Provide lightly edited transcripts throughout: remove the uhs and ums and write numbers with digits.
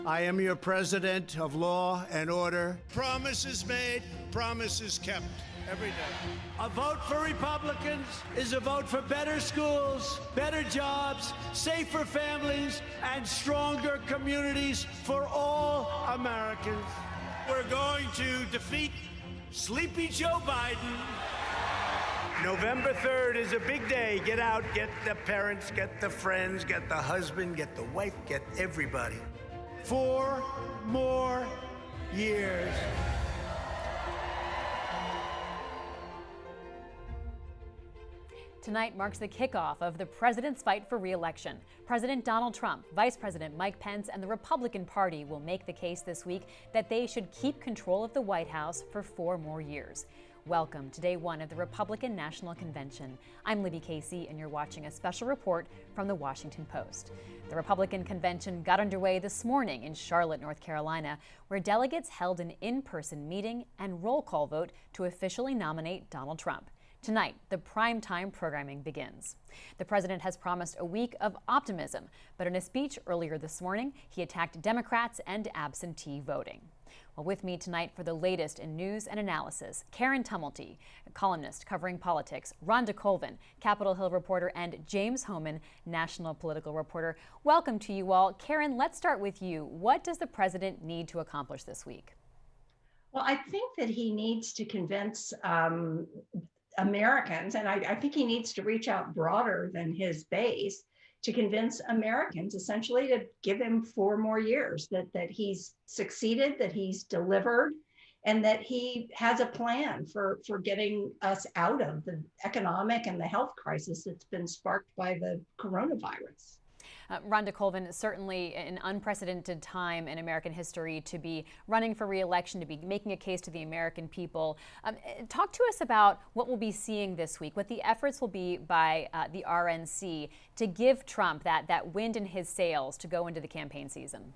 I am your president of law and order. Promises made, promises kept. Every day. A vote for Republicans is a vote for better schools, better jobs, safer families, and stronger communities for all Americans. We're going to defeat Sleepy Joe Biden. November 3rd is a big day. Get out, get the parents, get the friends, get the husband, get the wife, get everybody. 4 more years. Tonight marks the kickoff of the president's fight for re-election. President Donald Trump, Vice President Mike Pence, and the Republican Party will make the case this week that they should keep control of the White House for 4 more years. Welcome to day 1 of the Republican National Convention. I'm Libby Casey, and you're watching a special report from the Washington Post. The Republican Convention got underway this morning in Charlotte, North Carolina, where delegates held an in-person meeting and roll call vote to officially nominate Donald Trump. Tonight, the primetime programming begins. The president has promised a week of optimism, but in a speech earlier this morning, he attacked Democrats and absentee voting. Well, with me tonight for the latest in news and analysis, Karen Tumulty, a columnist covering politics, Rhonda Colvin, Capitol Hill reporter, and James Hohman, national political reporter. Welcome to you all. Karen, let's start with you. What does the president need to accomplish this week? Well, I think that he needs to convince Americans, and I think he needs to reach out broader than his base to convince Americans essentially to give him 4 more years, that he's succeeded, that he's delivered, and that he has a plan for getting us out of the economic and the health crisis that's been sparked by the coronavirus. Rhonda Colvin, certainly an unprecedented time in American history to be running for re-election, to be making a case to the American people. Talk to us about what we'll be seeing this week, what the efforts will be by the RNC to give Trump that wind in his sails to go into the campaign season.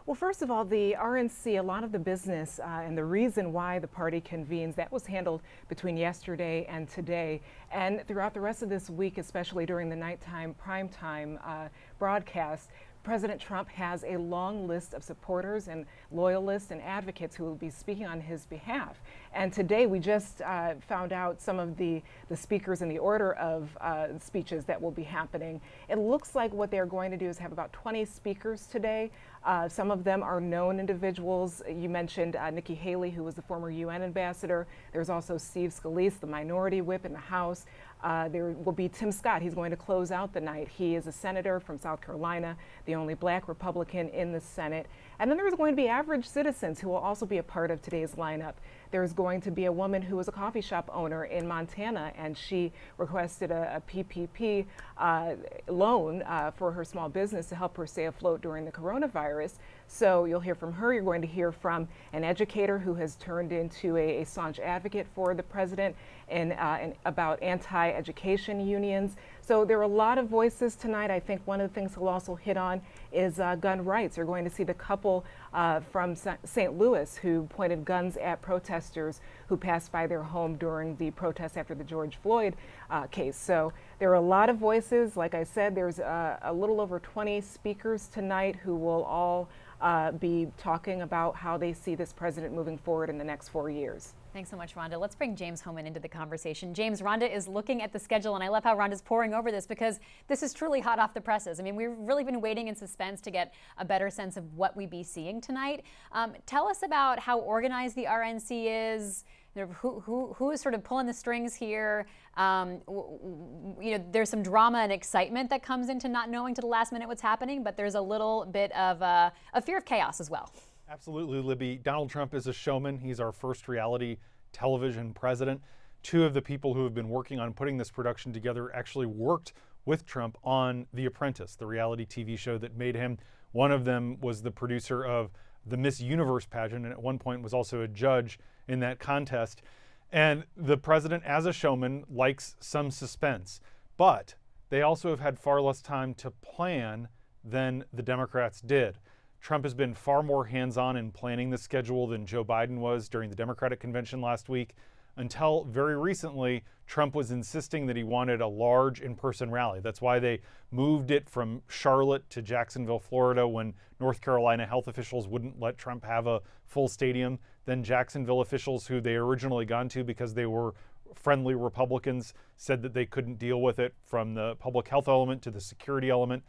Well, first of all, the RNC, a lot of the business and the reason why the party convenes, that was handled between yesterday and today. And throughout the rest of this week, especially during the nighttime primetime broadcast, President Trump has a long list of supporters and loyalists and advocates who will be speaking on his behalf. And today we just found out some of the speakers in the order of speeches that will be happening. It looks like what they're going to do is have about 20 speakers today. Some of them are known individuals. You mentioned Nikki Haley, who was the former UN ambassador. There's also Steve Scalise, the minority whip in the House. There will be Tim Scott. He's going to close out the night. He is a senator from South Carolina, the only black Republican in the Senate. And then there's going to be average citizens who will also be a part of today's lineup. There's going to be a woman who was a coffee shop owner in Montana, and she requested a PPP loan for her small business to help her stay afloat during the coronavirus. So you'll hear from her. You're going to hear from an educator who has turned into a staunch advocate for the president and about anti-education unions. So there are a lot of voices tonight. I think one of the things he'll also hit on is gun rights. You're going to see the couple from St. Louis who pointed guns at protesters who passed by their home during the protests after the George Floyd case. So there are a lot of voices. Like I said, there's a little over 20 speakers tonight who will all be talking about how they see this president moving forward in the next 4 years. Thanks so much, Rhonda. Let's bring James Hohman into the conversation. James, Rhonda is looking at the schedule, and I love how Rhonda's pouring over this because this is truly hot off the presses. I mean, we've really been waiting in suspense to get a better sense of what we'd be seeing tonight. Tell us about how organized the RNC is. Who is sort of pulling the strings here? There's some drama and excitement that comes into not knowing to the last minute what's happening, but there's a little bit of a fear of chaos as well. Absolutely, Libby. Donald Trump is a showman. He's our first reality television president. 2 of the people who have been working on putting this production together actually worked with Trump on The Apprentice, the reality TV show that made him. One of them was the producer of the Miss Universe pageant, and at one point was also a judge in that contest. And the president, as a showman, likes some suspense. But they also have had far less time to plan than the Democrats did. Trump has been far more hands-on in planning the schedule than Joe Biden was during the Democratic convention last week. until very recently, Trump was insisting that he wanted a large in-person rally. That's why they moved it from Charlotte to Jacksonville, Florida, when North Carolina health officials wouldn't let Trump have a full stadium. Then Jacksonville officials, who they originally gone to because they were friendly Republicans, said that they couldn't deal with it, from the public health element to the security element.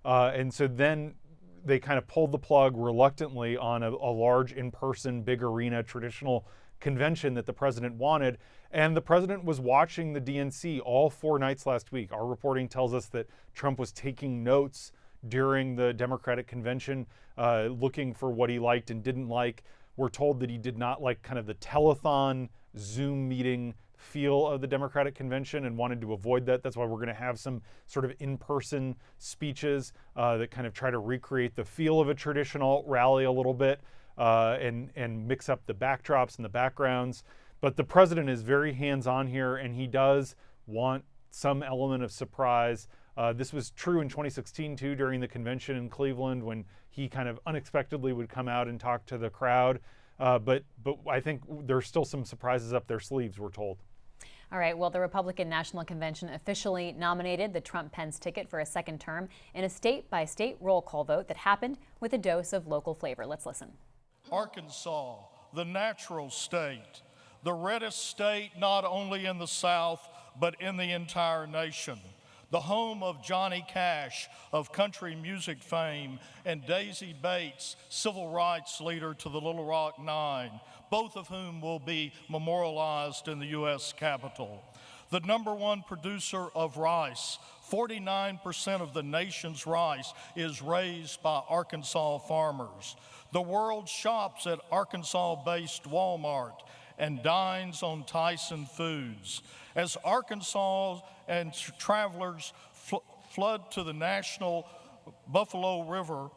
And so then they kind of pulled the plug reluctantly on a large in-person, big arena, traditional convention that the president wanted. And the president was watching the DNC all 4 nights last week. Our reporting tells us that Trump was taking notes during the Democratic convention, looking for what he liked and didn't like. We're told that he did not like kind of the telethon Zoom meeting feel of the Democratic convention and wanted to avoid that. That's why we're going to have some sort of in-person speeches that kind of try to recreate the feel of a traditional rally a little bit, and mix up the backdrops and the backgrounds. But the president is very hands-on here, and he does want some element of surprise. This was true in 2016 too, during the convention in Cleveland, when he kind of unexpectedly would come out and talk to the crowd. But I think there's still some surprises up their sleeves, we're told. All right, well, the Republican National Convention officially nominated the Trump-Pence ticket for a second term in a state-by-state roll call vote that happened with a dose of local flavor. Let's listen. Arkansas, the natural state, the reddest state not only in the South, but in the entire nation. The home of Johnny Cash, of country music fame, and Daisy Bates, civil rights leader to the Little Rock Nine, both of whom will be memorialized in the U.S. Capitol. The #1 producer of rice, 49% of the nation's rice is raised by Arkansas farmers. The world shops at Arkansas-based Walmart and dines on Tyson Foods. As Arkansas and travelers flood to the national Buffalo River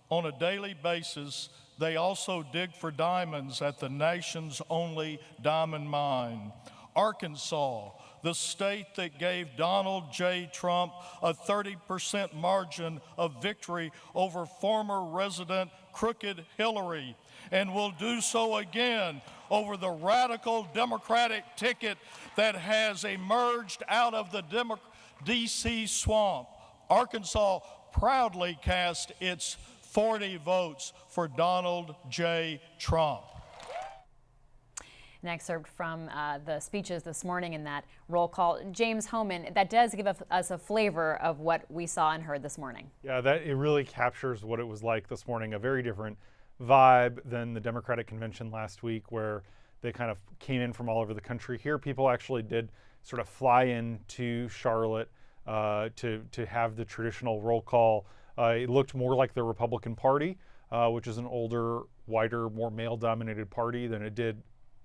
on a daily basis, they also dig for diamonds at the nation's only diamond mine. Arkansas, the state that gave Donald J. Trump a 30% margin of victory over former resident Crooked Hillary, and will do so again over the radical Democratic ticket that has emerged out of the D.C. swamp. Arkansas proudly cast its 40 votes for Donald J. Trump. An excerpt from the speeches this morning in that roll call. James Hohmann, that does give us a flavor of what we saw and heard this morning. Yeah, it really captures what it was like this morning. A very different vibe than the Democratic convention last week, where they kind of came in from all over the country. Here, people actually did sort of fly in to Charlotte to have the traditional roll call. It looked more like the Republican Party, which is an older, whiter, more male-dominated party, than it did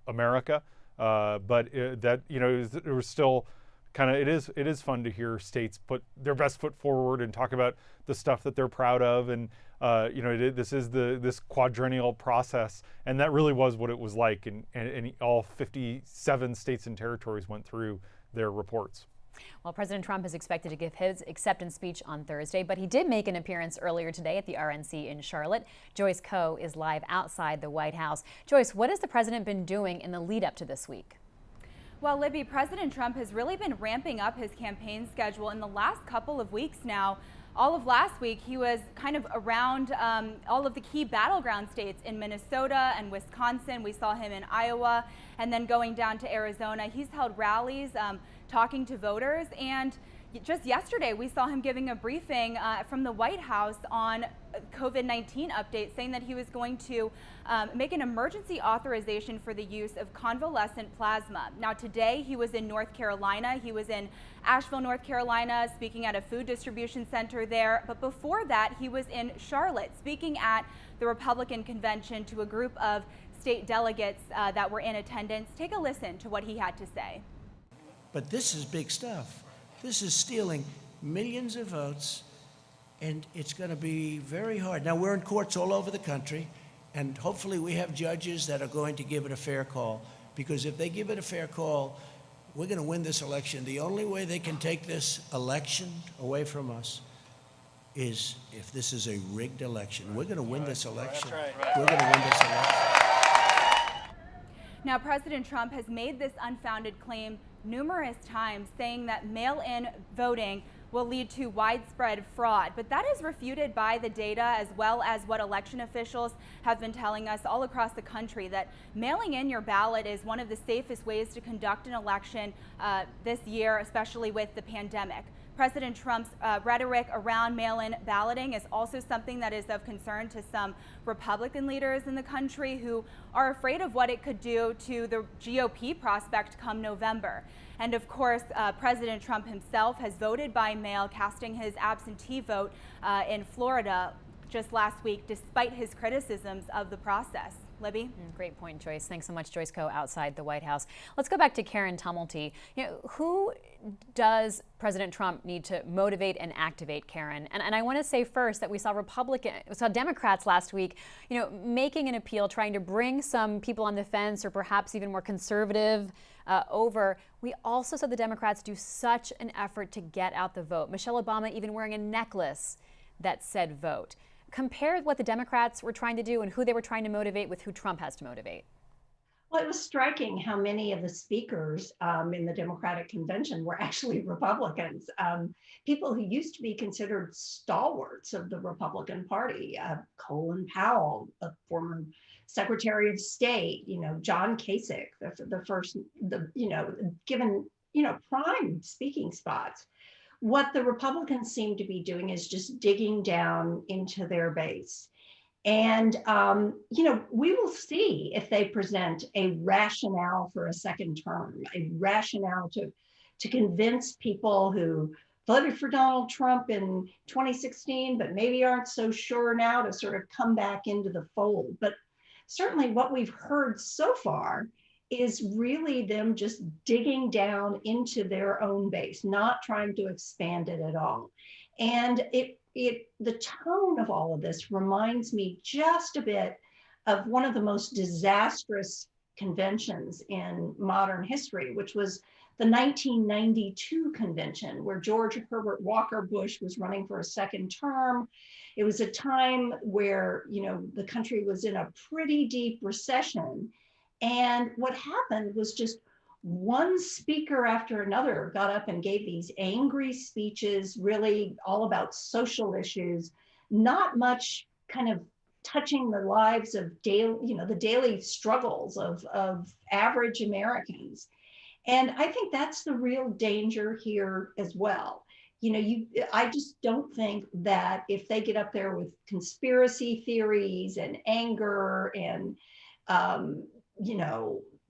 America, but it was still kind of, it is fun to hear states put their best foot forward and talk about the stuff that they're proud of, and this is this quadrennial process, and that really was what it was like, and all 57 states and territories went through their reports. Well, President Trump is expected to give his acceptance speech on Thursday, but he did make an appearance earlier today at the RNC in Charlotte. Joyce Koh is live outside the White House. Joyce, what has the president been doing in the lead up to this week? Well, Libby, President Trump has really been ramping up his campaign schedule in the last couple of weeks now. All of last week, he was kind of around all of the key battleground states in Minnesota and Wisconsin. We saw him in Iowa, and then going down to Arizona. He's held rallies, talking to voters, and just yesterday we saw him giving a briefing from the White House on COVID-19 update, saying that he was going to make an emergency authorization for the use of convalescent plasma. Now today he was in North Carolina. He was in Asheville, North Carolina, speaking at a food distribution center there. But before that, he was in Charlotte, speaking at the Republican convention to a group of state delegates that were in attendance. Take a listen to what he had to say. But this is big stuff. This is stealing millions of votes, and it's going to be very hard. Now, we're in courts all over the country, and hopefully we have judges that are going to give it a fair call, because if they give it a fair call, we're going to win this election. The only way they can take this election away from us is if this is a rigged election. We're going to win this election. We're going to win this election. Now, Now, President Trump has made this unfounded claim numerous times, saying that mail-in voting will lead to widespread fraud. But that is refuted by the data, as well as what election officials have been telling us all across the country, that mailing in your ballot is one of the safest ways to conduct an election this year, especially with the pandemic. President Trump's rhetoric around mail-in balloting is also something that is of concern to some Republican leaders in the country who are afraid of what it could do to the GOP prospect come November. And of course, President Trump himself has voted by mail, casting his absentee vote in Florida just last week, despite his criticisms of the process. Libby? Great point, Joyce. Thanks so much, Joyce Coe, outside the White House. Let's go back to Karen Tumulty. Who does President Trump need to motivate and activate, Karen? And I want to say first that we saw Democrats last week, making an appeal, trying to bring some people on the fence or perhaps even more conservative over. We also saw the Democrats do such an effort to get out the vote. Michelle Obama even wearing a necklace that said vote. Compare what the Democrats were trying to do and who they were trying to motivate with who Trump has to motivate. Well, it was striking how many of the speakers in the Democratic convention were actually Republicans, people who used to be considered stalwarts of the Republican Party. Colin Powell, a former Secretary of State, John Kasich, given prime speaking spots. What the Republicans seem to be doing is just digging down into their base. And, we will see if they present a rationale for a second term, a rationale to convince people who voted for Donald Trump in 2016, but maybe aren't so sure now to sort of come back into the fold. But certainly what we've heard so far is really them just digging down into their own base, not trying to expand it at all. And the tone of all of this reminds me just a bit of one of the most disastrous conventions in modern history, which was the 1992 convention, where George Herbert Walker Bush was running for a second term. It was a time where, the country was in a pretty deep recession. And what happened was just one speaker after another got up and gave these angry speeches, really all about social issues, not much kind of touching the lives of the daily struggles of average Americans. And I think that's the real danger here as well. I just don't think that if they get up there with conspiracy theories and anger and,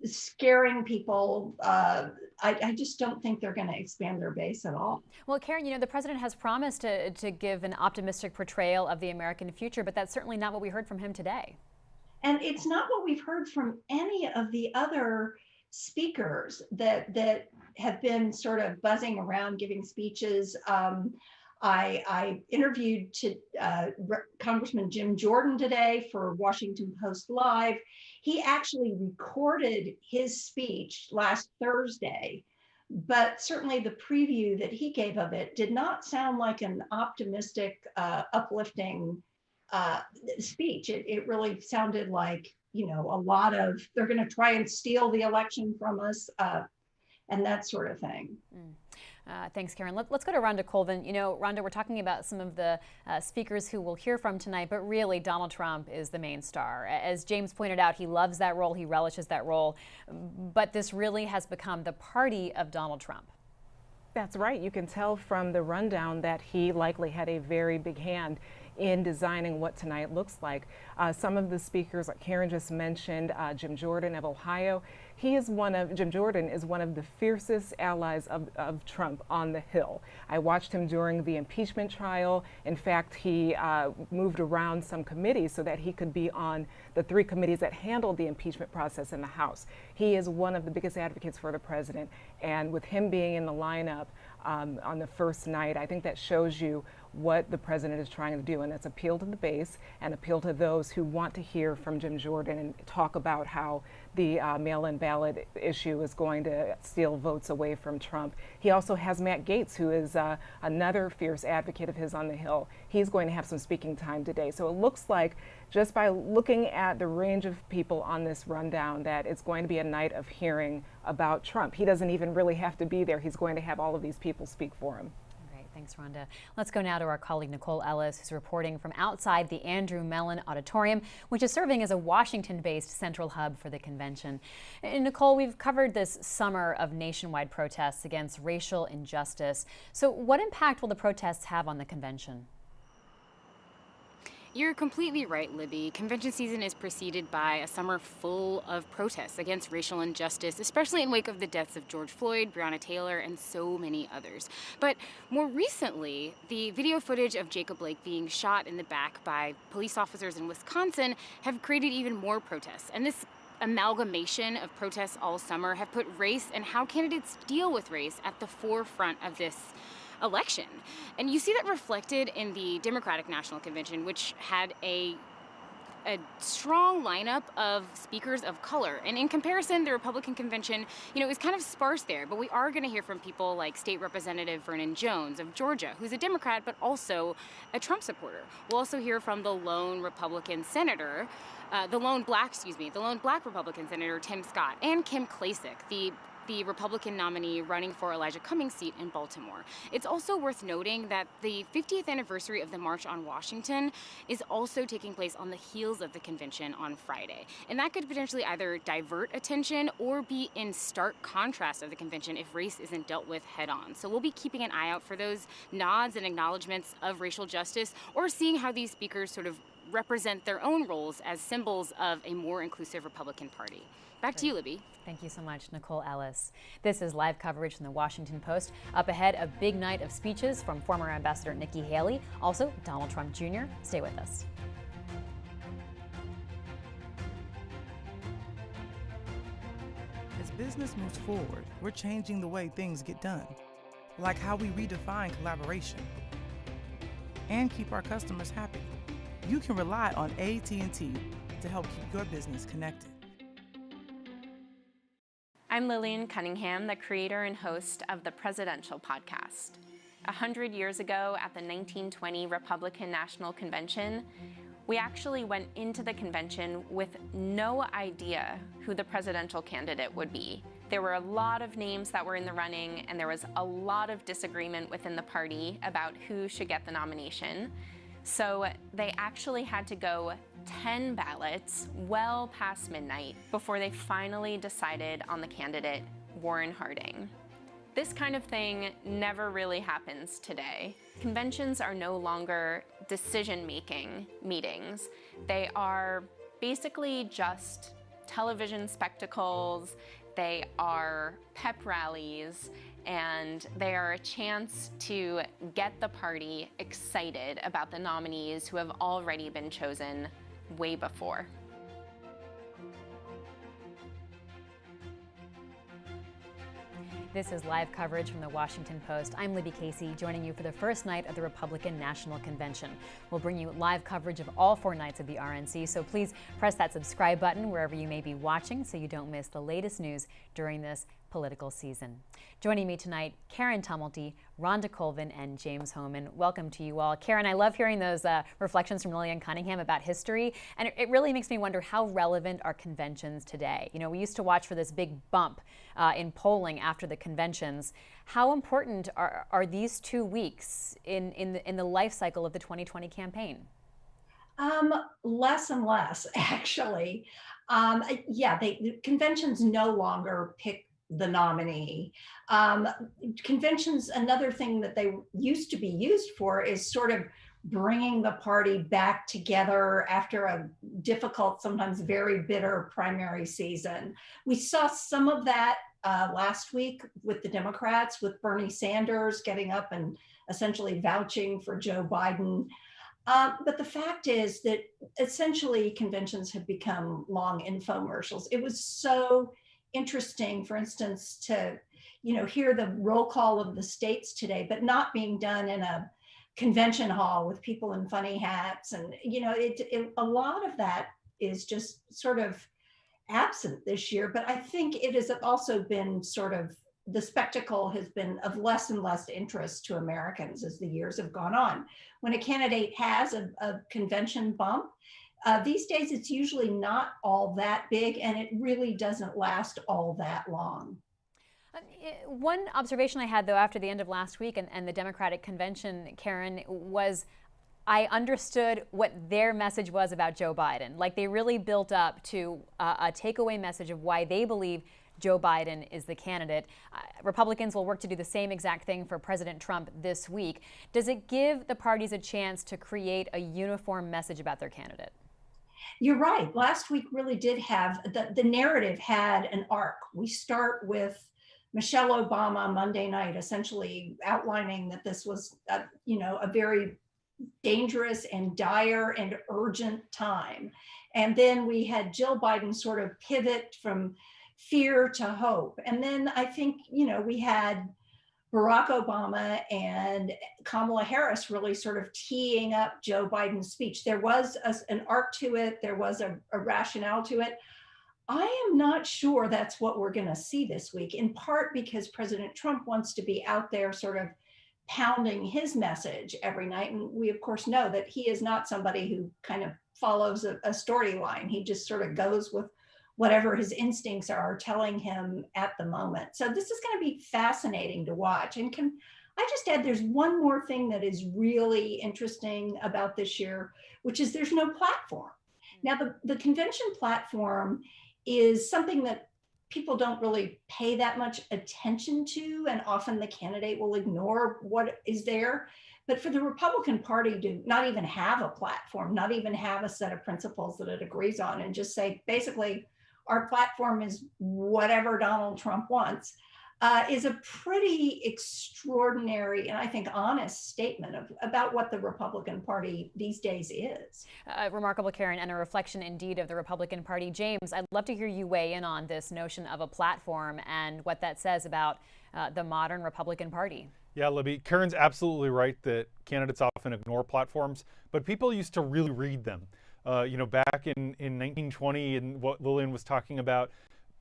scaring people, I just don't think they're going to expand their base at all. Well, Karen, the president has promised to give an optimistic portrayal of the American future, but that's certainly not what we heard from him today. And it's not what we've heard from any of the other speakers that have been sort of buzzing around giving speeches. I interviewed Congressman Jim Jordan today for Washington Post Live. He actually recorded his speech last Thursday, but certainly the preview that he gave of it did not sound like an optimistic, uplifting speech. It really sounded like, a lot of, they're going to try and steal the election from us, and that sort of thing. Thanks, Karen. Let's go to Rhonda Colvin. Rhonda, we're talking about some of the speakers who we'll hear from tonight, but really Donald Trump is the main star. As James pointed out, he loves that role, he relishes that role, but this really has become the party of Donald Trump. That's right. You can tell from the rundown that he likely had a very big hand in designing what tonight looks like. Some of the speakers, like Karen just mentioned, Jim Jordan of Ohio, Jim Jordan is one of the fiercest allies of Trump on the Hill. I watched him during the impeachment trial. In fact, he moved around some committees so that he could be on the 3 committees that handled the impeachment process in the House. He is one of the biggest advocates for the president, and with him being in the lineup on the first night, I think that shows you what the president is trying to do, and that's appeal to the base and appeal to those who want to hear from Jim Jordan and talk about how the mail-in ballot issue is going to steal votes away from Trump. He also has Matt Gaetz, who is another fierce advocate of his on the Hill. He's going to have some speaking time today. So it looks like, just by looking at the range of people on this rundown, that it's going to be a night of hearing about Trump. He doesn't even really have to be there. He's going to have all of these people speak for him. Thanks, Rhonda. Let's go now to our colleague Nicole Ellis, who's reporting from outside the Andrew Mellon Auditorium, which is serving as a Washington-based central hub for the convention. And Nicole, we've covered this summer of nationwide protests against racial injustice. So what impact will the protests have on the convention? You're completely right, Libby. Convention season is preceded by a summer full of protests against racial injustice, especially in wake of the deaths of George Floyd, Breonna Taylor, and so many others. But more recently, the video footage of Jacob Blake being shot in the back by police officers in Wisconsin have created even more protests. And this amalgamation of protests all summer have put race and how candidates deal with race at the forefront of this election. And you see that reflected in the Democratic National Convention, which had a strong lineup of speakers of color. And in comparison, the Republican convention, is kind of sparse there. But we are going to hear from people like State Representative Vernon Jones of Georgia, who's a Democrat, but also a Trump supporter. We'll also hear from the lone Republican senator, the lone black Republican senator, Tim Scott, and Kim Klacik, the Republican nominee running for Elijah Cummings' seat in Baltimore. It's also worth noting that the 50th anniversary of the March on Washington is also taking place on the heels of the convention on Friday. And that could potentially either divert attention or be in stark contrast of the convention if race isn't dealt with head on. So we'll be keeping an eye out for those nods and acknowledgments of racial justice, or seeing how these speakers sort of represent their own roles as symbols of a more inclusive Republican Party. Back to you, Libby. Thank you so much, Nicole Ellis. This is live coverage from the Washington Post. Up ahead, a big night of speeches from former Ambassador Nikki Haley, also Donald Trump Jr. Stay with us. As business moves forward, we're changing the way things get done, like how we redefine collaboration and keep our customers happy. You can rely on AT&T to help keep your business connected. I'm Lillian Cunningham, the creator and host of the Presidential Podcast. 100 years ago at the 1920 Republican National Convention, we actually went into the convention with no idea who the presidential candidate would be. There were a lot of names that were in the running, and there was a lot of disagreement within the party about who should get the nomination. So they actually had to go 10 ballots well past midnight before they finally decided on the candidate, Warren Harding. This kind of thing never really happens today. Conventions are no longer decision-making meetings. They are basically just television spectacles. They are pep rallies, and they are a chance to get the party excited about the nominees who have already been chosen way before. This is live coverage from the Washington Post. I'm Libby Casey, joining you for the first night of the Republican National Convention. We'll bring you live coverage of all 4 nights of the RNC, so please press that subscribe button wherever you may be watching so you don't miss the latest news during this political season. Joining me tonight, Karen Tumulty, Rhonda Colvin, and James Hohman. Welcome to you all. Karen, I love hearing those reflections from Lillian Cunningham about history, and it really makes me wonder how relevant are conventions today. We used to watch for this big bump in polling after the conventions. How important are these 2 weeks in the life cycle of the 2020 campaign? Less and less, actually. Conventions no longer pick the nominee. Conventions, another thing that they used to be used for is sort of bringing the party back together after a difficult, sometimes very bitter primary season. We saw some of that last week with the Democrats, with Bernie Sanders getting up and essentially vouching for Joe Biden. But the fact is that essentially conventions have become long infomercials. It was so interesting, for instance, to hear the roll call of the states today, but not being done in a convention hall with people in funny hats. And, a lot of that is just sort of absent this year. But I think it has also been sort of, the spectacle has been of less and less interest to Americans as the years have gone on. When a candidate has a convention bump, these days it's usually not all that big, and it really doesn't last all that long. One observation I had, though, after the end of last week and the Democratic convention, Karen, was I understood what their message was about Joe Biden. Like, they really built up to a takeaway message of why they believe Joe Biden is the candidate. Republicans will work to do the same exact thing for President Trump this week. Does it give the parties a chance to create a uniform message about their candidate? You're right. Last week really did have, the narrative had an arc. We start with Michelle Obama Monday night, essentially outlining that this was, a very dangerous and dire and urgent time. And then we had Jill Biden sort of pivot from fear to hope. And then I think, we had Barack Obama and Kamala Harris really sort of teeing up Joe Biden's speech. There was an arc to it. There was a rationale to it. I am not sure that's what we're going to see this week, in part because President Trump wants to be out there sort of pounding his message every night. And we, of course, know that he is not somebody who kind of follows a storyline. He just sort of goes with whatever his instincts are telling him at the moment. So this is going to be fascinating to watch. And can I just add, there's one more thing that is really interesting about this year, which is there's no platform. Now, the convention platform is something that people don't really pay that much attention to, and often the candidate will ignore what is there. But for the Republican Party to not even have a platform, not even have a set of principles that it agrees on, and just say, basically, our platform is whatever Donald Trump wants, is a pretty extraordinary and I think honest statement about what the Republican Party these days is. Remarkable, Karen, and a reflection indeed of the Republican Party. James, I'd love to hear you weigh in on this notion of a platform and what that says about the modern Republican Party. Yeah, Libby, Karen's absolutely right that candidates often ignore platforms, but people used to really read them. Back in 1920 and what Lillian was talking about,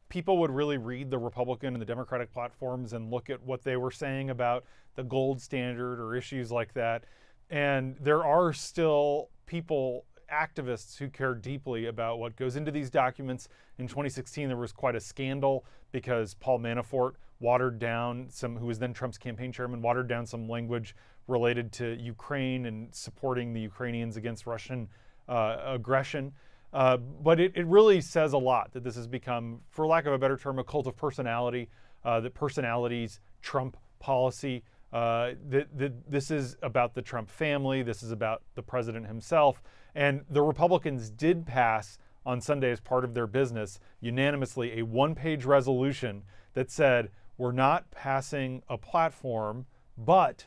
people would really read the Republican and the Democratic platforms and look at what they were saying about the gold standard or issues like that. And there are still people, activists, who care deeply about what goes into these documents. In 2016, there was quite a scandal because Paul Manafort watered down who was then Trump's campaign chairman, watered down some language related to Ukraine and supporting the Ukrainians against Russian aggression. But it really says a lot that this has become, for lack of a better term, a cult of personality, that personalities trump policy. This is about the Trump family. This is about the president himself. And the Republicans did pass on Sunday, as part of their business, unanimously a one-page resolution that said, we're not passing a platform, but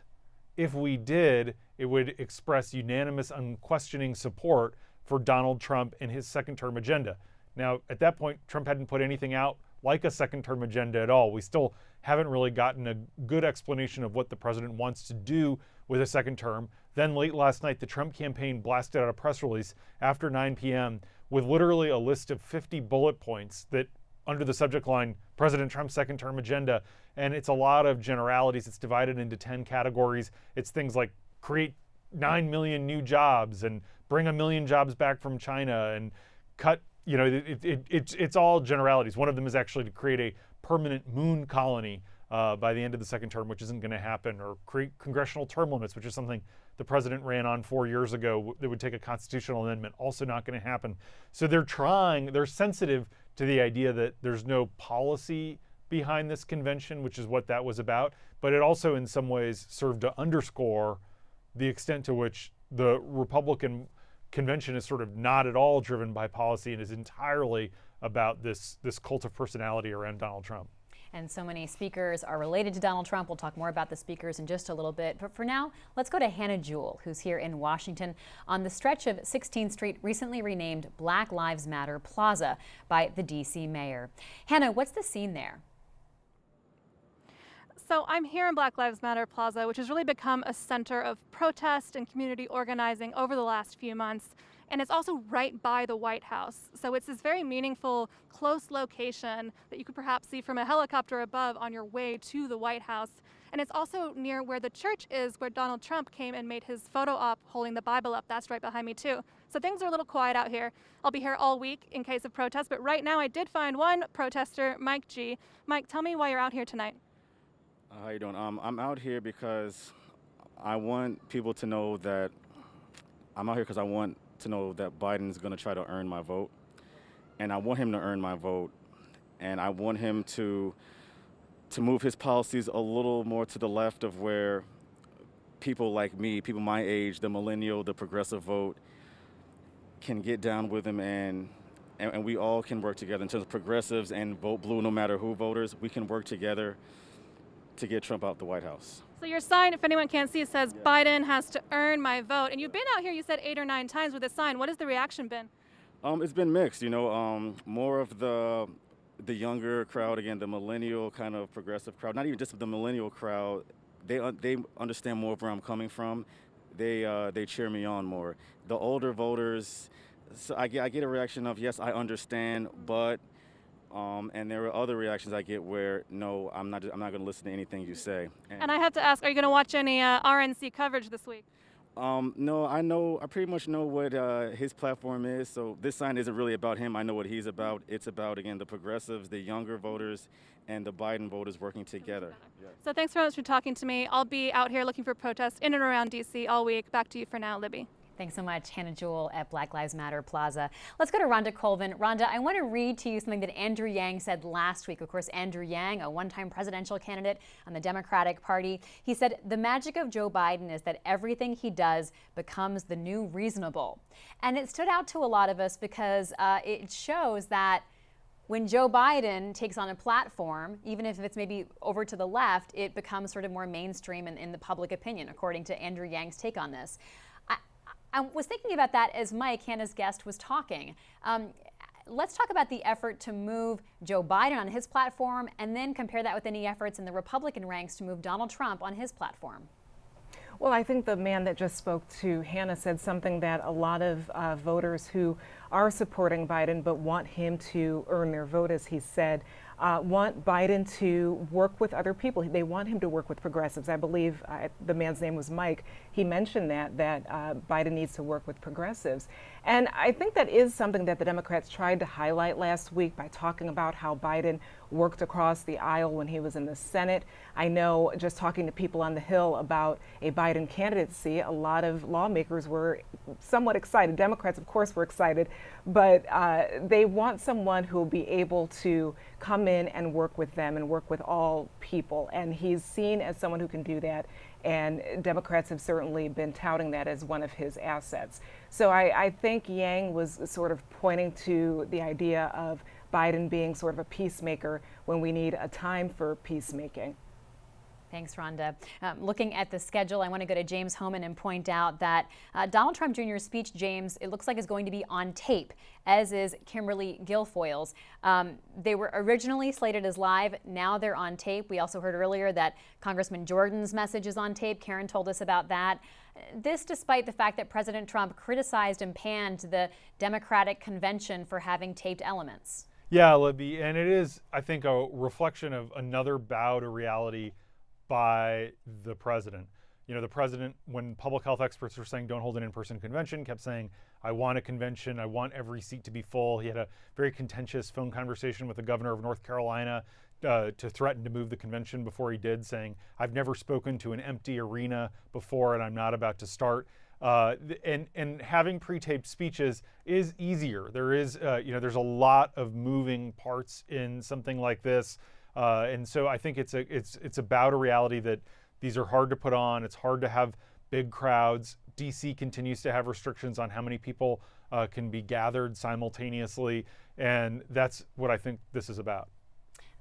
if we did, it would express unanimous, unquestioning support for Donald Trump and his second-term agenda. Now, at that point, Trump hadn't put anything out like a second-term agenda at all. We still haven't really gotten a good explanation of what the president wants to do with a second term. Then late last night, the Trump campaign blasted out a press release after 9 p.m. with literally a list of 50 bullet points that under the subject line, President Trump's second-term agenda. And it's a lot of generalities. It's divided into 10 categories. It's things like create 9 million new jobs and bring 1 million jobs back from China and cut, it's all generalities. One of them is actually to create a permanent moon colony by the end of the second term, which isn't going to happen, or create congressional term limits, which is something the president ran on 4 years ago that would take a constitutional amendment, also not going to happen. So they're sensitive to the idea that there's no policy behind this convention, which is what that was about. But it also in some ways served to underscore the extent to which the Republican convention is sort of not at all driven by policy and is entirely about this cult of personality around Donald Trump. And so many speakers are related to Donald Trump. We'll talk more about the speakers in just a little bit. But for now, let's go to Hannah Jewell, who's here in Washington on the stretch of 16th Street, recently renamed Black Lives Matter Plaza by the D.C. mayor. Hannah, what's the scene there? So I'm here in Black Lives Matter Plaza, which has really become a center of protest and community organizing over the last few months. And it's also right by the White House. So it's this very meaningful, close location that you could perhaps see from a helicopter above on your way to the White House. And it's also near where the church is, where Donald Trump came and made his photo op holding the Bible up. That's right behind me too. So things are a little quiet out here. I'll be here all week in case of protest, but right now I did find one protester, Mike G. Mike, tell me why you're out here tonight. How you doing? I'm out here because I want people to know that I'm out here because I want to know that Biden's going to try to earn my vote, and I want him to earn my vote, and I want him to move his policies a little more to the left of where people like me, people my age, the millennial, the progressive vote, can get down with him, and we all can work together in terms of progressives and vote blue no matter who voters. We can work together to get Trump out the White House. So your sign, if anyone can't see, says Biden has to earn my vote. And you've been out here, you said 8 or 9 times with this sign. What has the reaction been? It's been mixed, more of the younger crowd, again, the millennial kind of progressive crowd, not even just the millennial crowd. They understand more of where I'm coming from. They cheer me on more. The older voters, so I get a reaction of, yes, I understand, but and there are other reactions I get where, no, I'm not going to listen to anything you say. And I have to ask, are you going to watch any RNC coverage this week? No, I pretty much know what his platform is, so this sign isn't really about him. I know what he's about. It's about, again, the progressives, the younger voters, and the Biden voters working together. Yes. So thanks very much for talking to me. I'll be out here looking for protests in and around D.C. all week. Back to you for now, Libby. Thanks so much, Hannah Jewell at Black Lives Matter Plaza. Let's go to Rhonda Colvin. Rhonda, I want to read to you something that Andrew Yang said last week. Of course, Andrew Yang, a one-time presidential candidate on the Democratic Party. He said, the magic of Joe Biden is that everything he does becomes the new reasonable. And it stood out to a lot of us because it shows that when Joe Biden takes on a platform, even if it's maybe over to the left, it becomes sort of more mainstream in the public opinion, according to Andrew Yang's take on this. I was thinking about that as Mike, Hannah's guest, was talking. Let's talk about the effort to move Joe Biden on his platform and then compare that with any efforts in the Republican ranks to move Donald Trump on his platform. Well, I think the man that just spoke to Hannah said something that a lot of voters who are supporting Biden but want him to earn their vote, as he said, want Biden to work with other people. They want him to work with progressives. I believe the man's name was Mike. He mentioned that Biden needs to work with progressives. And I think that is something that the Democrats tried to highlight last week by talking about how Biden worked across the aisle when he was in the Senate. I know, just talking to people on the Hill about a Biden candidacy, a lot of lawmakers were somewhat excited. Democrats, of course, were excited, but they want someone who will be able to come in and work with them and work with all people. And he's seen as someone who can do that. And Democrats have certainly been touting that as one of his assets. So I think Yang was sort of pointing to the idea of Biden being sort of a peacemaker when we need a time for peacemaking. Thanks, Rhonda. Looking at the schedule, I want to go to James Hohmann and point out that Donald Trump Jr.'s speech, James, it looks like is going to be on tape, as is Kimberly Guilfoyle's. They were originally slated as live. Now they're on tape. We also heard earlier that Congressman Jordan's message is on tape. Karen told us about that. This despite the fact that President Trump criticized and panned the Democratic convention for having taped elements. Yeah, Libby, and it is, I think, a reflection of another bow to reality by the president. You know, the president, when public health experts were saying don't hold an in-person convention, kept saying, I want a convention, I want every seat to be full. He had a very contentious phone conversation with the governor of North Carolina to threaten to move the convention before he did, saying, I've never spoken to an empty arena before and I'm not about to start. And having pre-taped speeches is easier. There is, there's a lot of moving parts in something like this. And so I think it's a bow to reality that these are hard to put on. It's hard to have big crowds. DC continues to have restrictions on how many people can be gathered simultaneously. And that's what I think this is about.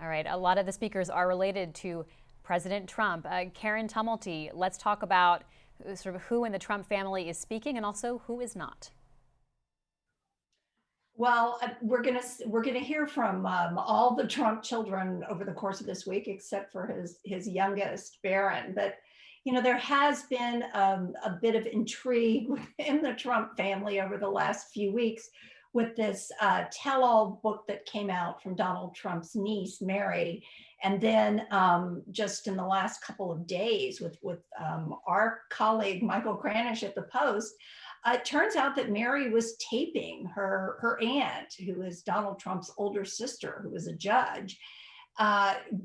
All right. A lot of the speakers are related to President Trump. Karen Tumulty, let's talk about sort of who in the Trump family is speaking and also who is not. Well, we're gonna hear from all the Trump children over the course of this week, except for his youngest, Barron. But there has been a bit of intrigue within the Trump family over the last few weeks with this tell-all book that came out from Donald Trump's niece, Mary, and then just in the last couple of days with our colleague Michael Kranish at the Post. It turns out that Mary was taping her aunt, who is Donald Trump's older sister, who was a judge,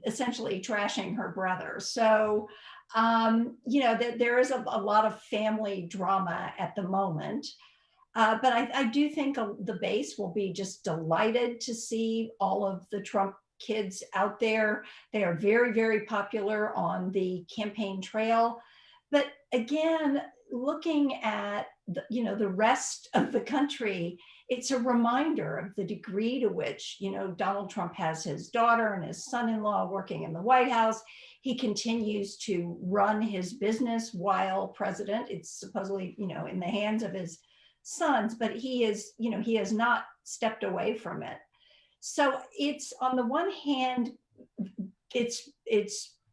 essentially trashing her brother. So, there is a lot of family drama at the moment. But I do think the base will be just delighted to see all of the Trump kids out there. They are very, very popular on the campaign trail. But again, looking at the rest of the country, it's a reminder of the degree to which Donald Trump has his daughter and his son-in-law working in the White House. He continues to run his business while president. It's supposedly in the hands of his sons, but he has not stepped away from it. So it's, on the one hand, it's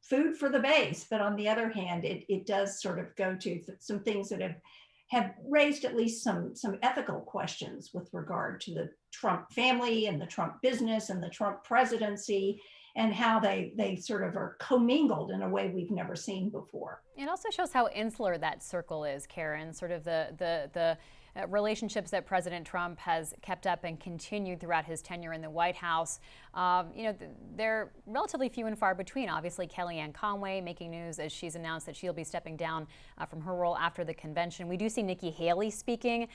food for the base, but on the other hand, it does sort of go to some things that have raised at least some ethical questions with regard to the Trump family and the Trump business and the Trump presidency, and how they sort of are commingled in a way we've never seen before. It also shows how insular that circle is, Karen, sort of the relationships that President Trump has kept up and continued throughout his tenure in the White House. They're relatively few and far between. Obviously, Kellyanne Conway making news as she's announced that she'll be stepping down from her role after the convention. We do see Nikki Haley speaking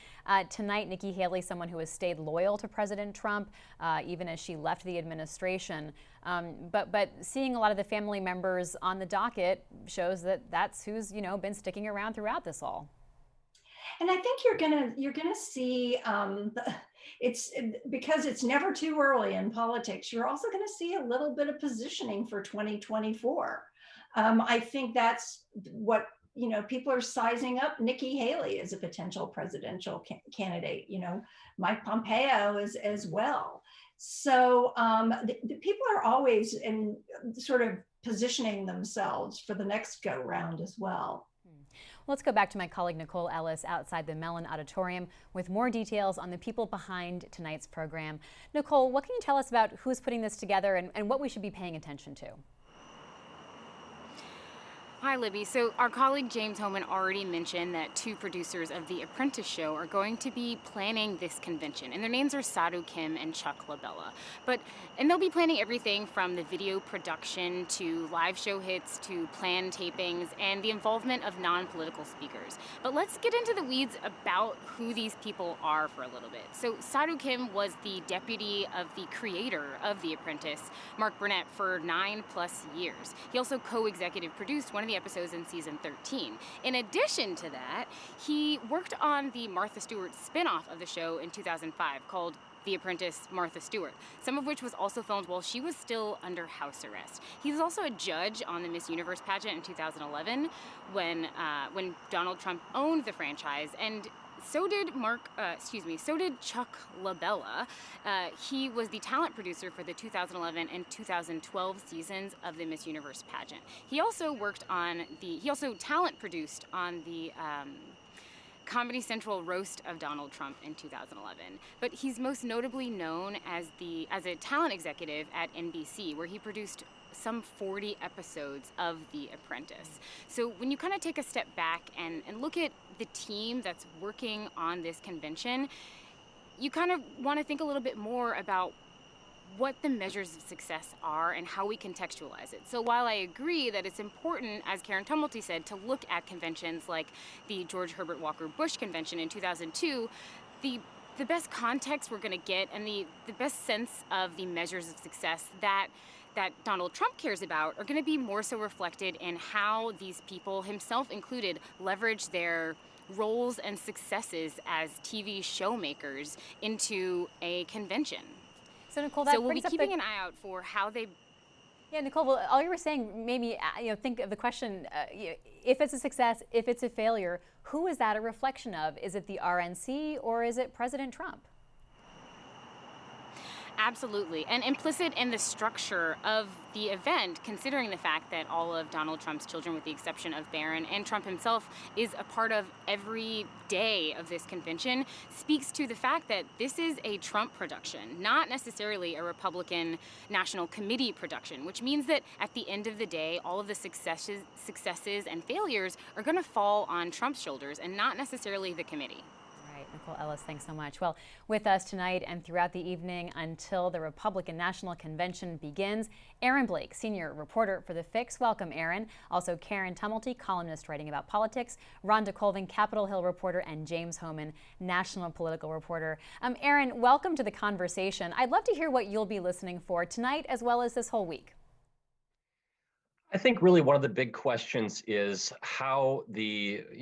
tonight. Nikki Haley, someone who has stayed loyal to President Trump even as she left the administration. But seeing a lot of the family members on the docket shows that that's who's been sticking around throughout this all. And I think you're gonna see it's because it's never too early in politics. You're also going to see a little bit of positioning for 2024. I think that's what people are sizing up Nikki Haley as a potential presidential candidate. Mike Pompeo is as well. So the people are always in sort of positioning themselves for the next go round as well. Let's go back to my colleague Nicole Ellis outside the Mellon Auditorium with more details on the people behind tonight's program. Nicole, what can you tell us about who's putting this together and what we should be paying attention to? Hi, Libby. So our colleague James Hohmann already mentioned that two producers of The Apprentice show are going to be planning this convention, and their names are Sadhu Kim and Chuck LaBella. And they'll be planning everything from the video production to live show hits to planned tapings and the involvement of non-political speakers. But let's get into the weeds about who these people are for a little bit. So Sadhu Kim was the deputy of the creator of The Apprentice, Mark Burnett, for 9+ years. He also co-executive produced one of the episodes in season 13. In addition to that, he worked on the Martha Stewart spin-off of the show in 2005 called The Apprentice Martha Stewart, some of which was also filmed while she was still under house arrest. He was also a judge on the Miss Universe pageant in 2011 when Donald Trump owned the franchise, and so did Chuck LaBella. He was the talent producer for the 2011 and 2012 seasons of the Miss Universe pageant. He also talent produced on the Comedy Central roast of Donald Trump in 2011. But he's most notably known as a talent executive at NBC, where he produced some 40 episodes of The Apprentice. So when you kind of take a step back and look at the team that's working on this convention, you kind of want to think a little bit more about what the measures of success are and how we contextualize it. So while I agree that it's important, as Karen Tumulty said, to look at conventions like the George Herbert Walker Bush Convention in 2002, the best context we're going to get and the best sense of the measures of success that Donald Trump cares about are going to be more so reflected in how these people, himself included, leverage their roles and successes as TV showmakers into a convention. So Nicole, we'll be keeping an eye out for how they. Yeah, Nicole. Well, all you were saying made me think of the question: if it's a success, if it's a failure, who is that a reflection of? Is it the RNC or is it President Trump? Absolutely. And implicit in the structure of the event, considering the fact that all of Donald Trump's children, with the exception of Barron and Trump himself, is a part of every day of this convention, speaks to the fact that this is a Trump production, not necessarily a Republican National Committee production, which means that at the end of the day, all of the successes and failures are going to fall on Trump's shoulders and not necessarily the committee. Nicole Ellis, thanks so much. Well, with us tonight and throughout the evening until the Republican National Convention begins, Aaron Blake, senior reporter for The Fix. Welcome, Aaron. Also, Karen Tumulty, columnist writing about politics, Rhonda Colvin, Capitol Hill reporter, and James Hohman, national political reporter. Aaron, welcome to the conversation. I'd love to hear what you'll be listening for tonight as well as this whole week. I think really one of the big questions is how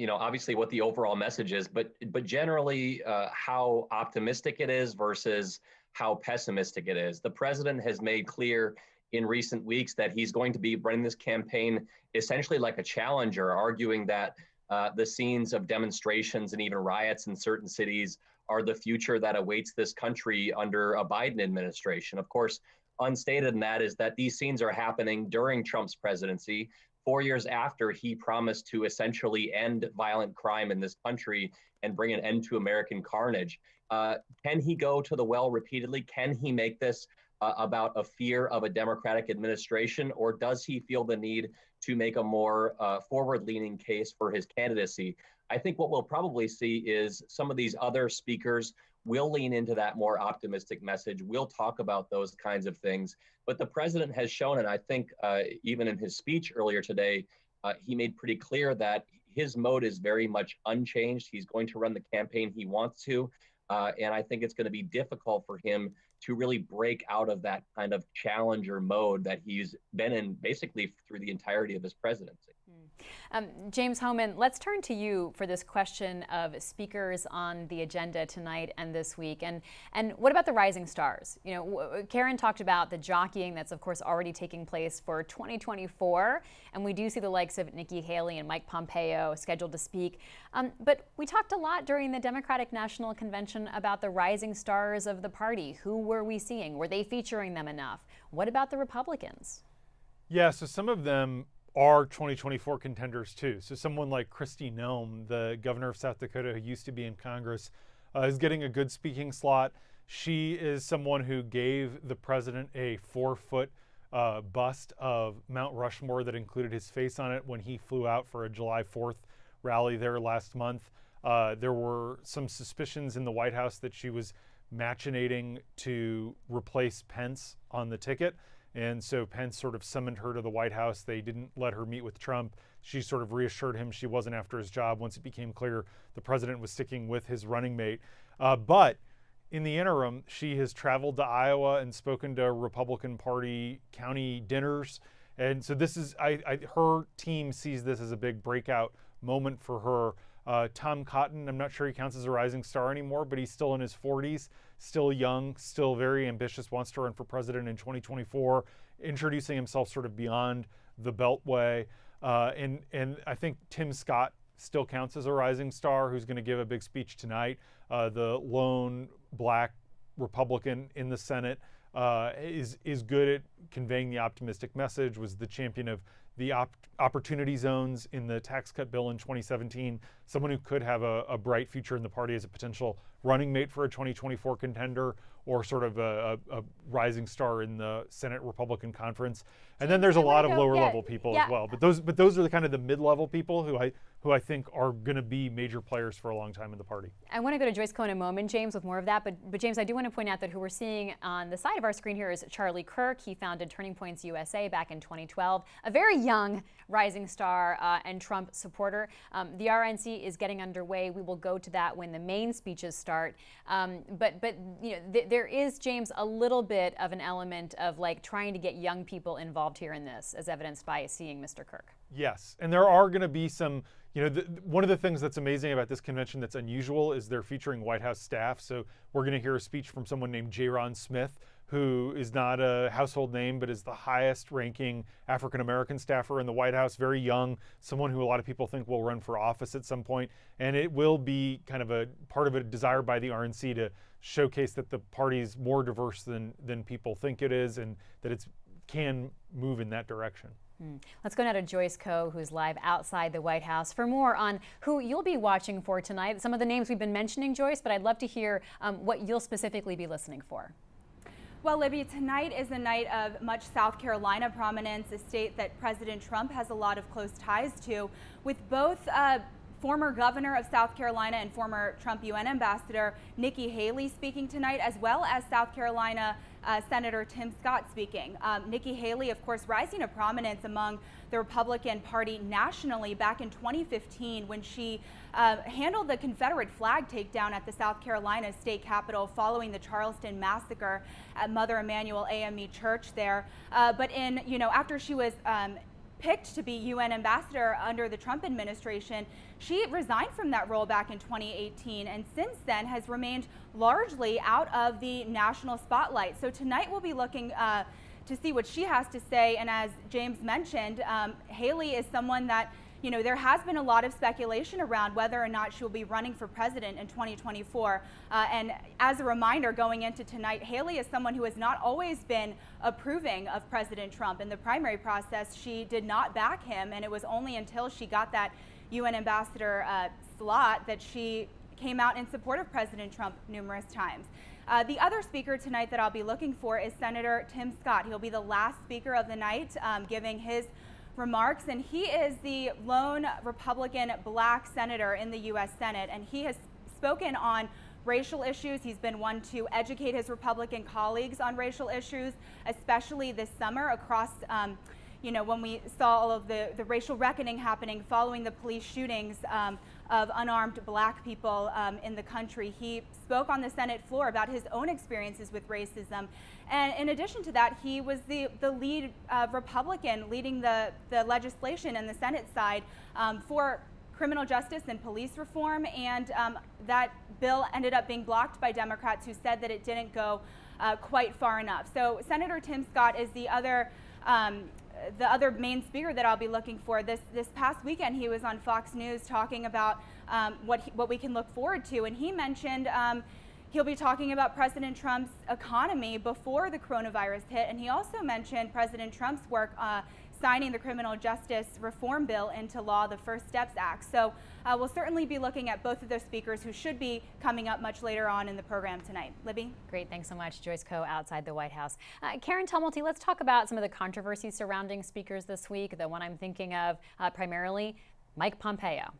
obviously what the overall message is, but generally how optimistic it is versus how pessimistic it is. The president has made clear in recent weeks that he's going to be running this campaign essentially like a challenger, arguing that the scenes of demonstrations and even riots in certain cities are the future that awaits this country under a Biden administration. Of course, unstated in that is that these scenes are happening during Trump's presidency, 4 years after he promised to essentially end violent crime in this country and bring an end to American carnage. Can he go to the well repeatedly? Can he make this about a fear of a Democratic administration, or does he feel the need to make a more forward-leaning case for his candidacy? I think what we'll probably see is some of these other speakers will lean into that more optimistic message. We'll talk about those kinds of things. But the president has shown, and I think even in his speech earlier today, he made pretty clear that his mode is very much unchanged. He's going to run the campaign he wants to. And I think it's going to be difficult for him to really break out of that kind of challenger mode that he's been in basically through the entirety of his presidency. James Hohman, let's turn to you for this question of speakers on the agenda tonight and this week. And what about the rising stars? You know, Karen talked about the jockeying that's, of course, already taking place for 2024. And we do see the likes of Nikki Haley and Mike Pompeo scheduled to speak. But we talked a lot during the Democratic National Convention about the rising stars of the party. Who were we seeing? Were they featuring them enough? What about the Republicans? Yeah, so some of them are 2024 contenders too. So someone like Kristi Noem, the governor of South Dakota who used to be in Congress, is getting a good speaking slot. She is someone who gave the president a 4-foot bust of Mount Rushmore that included his face on it when he flew out for a July 4th rally there last month. There were some suspicions in the White House that she was machinating to replace Pence on the ticket. And so Pence sort of summoned her to the White House. They didn't let her meet with Trump. She sort of reassured him she wasn't after his job once it became clear the president was sticking with his running mate. But in the interim, she has traveled to Iowa and spoken to Republican Party county dinners. And so this is, her team sees this as a big breakout moment for her. Tom Cotton, I'm not sure he counts as a rising star anymore, but he's still in his 40s, still young, still very ambitious, wants to run for president in 2024, introducing himself sort of beyond the Beltway. And I think Tim Scott still counts as a rising star who's going to give a big speech tonight. The lone black Republican in the Senate is good at conveying the optimistic message, was the champion of the opportunity zones in the tax cut bill in 2017, someone who could have a bright future in the party as a potential running mate for a 2024 contender or sort of a rising star in the Senate Republican conference. And then there's a lot of lower level people as well. But those are the kind of the mid-level people who I think are going to be major players for a long time in the party. I want to go to Joyce Cohen in a moment, James, with more of that. But James, I do want to point out that who we're seeing on the side of our screen here is Charlie Kirk. He founded Turning Points USA back in 2012, a very young rising star and Trump supporter. The RNC is getting underway. We will go to that when the main speeches start. But you know, there is, James, a little bit of an element of like trying to get young people involved here in this, as evidenced by seeing Mr. Kirk. Yes, and there are going to be some, you know, one of the things that's amazing about this convention that's unusual is they're featuring White House staff. So we're going to hear a speech from someone named Jaron Smith, who is not a household name, but is the highest ranking African-American staffer in the White House, very young, someone who a lot of people think will run for office at some point. And it will be kind of a part of a desire by the RNC to showcase that the party's more diverse than people think it is, and that it can move in that direction. Let's go now to Joyce Koh, who's live outside the White House for more on who you'll be watching for tonight. Some of the names we've been mentioning, Joyce, but I'd love to hear what you'll specifically be listening for. Well, Libby, tonight is a night of much South Carolina prominence, a state that President Trump has a lot of close ties to, with both former governor of South Carolina and former Trump UN ambassador Nikki Haley speaking tonight, as well as South Carolina Senator Tim Scott speaking. Nikki Haley, of course, rising to prominence among the Republican Party nationally back in 2015 when she handled the Confederate flag takedown at the South Carolina state capitol following the Charleston massacre at Mother Emanuel AME Church there. But after she was picked to be UN ambassador under the Trump administration, she resigned from that role back in 2018 and since then has remained largely out of the national spotlight. So tonight we'll be looking to see what she has to say. And as James mentioned, Haley is someone that, there has been a lot of speculation around whether or not she will be running for president in 2024. And as a reminder, going into tonight, Haley is someone who has not always been approving of President Trump. In the primary process, she did not back him, and it was only until she got that UN ambassador slot that she came out in support of President Trump numerous times. The other speaker tonight that I'll be looking for is Senator Tim Scott. He'll be the last speaker of the night, giving his remarks, and he is the lone Republican black senator in the U.S. Senate, and he has spoken on racial issues. He's been one to educate his Republican colleagues on racial issues, especially this summer across when we saw all of the racial reckoning happening following the police shootings of unarmed black people in the country. He spoke on the Senate floor about his own experiences with racism. And in addition to that, he was the lead Republican leading the legislation in the Senate side for criminal justice and police reform. And that bill ended up being blocked by Democrats who said that it didn't go quite far enough. So Senator Tim Scott is the other main speaker that I'll be looking for. This past weekend, he was on Fox News talking about what we can look forward to, and he mentioned he'll be talking about President Trump's economy before the coronavirus hit, and he also mentioned President Trump's work signing the Criminal Justice Reform Bill into law, the First Steps Act. So we'll certainly be looking at both of those speakers who should be coming up much later on in the program tonight. Libby? Great, thanks so much. Joyce Koh outside the White House. Karen Tumulty, let's talk about some of the controversy surrounding speakers this week. The one I'm thinking of primarily, Mike Pompeo.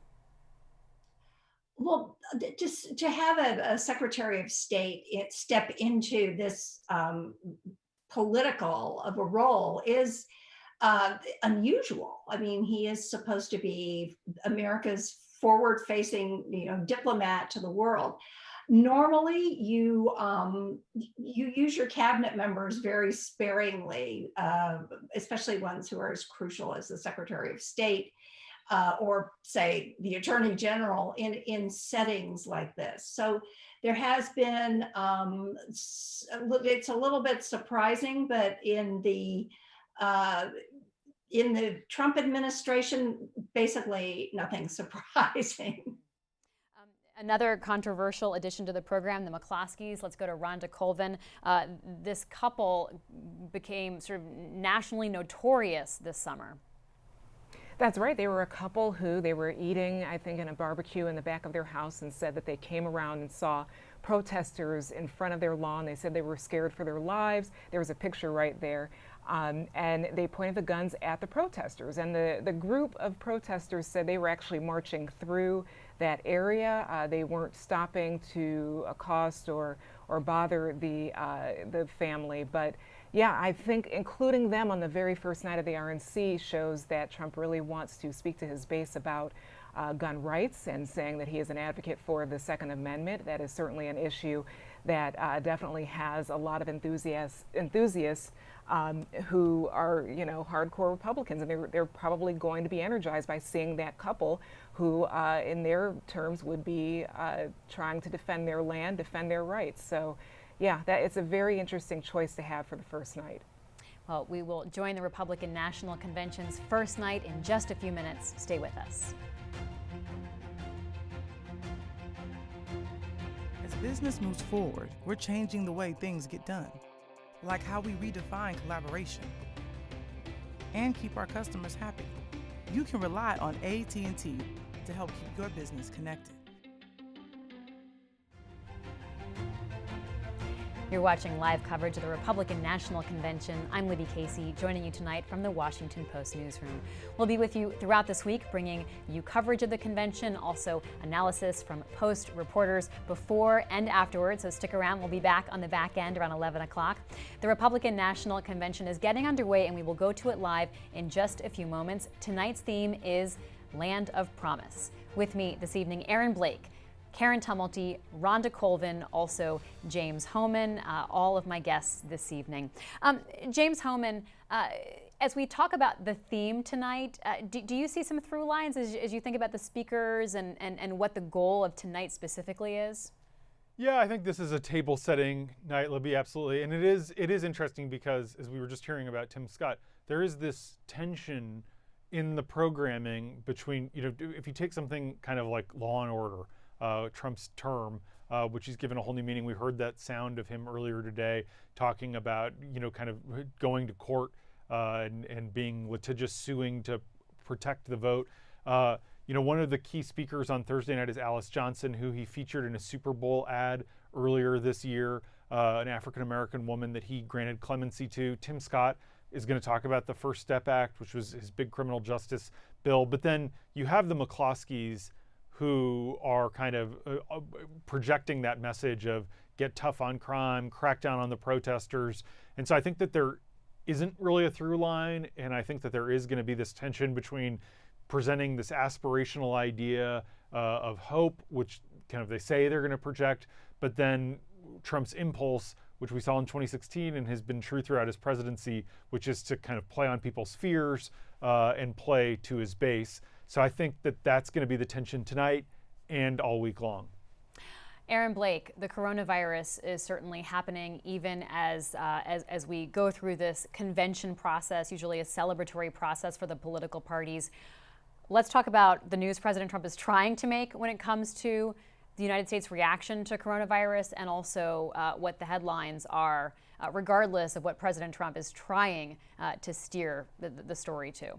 Well, just to have a Secretary of State step into this political of a role is unusual. I mean, he is supposed to be America's forward-facing, diplomat to the world. Normally, you use your cabinet members very sparingly, especially ones who are as crucial as the Secretary of State. Or say the Attorney General in settings like this. So there has been, it's a little bit surprising, but in the Trump administration, basically nothing surprising. Another controversial addition to the program, the McCloskeys. Let's go to Rhonda Colvin. This couple became sort of nationally notorious this summer. That's right. They were a couple who they were eating, I think, in a barbecue in the back of their house, and said that they came around and saw protesters in front of their lawn. They said they were scared for their lives. There was a picture right there. And they pointed the guns at the protesters. And the group of protesters said they were actually marching through that area. They weren't stopping to accost or bother the family. But yeah, I think including them on the very first night of the RNC shows that Trump really wants to speak to his base about gun rights and saying that he is an advocate for the Second Amendment. That is certainly an issue that definitely has a lot of enthusiasts who are, hardcore Republicans, and they're probably going to be energized by seeing that couple who, in their terms, would be trying to defend their land, defend their rights. So, yeah, it's a very interesting choice to have for the first night. Well, we will join the Republican National Convention's first night in just a few minutes. Stay with us. business moves forward, we're changing the way things get done, like how we redefine collaboration and keep our customers happy. You can rely on AT&T to help keep your business connected. You're watching live coverage of the Republican National Convention. I'm Libby Casey, joining you tonight from the Washington Post newsroom. We'll be with you throughout this week, bringing you coverage of the convention, also analysis from Post reporters before and afterwards. So stick around. We'll be back on the back end around 11 o'clock. The Republican National Convention is getting underway, and we will go to it live in just a few moments. Tonight's theme is Land of Promise. With me this evening, Aaron Blake, Karen Tumulty, Rhonda Colvin, also James Hohmann, all of my guests this evening. James Hohmann, as we talk about the theme tonight, do you see some through lines as you think about the speakers and what the goal of tonight specifically is? Yeah, I think this is a table-setting night, Libby, absolutely. And it is interesting because, as we were just hearing about Tim Scott, there is this tension in the programming between, if you take something kind of like Law and Order, Trump's term, which he's given a whole new meaning. We heard that sound of him earlier today talking about, kind of going to court and being litigious, suing to protect the vote. One of the key speakers on Thursday night is Alice Johnson, who he featured in a Super Bowl ad earlier this year, an African-American woman that he granted clemency to. Tim Scott is going to talk about the First Step Act, which was his big criminal justice bill. But then you have the McCloskeys, who are kind of projecting that message of get tough on crime, crack down on the protesters. And so I think that there isn't really a through line, and I think that there is going to be this tension between presenting this aspirational idea of hope, which kind of they say they're going to project, but then Trump's impulse, which we saw in 2016 and has been true throughout his presidency, which is to kind of play on people's fears and play to his base. So I think that that's going to be the tension tonight and all week long. Aaron Blake, the coronavirus is certainly happening even as we go through this convention process, usually a celebratory process for the political parties. Let's talk about the news President Trump is trying to make when it comes to the United States reaction to coronavirus, and also what the headlines are, regardless of what President Trump is trying to steer the story to.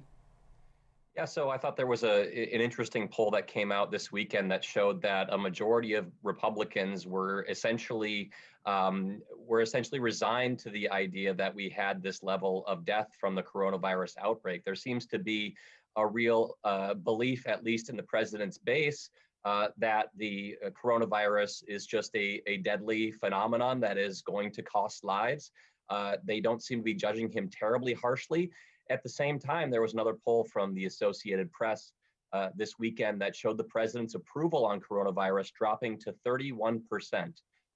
Yeah, so I thought there was an interesting poll that came out this weekend that showed that a majority of Republicans were essentially resigned to the idea that we had this level of death from the coronavirus outbreak. There seems to be a real belief, at least in the president's base, that the coronavirus is just a deadly phenomenon that is going to cost lives. They don't seem to be judging him terribly harshly. At the same time, there was another poll from the Associated Press this weekend that showed the president's approval on coronavirus dropping to 31%.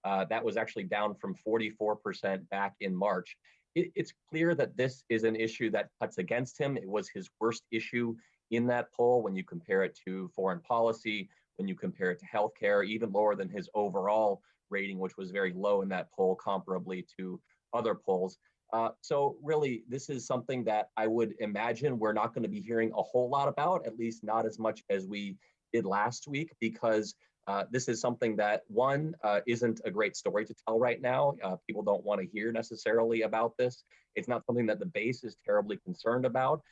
That was actually down from 44% back in March. It's clear that this is an issue that cuts against him. It was his worst issue in that poll when you compare it to foreign policy, when you compare it to healthcare, even lower than his overall rating, which was very low in that poll comparably to other polls. So really, this is something that I would imagine we're not going to be hearing a whole lot about, at least not as much as we did last week, because this is something that, one, isn't a great story to tell right now. People don't want to hear necessarily about this. It's not something that the base is terribly concerned about.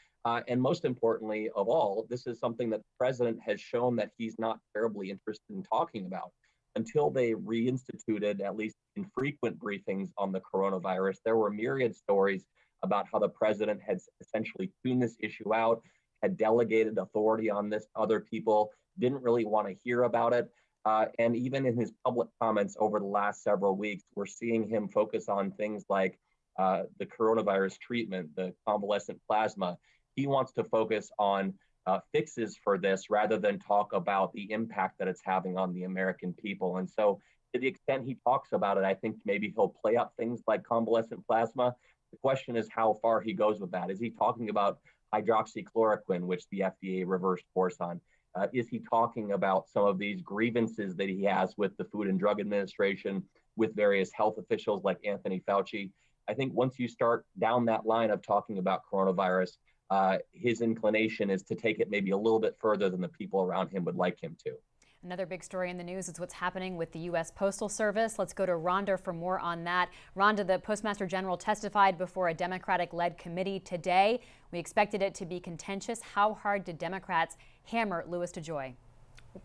And most importantly of all, this is something that the president has shown that he's not terribly interested in talking about. Until they reinstituted, at least infrequent briefings on the coronavirus, there were myriad stories about how the president had essentially tuned this issue out, had delegated authority on this to other people, didn't really want to hear about it. And even in his public comments over the last several weeks, we're seeing him focus on things like the coronavirus treatment, the convalescent plasma. He wants to focus on fixes for this rather than talk about the impact that it's having on the American people. And so to the extent he talks about it, I think maybe he'll play up things like convalescent plasma. The question is how far he goes with that. Is he talking about hydroxychloroquine, which the FDA reversed course on? Is he talking about some of these grievances that he has with the Food and Drug Administration, with various health officials like Anthony Fauci? I think once you start down that line of talking about coronavirus, his inclination is to take it maybe a little bit further than the people around him would like him to. Another big story in the news is what's happening with the U.S. Postal Service. Let's go to Rhonda for more on that. Rhonda, the Postmaster General testified before a Democratic-led committee today. We expected it to be contentious. How hard did Democrats hammer Louis DeJoy?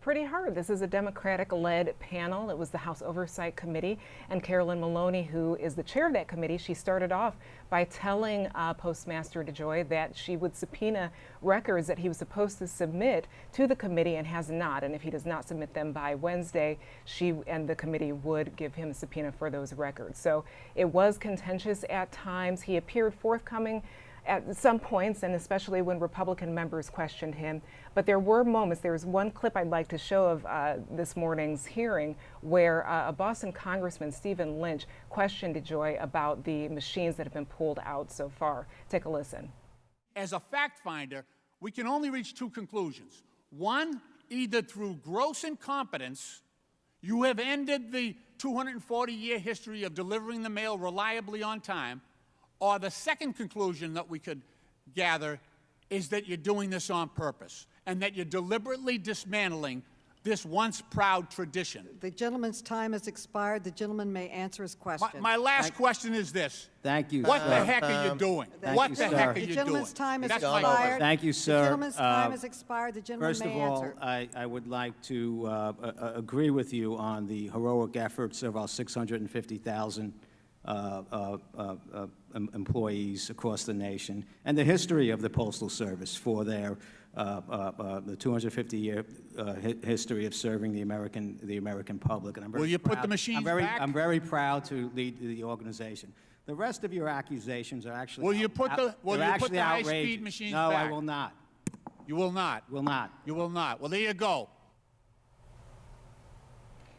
Pretty hard. This is a Democratic-led panel. It was the House Oversight Committee, and Carolyn Maloney, who is the chair of that committee, she started off by telling Postmaster DeJoy that she would subpoena records that he was supposed to submit to the committee and has not. And if he does not submit them by Wednesday, she and the committee would give him a subpoena for those records. So it was contentious at times. He appeared forthcoming at some points, and especially when Republican members questioned him. But there were moments, there's one clip I'd like to show of this morning's hearing where a Boston Congressman, Stephen Lynch, questioned DeJoy about the machines that have been pulled out so far. Take a listen. As a fact finder, we can only reach two conclusions. One, either through gross incompetence, you have ended the 240-year history of delivering the mail reliably on time, or the second conclusion that we could gather is that you're doing this on purpose and that you're deliberately dismantling this once proud tradition. The gentleman's time has expired. The gentleman may answer his question. My last question is this. Thank you, What sir. the heck are you doing? What the heck are you doing? The gentleman's time has That's my expired. question. Thank you, sir. The gentleman's time has expired. The gentleman First may of all, answer. I would like to agree with you on the heroic efforts of our 650,000 employees across the nation, and the history of the Postal Service for their the 250-year history of serving the American public. And I'm very Will you put proud- the machines back? I'm very proud to lead the organization. The rest of your accusations are actually Will you put the outrageous. high-speed machines No, back? I will not. You will not. Will not. You will not. Well, there you go.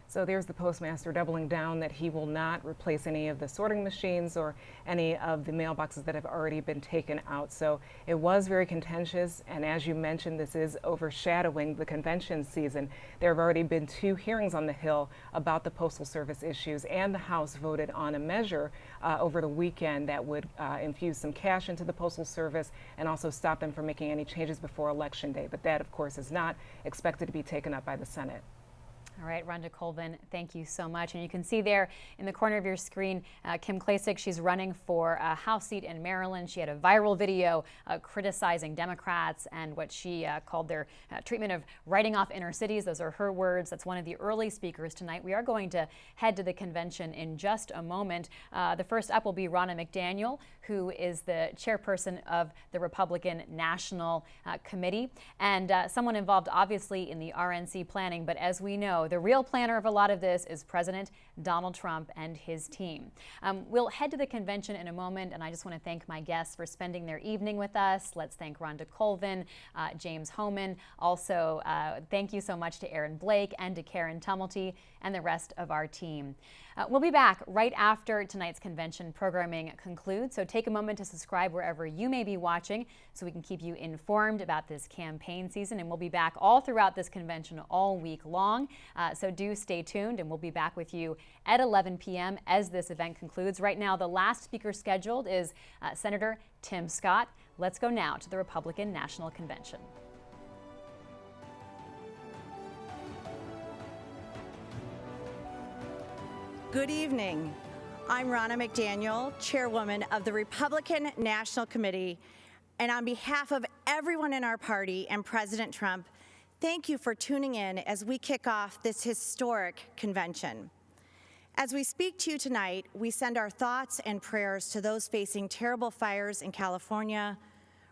So there's the postmaster doubling down that he will not replace any of the sorting machines or any of the mailboxes that have already been taken out. So it was very contentious, and as you mentioned, this is overshadowing the convention season. There have already been 2 hearings on the Hill about the Postal Service issues, and the House voted on a measure over the weekend that would infuse some cash into the Postal Service and also stop them from making any changes before Election Day. But that, of course, is not expected to be taken up by the Senate. All right, Rhonda Colvin, thank you so much. And you can see there in the corner of your screen, Kim Klacik, she's running for a House seat in Maryland. She had a viral video criticizing Democrats and what she called their treatment of writing off inner cities. Those are her words. That's one of the early speakers tonight. We are going to head to the convention in just a moment. The first up will be Ronna McDaniel, who is the chairperson of the Republican National Committee, and someone involved obviously in the RNC planning. But as we know, the real planner of a lot of this is President Donald Trump and his team. We'll head to the convention in a moment, and I just want to thank my guests for spending their evening with us. Let's thank Rhonda Colvin, James Hohman. Also, thank you so much to Aaron Blake and to Karen Tumulty and the rest of our team. We'll be back right after tonight's convention programming concludes, so take a moment to subscribe wherever you may be watching so we can keep you informed about this campaign season, and we'll be back all throughout this convention all week long, so do stay tuned, and we'll be back with you at 11 p.m. as this event concludes. Right now, the last speaker scheduled is Senator Tim Scott. Let's go now to the Republican National Convention. Good evening. I'm Ronna McDaniel, chairwoman of the Republican National Committee, and on behalf of everyone in our party and President Trump, thank you for tuning in as we kick off this historic convention. As we speak to you tonight, we send our thoughts and prayers to those facing terrible fires in California,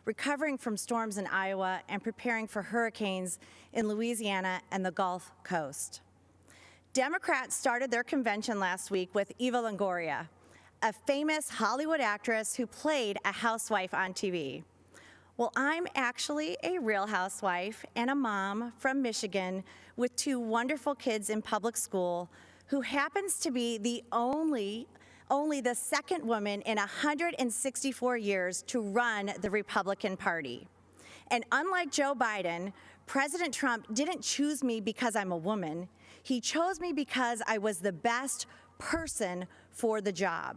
recovering from storms in Iowa, and preparing for hurricanes in Louisiana and the Gulf Coast. Democrats started their convention last week with Eva Longoria, a famous Hollywood actress who played a housewife on TV. Well, I'm actually a real housewife and a mom from Michigan with 2 wonderful kids in public school who happens to be the only the second woman in 164 years to run the Republican Party. And unlike Joe Biden, President Trump didn't choose me because I'm a woman. He chose me because I was the best person for the job.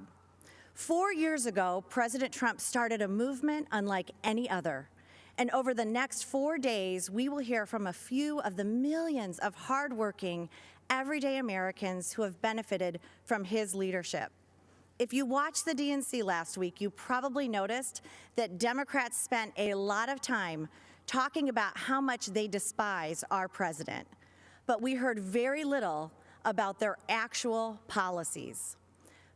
4 years ago, President Trump started a movement unlike any other, And over the next 4 days, we will hear from a few of the millions of hardworking, everyday Americans who have benefited from his leadership. If you watched the DNC last week, you probably noticed that Democrats spent a lot of time talking about how much they despise our president. But we heard very little about their actual policies.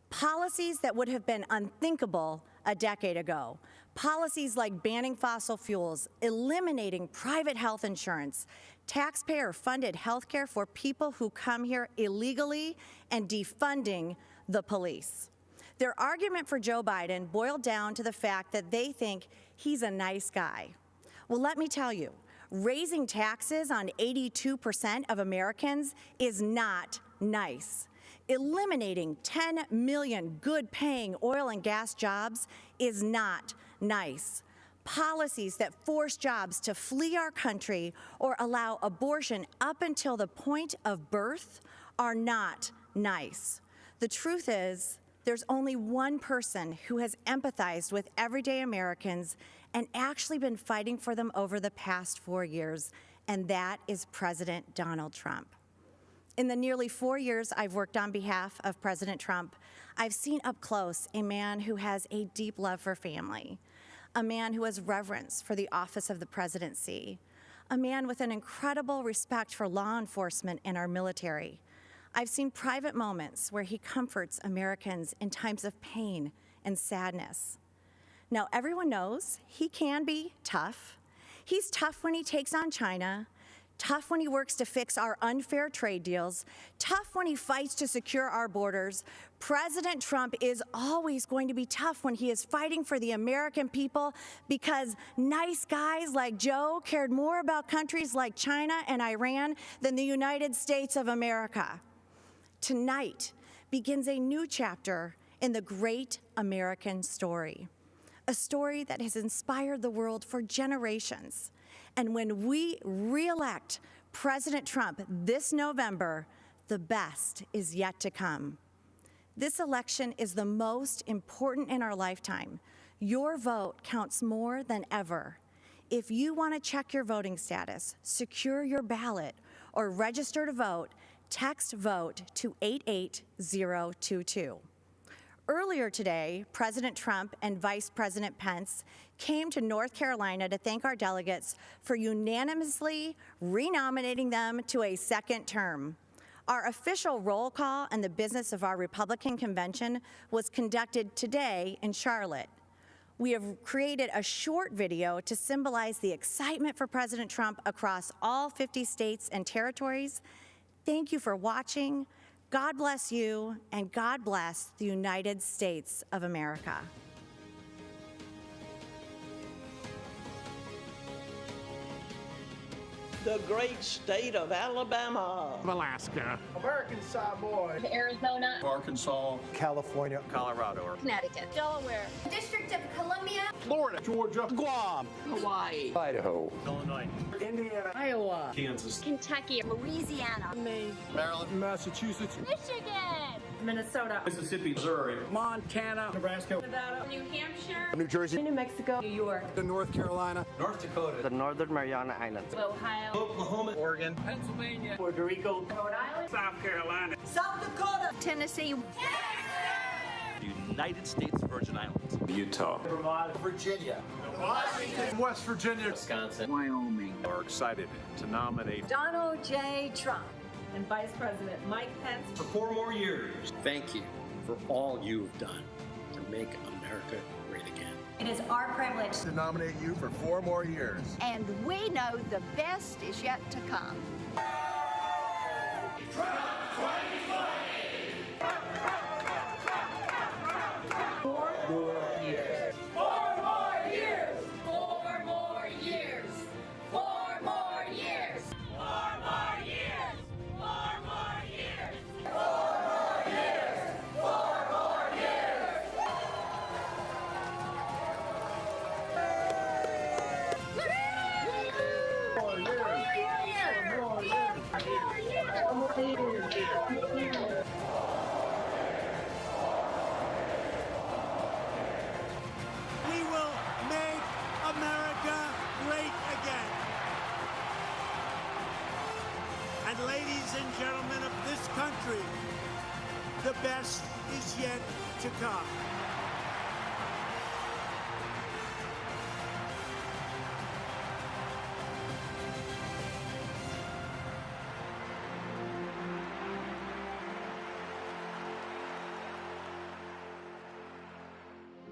Policies that would have been unthinkable a decade ago. Policies like banning fossil fuels, eliminating private health insurance, taxpayer-funded health care for people who come here illegally, and defunding the police. Their argument for Joe Biden boiled down to the fact that they think he's a nice guy. Well, let me tell you, raising taxes on 82% of Americans is not nice. Eliminating 10 million good-paying oil and gas jobs is not nice. Policies that force jobs to flee our country or allow abortion up until the point of birth are not nice. The truth is, there's only one person who has empathized with everyday Americans and actually been fighting for them over the past 4 years, and that is President Donald Trump. In the nearly 4 years I've worked on behalf of President Trump, I've seen up close a man who has a deep love for family, a man who has reverence for the office of the presidency, a man with an incredible respect for law enforcement and our military. I've seen private moments where he comforts Americans in times of pain and sadness. Now, everyone knows he can be tough. He's tough when he takes on China, tough when he works to fix our unfair trade deals, tough when he fights to secure our borders. President Trump is always going to be tough when he is fighting for the American people, because nice guys like Joe cared more about countries like China and Iran than the United States of America. Tonight begins a new chapter in the great American story, a story that has inspired the world for generations. And when we re-elect President Trump this November, the best is yet to come. This election is the most important in our lifetime. Your vote counts more than ever. If you want to check your voting status, secure your ballot, or register to vote, text VOTE to 88022. Earlier today, President Trump and Vice President Pence came to North Carolina to thank our delegates for unanimously renominating them to a second term. Our official roll call and the business of our Republican convention was conducted today in Charlotte. We have created a short video to symbolize the excitement for President Trump across all 50 states and territories. Thank you for watching. God bless you, and God bless the United States of America. The great state of Alabama. Alaska. American Samoa. Arizona. Arkansas. California. Colorado. Connecticut. Delaware. District of Columbia. Florida. Georgia. Guam. Hawaii. Idaho. Illinois. Indiana. Iowa. Kansas. Kentucky. Louisiana. Maine. Maryland. Massachusetts. Michigan. Minnesota. Mississippi. Missouri. Montana. Nebraska. Nevada. New Hampshire. New Jersey. New Mexico. New York. North Carolina. North Dakota. The Northern Mariana Islands. Ohio. Oklahoma. Oregon. Pennsylvania. Puerto Rico. Rhode Island. South Carolina. South Dakota. Tennessee. United States Virgin Islands. Utah. Vermont. Virginia. Washington. West Virginia. Wisconsin. Wyoming. Are excited to nominate Donald J. Trump and Vice President Mike Pence for 4 more years. Thank you for all you've done to make America great again. It is our privilege To nominate you for 4 more years. and we know the best is yet to come. Trump 2020. 4 more years. 4 more years. 4 more years. 4 more years. 4 more years. 4 more years. 4 more years. 4 more years. We will make America great to come.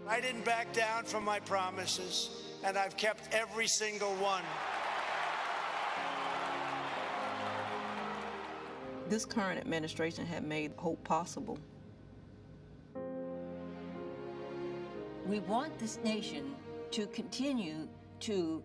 I didn't back down from my promises, and I've kept every single one. This current administration had made hope possible. We want this nation to continue to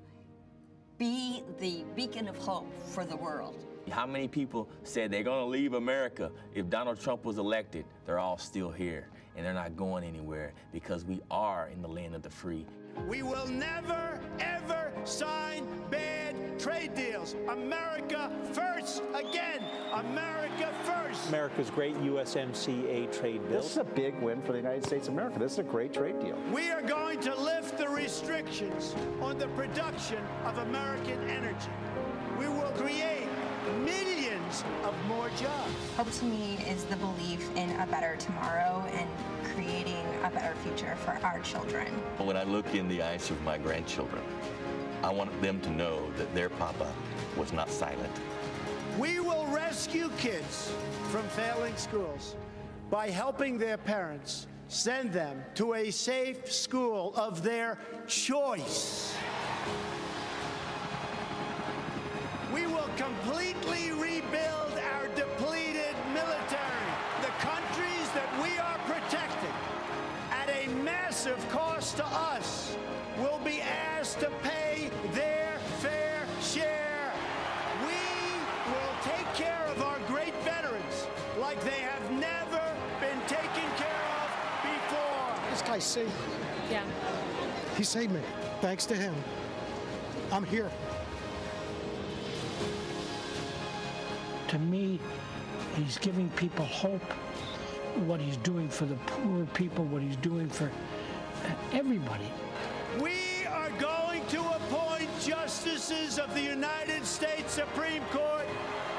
be the beacon of hope for the world. How many people said they're going to leave America if Donald Trump was elected? They're all still here, and they're not going anywhere because we are in the land of the free. We will never, ever sign bad trade deals. America first, again, America first. America's great USMCA trade bill. This is a big win for the United States of America. This is a great trade deal. We are going to lift the restrictions on the production of American energy. We will create millions of more jobs. Hope to me is the belief in a better tomorrow and creating a better future for our children. When I look in the eyes of my grandchildren, I want them to know that their papa was not silent. We will rescue kids from failing schools by helping their parents send them to a safe school of their choice. We will completely rebuild our depleted military. The countries that we are protecting at a massive cost to us will be asked to pay their fair share. We will take care of our great veterans like they have never been taken care of before. This guy saved me. Yeah. He saved me. Thanks to him, I'm here. To me, he's giving people hope, what he's doing for the poor people, what he's doing for everybody. We are going to appoint justices of the United States Supreme Court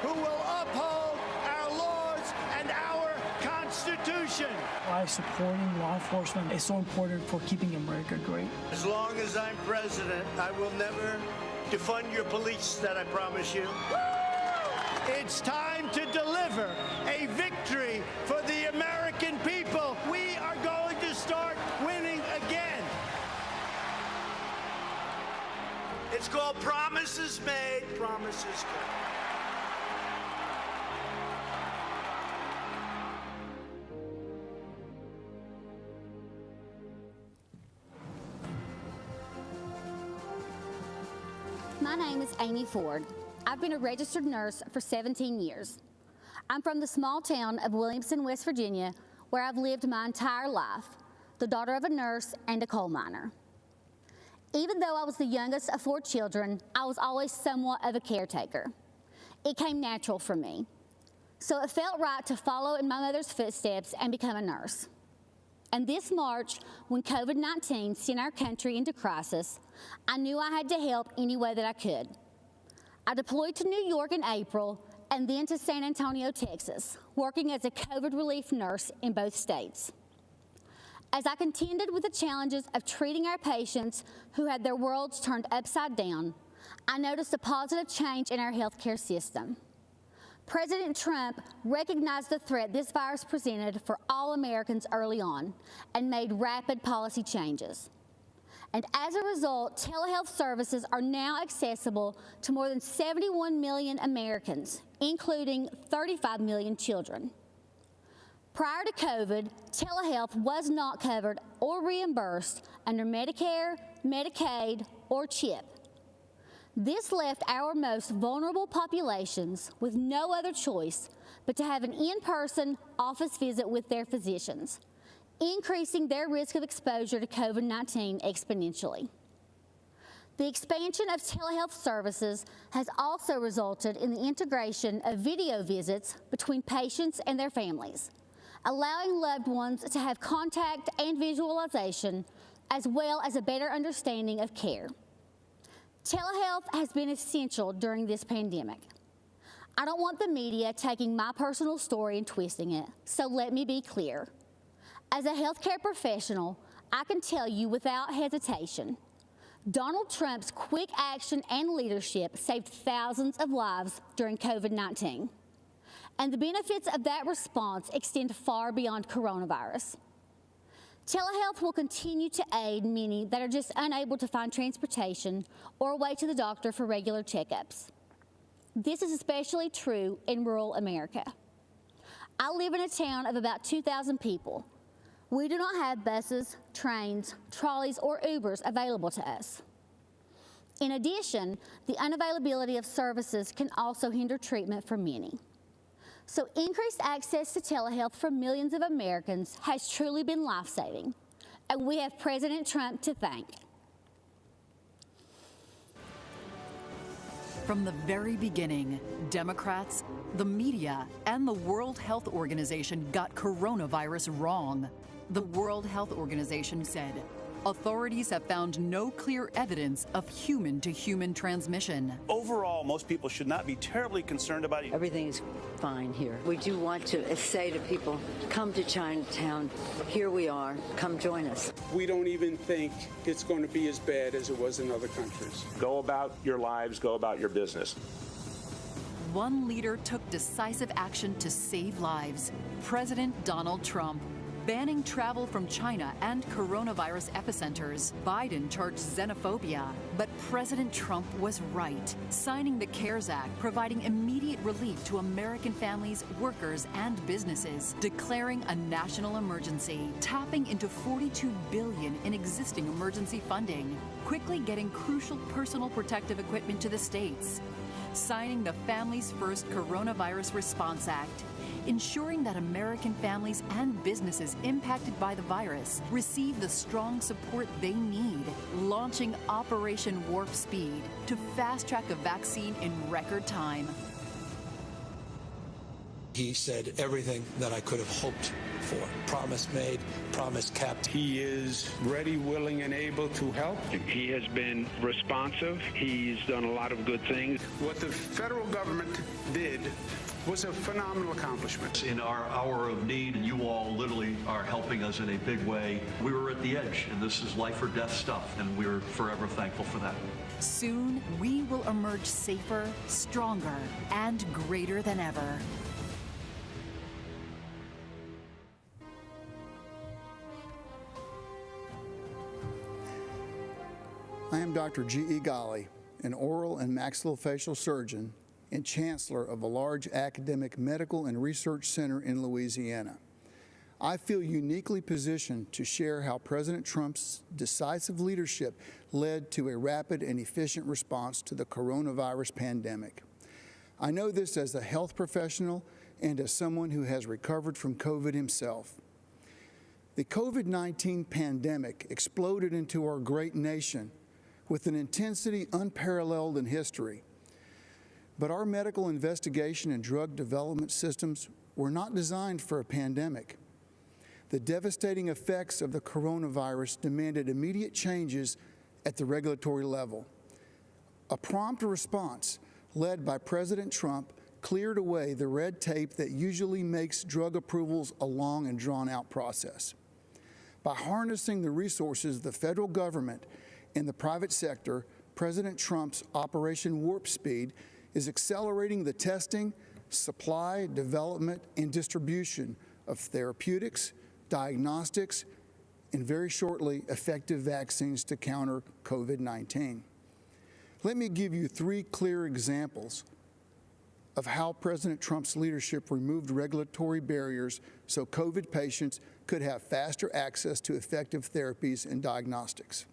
who will uphold our laws and our Constitution. Why supporting law enforcement is so important for keeping America great. As long as I'm president, I will never defund your police, that I promise you. It's time to deliver a victory for the American people. We are going to start winning again. It's called Promises Made, Promises Kept. My name is Amy Ford. I've been a registered nurse for 17 years. I'm from the small town of Williamson, West Virginia, where I've lived my entire life, the daughter of a nurse and a coal miner. Even though I was the youngest of 4 children, I was always somewhat of a caretaker. It came natural for me. So it felt right to follow in my mother's footsteps and become a nurse. And this March, when COVID-19 sent our country into crisis, I knew I had to help any way that I could. I deployed to New York in April and then to San Antonio, Texas, working as a COVID relief nurse in both states. As I contended with the challenges of treating our patients who had their worlds turned upside down, I noticed a positive change in our healthcare system. President Trump recognized the threat this virus presented for all Americans early on and made rapid policy changes. And as a result, telehealth services are now accessible to more than 71 million Americans, including 35 million children. Prior to COVID, telehealth was not covered or reimbursed under Medicare, Medicaid, or CHIP. This left our most vulnerable populations with no other choice but to have an in-person office visit with their physicians, increasing their risk of exposure to COVID-19 exponentially. The expansion of telehealth services has also resulted in the integration of video visits between patients and their families, allowing loved ones to have contact and visualization, as well as a better understanding of care. Telehealth has been essential during this pandemic. I don't want the media taking my personal story and twisting it, so let me be clear. As a healthcare professional, I can tell you without hesitation, Donald Trump's quick action and leadership saved thousands of lives during COVID-19. And the benefits of that response extend far beyond coronavirus. Telehealth will continue to aid many that are just unable to find transportation or a way to the doctor for regular checkups. This is especially true in rural America. I live in a town of about 2,000 people. We do not have buses, trains, trolleys, or Ubers available to us. In addition, the unavailability of services can also hinder treatment for many. So increased access to telehealth for millions of Americans has truly been life-saving, and we have President Trump to thank. From the very beginning, Democrats, the media, and the World Health Organization got coronavirus wrong. The World Health Organization said, authorities have found no clear evidence of human-to-human transmission. Overall, most people should not be terribly concerned about it. Everything is fine here. We do want to say to people, come to Chinatown. Here we are. Come join us. We don't even think it's going to be as bad as it was in other countries. Go about your lives, go about your business. One leader took decisive action to save lives, President Donald Trump. Banning travel from China and coronavirus epicenters. Biden charged xenophobia, but President Trump was right, signing the CARES Act, providing immediate relief to American families, workers, and businesses, declaring a national emergency, tapping into $42 billion in existing emergency funding, quickly getting crucial personal protective equipment to the states, signing the Families First Coronavirus Response Act, ensuring that American families and businesses impacted by the virus receive the strong support they need, launching Operation Warp Speed to fast-track a vaccine in record time. He said everything that I could have hoped for. Promise made, promise kept. He is ready, willing, and able to help. He has been responsive. He's done a lot of good things. What the federal government did was a phenomenal accomplishment. In our hour of need, and you all literally are helping us in a big way, we were at the edge, and this is life or death stuff, and we're forever thankful for that. Soon, we will emerge safer, stronger, and greater than ever. I am Dr. G.E. Ghali, an oral and maxillofacial surgeon and chancellor of a large academic medical and research center in Louisiana. I feel uniquely positioned to share how President Trump's decisive leadership led to a rapid and efficient response to the coronavirus pandemic. I know this as a health professional and as someone who has recovered from COVID himself. The COVID-19 pandemic exploded into our great nation with an intensity unparalleled in history. But our medical investigation and drug development systems were not designed for a pandemic. The devastating effects of the coronavirus demanded immediate changes at the regulatory level. A prompt response led by President Trump cleared away the red tape that usually makes drug approvals a long and drawn-out process. By harnessing the resources of the federal government and the private sector, President Trump's Operation Warp Speed is accelerating the testing, supply, development, and distribution of therapeutics, diagnostics, and very shortly, effective vaccines to counter COVID-19. Let me give you 3 clear examples of how President Trump's leadership removed regulatory barriers so COVID patients could have faster access to effective therapies and diagnostics.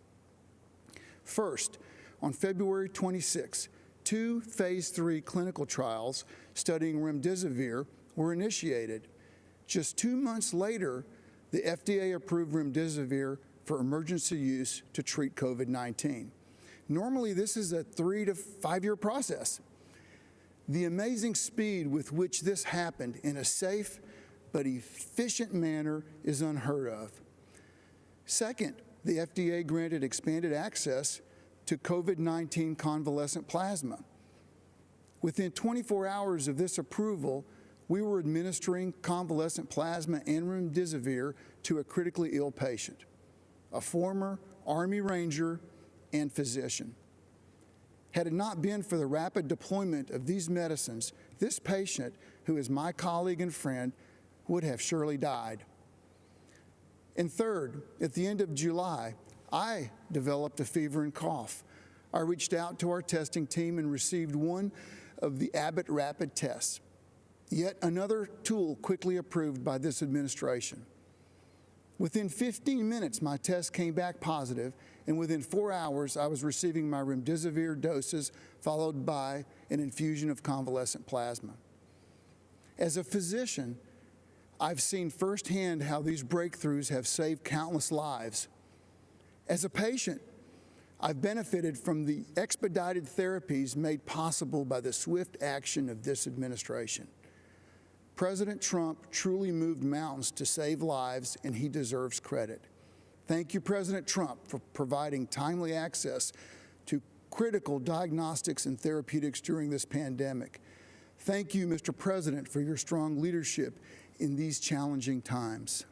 First, on February 26, 2 phase 3 clinical trials studying remdesivir were initiated. Just 2 months later, the FDA approved remdesivir for emergency use to treat COVID-19. Normally, this is a 3 to 5 year process. The amazing speed with which this happened in a safe but efficient manner is unheard of. Second, the FDA granted expanded access to COVID-19 convalescent plasma. Within 24 hours of this approval, we were administering convalescent plasma and remdesivir to a critically ill patient, a former Army Ranger and physician. Had it not been for the rapid deployment of these medicines, this patient, who is my colleague and friend, would have surely died. And third, at the end of July, I developed a fever and cough. I reached out to our testing team and received one of the Abbott rapid tests, yet another tool quickly approved by this administration. Within 15 minutes, my test came back positive, and within 4 hours, I was receiving my remdesivir doses, followed by an infusion of convalescent plasma. As a physician, I've seen firsthand how these breakthroughs have saved countless lives. As a patient, I've benefited from the expedited therapies made possible by the swift action of this administration. President Trump truly moved mountains to save lives, and he deserves credit. Thank you, President Trump, for providing timely access to critical diagnostics and therapeutics during this pandemic. Thank you, Mr. President, for your strong leadership in these challenging times.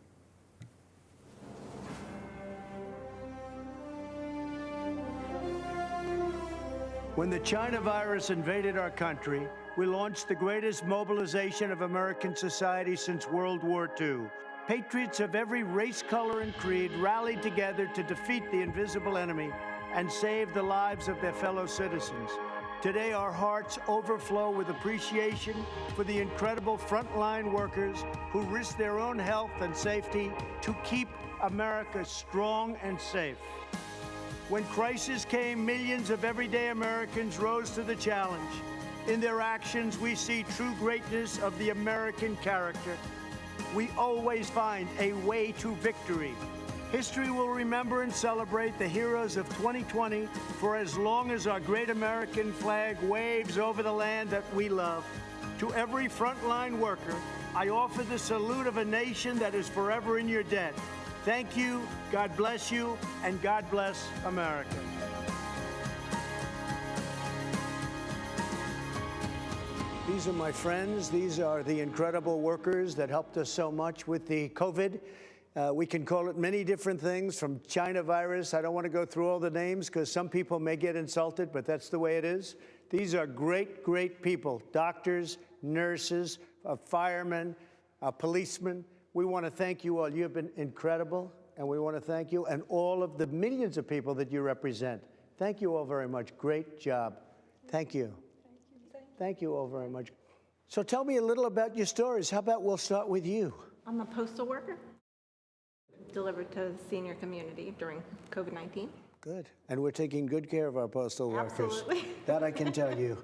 When the China virus invaded our country, we launched the greatest mobilization of American society since World War II. Patriots of every race, color, and creed rallied together to defeat the invisible enemy and save the lives of their fellow citizens. Today, our hearts overflow with appreciation for the incredible frontline workers who risk their own health and safety to keep America strong and safe. When crisis came, millions of everyday Americans rose to the challenge. In their actions, we see true greatness of the American character. We always find a way to victory. History will remember and celebrate the heroes of 2020 for as long as our great American flag waves over the land that we love. To every frontline worker, I offer the salute of a nation that is forever in your debt. Thank you, God bless you, and God bless America. These are my friends. These are the incredible workers that helped us so much with the COVID. We can call it many different things, from China virus. I don't want to go through all the names because some people may get insulted, but that's the way it is. These are great, great people, doctors, nurses, firemen, policemen. We want to thank you all. You have been incredible, and we want to thank you and all of the millions of people that you represent. Thank you all very much. Great job. Thank you. Thank you all very much. So tell me a little about your stories. How about we'll start with you? I'm a postal worker, delivered to the senior community during COVID-19. Good. And we're taking good care of our postal workers. Absolutely. That I can tell you.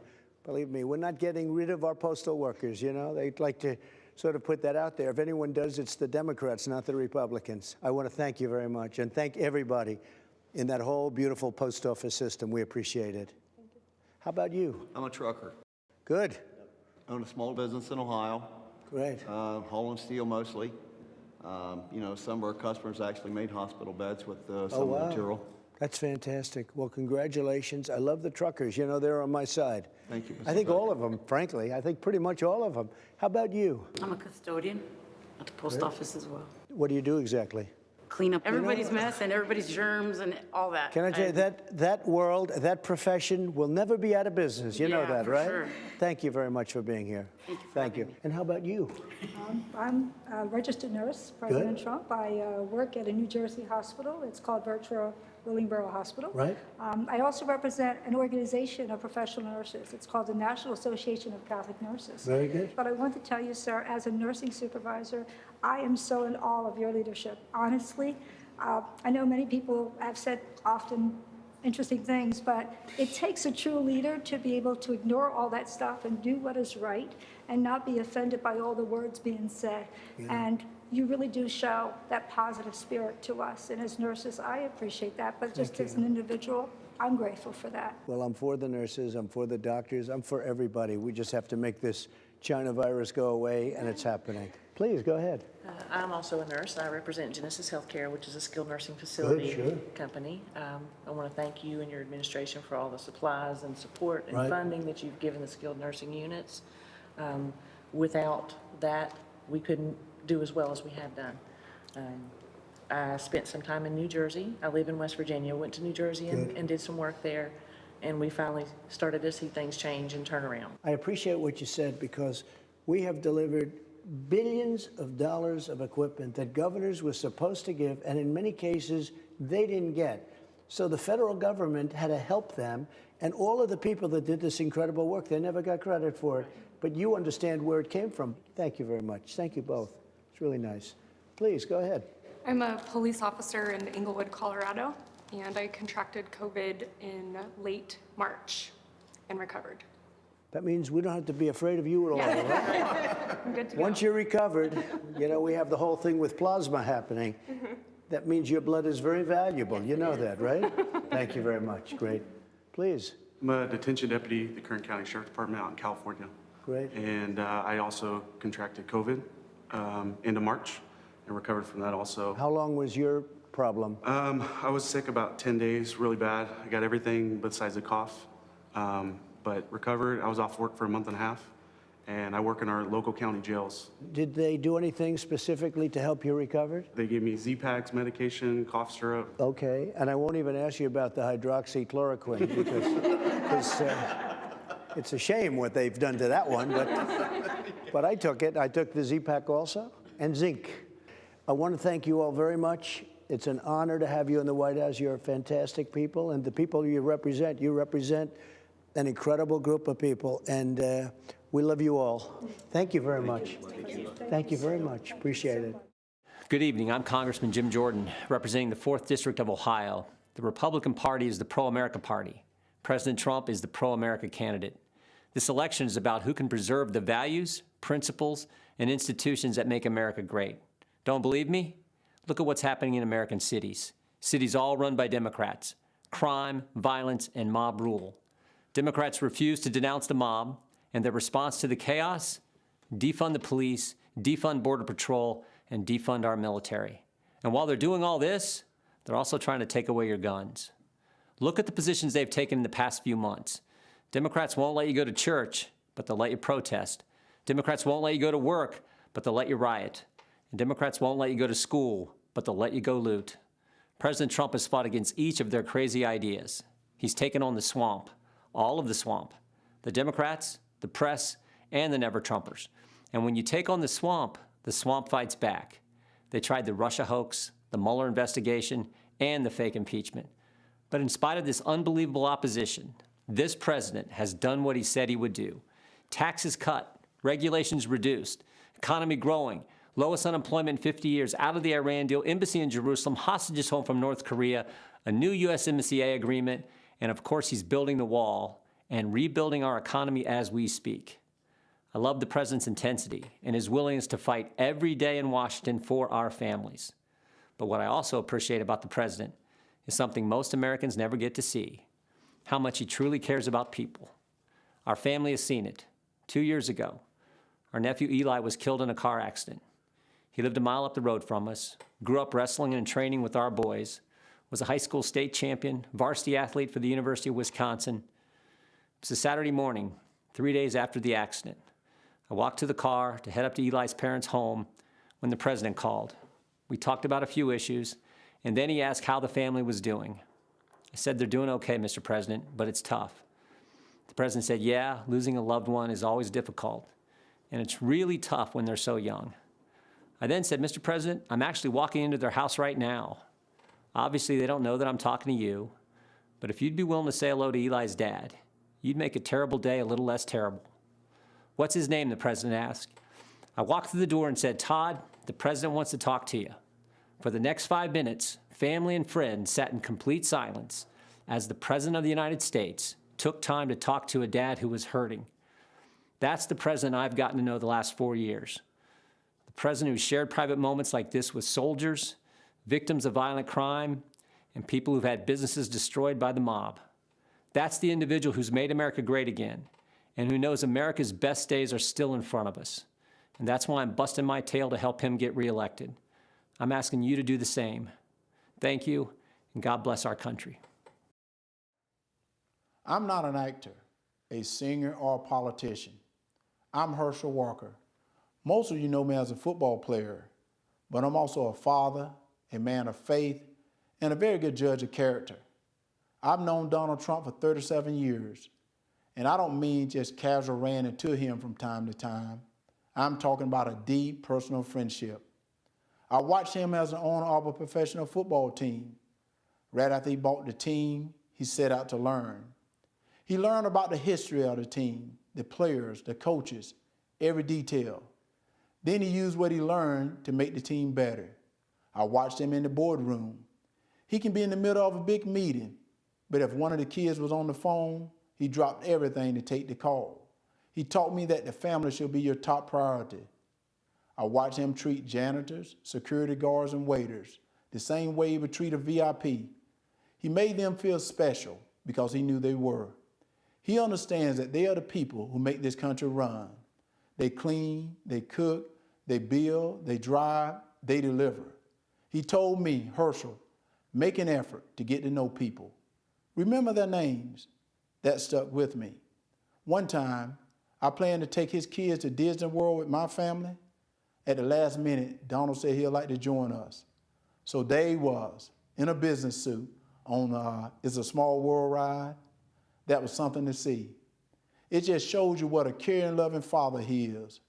Believe me, we're not getting rid of our postal workers, you know. They'd like to sort of put that out there. If anyone does, it's the Democrats, not the Republicans. I want to thank you very much, and thank everybody in that whole beautiful post office system. We appreciate it. Thank you. How about you? I'm a trucker. Good. Own a small business in Ohio. Great. Hauling steel mostly. You know, some of our customers actually made hospital beds with some Oh, wow. of the material. That's fantastic. Well, congratulations. I love the truckers. You know, they're on my side. Thank you. I think all of them, frankly. I think pretty much all of them. How about you? I'm a custodian at the post office as well. What do you do exactly? Clean up everybody's mess and everybody's germs and all that. Can I tell you, that world, that profession will never be out of business. You know Yeah, that, for right? sure. Thank you very much for being here. Thank you. And how about you? I'm a registered nurse, President Trump. I work at a New Jersey hospital. It's called Virtual Willingboro Hospital. Right. I also represent an organization of professional nurses. It's called the National Association of Catholic Nurses. Very good. But I want to tell you, sir, as a nursing supervisor, I am so in awe of your leadership. Honestly, I know many people have said often interesting things, but it takes a true leader to be able to ignore all that stuff and do what is right and not be offended by all the words being said. Yeah. And you really do show that positive spirit to us. And as nurses, I appreciate that. But just as an individual, I'm grateful for that. Well, I'm for the nurses, I'm for the doctors, I'm for everybody. We just have to make this China virus go away, and it's happening. Please, go ahead. I'm also a nurse. I represent Genesis Healthcare, which is a skilled nursing facility company. I want to thank you and your administration for all the supplies and support and funding that you've given the skilled nursing units. Without that, we couldn't do as well as we have done. I spent some time in New Jersey. I live in West Virginia, went to New Jersey and did some work there, and we finally started to see things change and turn around. I appreciate what you said, because we have delivered billions of dollars of equipment that governors were supposed to give, and in many cases, they didn't get. So the federal government had to help them, and all of the people that did this incredible work, they never got credit for it. But you understand where it came from. Thank you very much. Thank you both. It's really nice. Please, go ahead. I'm a police officer in Englewood, Colorado, and I contracted COVID in late March and recovered. That means we don't have to be afraid of you at all, right? I'm good to Once go. you're recovered, you know, we have the whole thing with plasma happening. That means your blood is very valuable. You know that, right? Thank you very much. Great. Please. I'm a detention deputy at the Kern County Sheriff's Department out in California. Great. And I also contracted COVID end of March and recovered from that also. How long was your problem? I was sick about 10 days, really bad. I got everything besides a cough, but recovered. I was off work for a month and a half, and I work in our local county jails. Did they do anything specifically to help you recover? They gave me Z-Paks medication, cough syrup. Okay, and I won't even ask you about the hydroxychloroquine because it's a shame what they've done to that one, but I took it. I took the Z-Pak also, and zinc. I want to thank you all very much. It's an honor to have you in the White House. You're fantastic people, and the people you represent an incredible group of people, and we love you all. Thank you very much. Thank you very much. Appreciate it. Good evening. I'm Congressman Jim Jordan, representing the 4th District of Ohio. The Republican Party is the pro-America party. President Trump is the pro-America candidate. This election is about who can preserve the values, principles, and institutions that make America great. Don't believe me? Look at what's happening in American cities. Cities all run by Democrats. Crime, violence, and mob rule. Democrats refuse to denounce the mob, and their response to the chaos? Defund the police, defund Border Patrol, and defund our military. And while they're doing all this, they're also trying to take away your guns. Look at the positions they've taken in the past few months. Democrats won't let you go to church, but they'll let you protest. Democrats won't let you go to work, but they'll let you riot. And Democrats won't let you go to school, but they'll let you go loot. President Trump has fought against each of their crazy ideas. He's taken on the swamp, all of the swamp, the Democrats, the press, and the never-Trumpers. And when you take on the swamp fights back. They tried the Russia hoax, the Mueller investigation, and the fake impeachment. But in spite of this unbelievable opposition, this president has done what he said he would do. Taxes cut, regulations reduced, economy growing, lowest unemployment in 50 years, out of the Iran deal, embassy in Jerusalem, hostages home from North Korea, a new USMCA agreement, and of course he's building the wall and rebuilding our economy as we speak. I love the president's intensity and his willingness to fight every day in Washington for our families. But what I also appreciate about the president is something most Americans never get to see, how much he truly cares about people. Our family has seen it. 2 years ago, our nephew Eli was killed in a car accident. He lived a mile up the road from us, grew up wrestling and training with our boys, was a high school state champion, varsity athlete for the University of Wisconsin. It was a Saturday morning, 3 days after the accident. I walked to the car to head up to Eli's parents' home when the president called. We talked about a few issues, and then he asked how the family was doing. I said, "They're doing okay, Mr. President, but it's tough." The president said, "Yeah, losing a loved one is always difficult, and it's really tough when they're so young." I then said, "Mr. President, I'm actually walking into their house right now. Obviously, they don't know that I'm talking to you, but if you'd be willing to say hello to Eli's dad, you'd make a terrible day a little less terrible." "What's his name?" the president asked. I walked through the door and said, "Todd, the president wants to talk to you." For the next 5 minutes, family and friends sat in complete silence as the president of the United States took time to talk to a dad who was hurting. That's the president I've gotten to know the last 4 years. The president who shared private moments like this with soldiers, victims of violent crime, and people who've had businesses destroyed by the mob. That's the individual who's made America great again, and who knows America's best days are still in front of us. And that's why I'm busting my tail to help him get reelected. I'm asking you to do the same. Thank you, and God bless our country. I'm not an actor, a singer, or a politician. I'm Herschel Walker. Most of you know me as a football player, but I'm also a father, a man of faith, and a very good judge of character. I've known Donald Trump for 37 years, and I don't mean just casual ran into him from time to time. I'm talking about a deep personal friendship. I watched him as an owner of a professional football team. Right after he bought the team, he set out to learn. He learned about the history of the team, the players, the coaches, every detail. Then he used what he learned to make the team better. I watched him in the boardroom. He can be in the middle of a big meeting, but if one of the kids was on the phone, he dropped everything to take the call. He taught me that the family should be your top priority. I watched him treat janitors, security guards, and waiters the same way he would treat a VIP. He made them feel special because he knew they were. He understands that they are the people who make this country run. They clean, they cook, they build, they drive, they deliver. He told me, Herschel, make an effort to get to know people. Remember their names. That stuck with me. One time, I planned to take his kids to Disney World with my family. At the last minute, Donald said he'd like to join us. So there he was, in a business suit, on It's a Small World ride. That was something to see. It just shows you what a caring, loving father he is.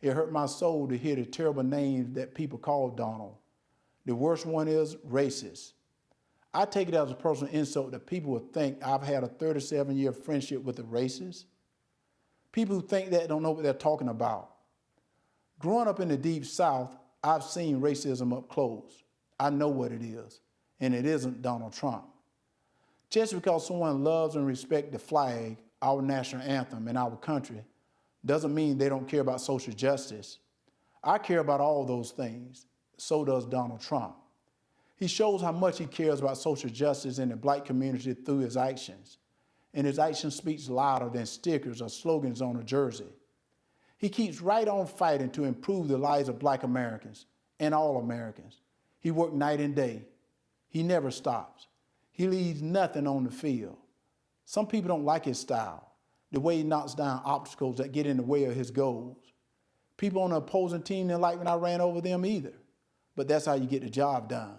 It hurt my soul to hear the terrible names that people call Donald. The worst one is racist. I take it as a personal insult that people would think I've had a 37-year friendship with a racist. People who think that don't know what they're talking about. Growing up in the Deep South, I've seen racism up close. I know what it is, and it isn't Donald Trump. Just because someone loves and respects the flag, our national anthem, and our country, doesn't mean they don't care about social justice. I care about all those things. So does Donald Trump. He shows how much he cares about social justice in the black community through his actions. And his action speaks louder than stickers or slogans on a jersey. He keeps right on fighting to improve the lives of black Americans and all Americans. He works night and day. He never stops. He leaves nothing on the field. Some people don't like his style, the way he knocks down obstacles that get in the way of his goals. People on the opposing team didn't like when I ran over them either, but that's how you get the job done.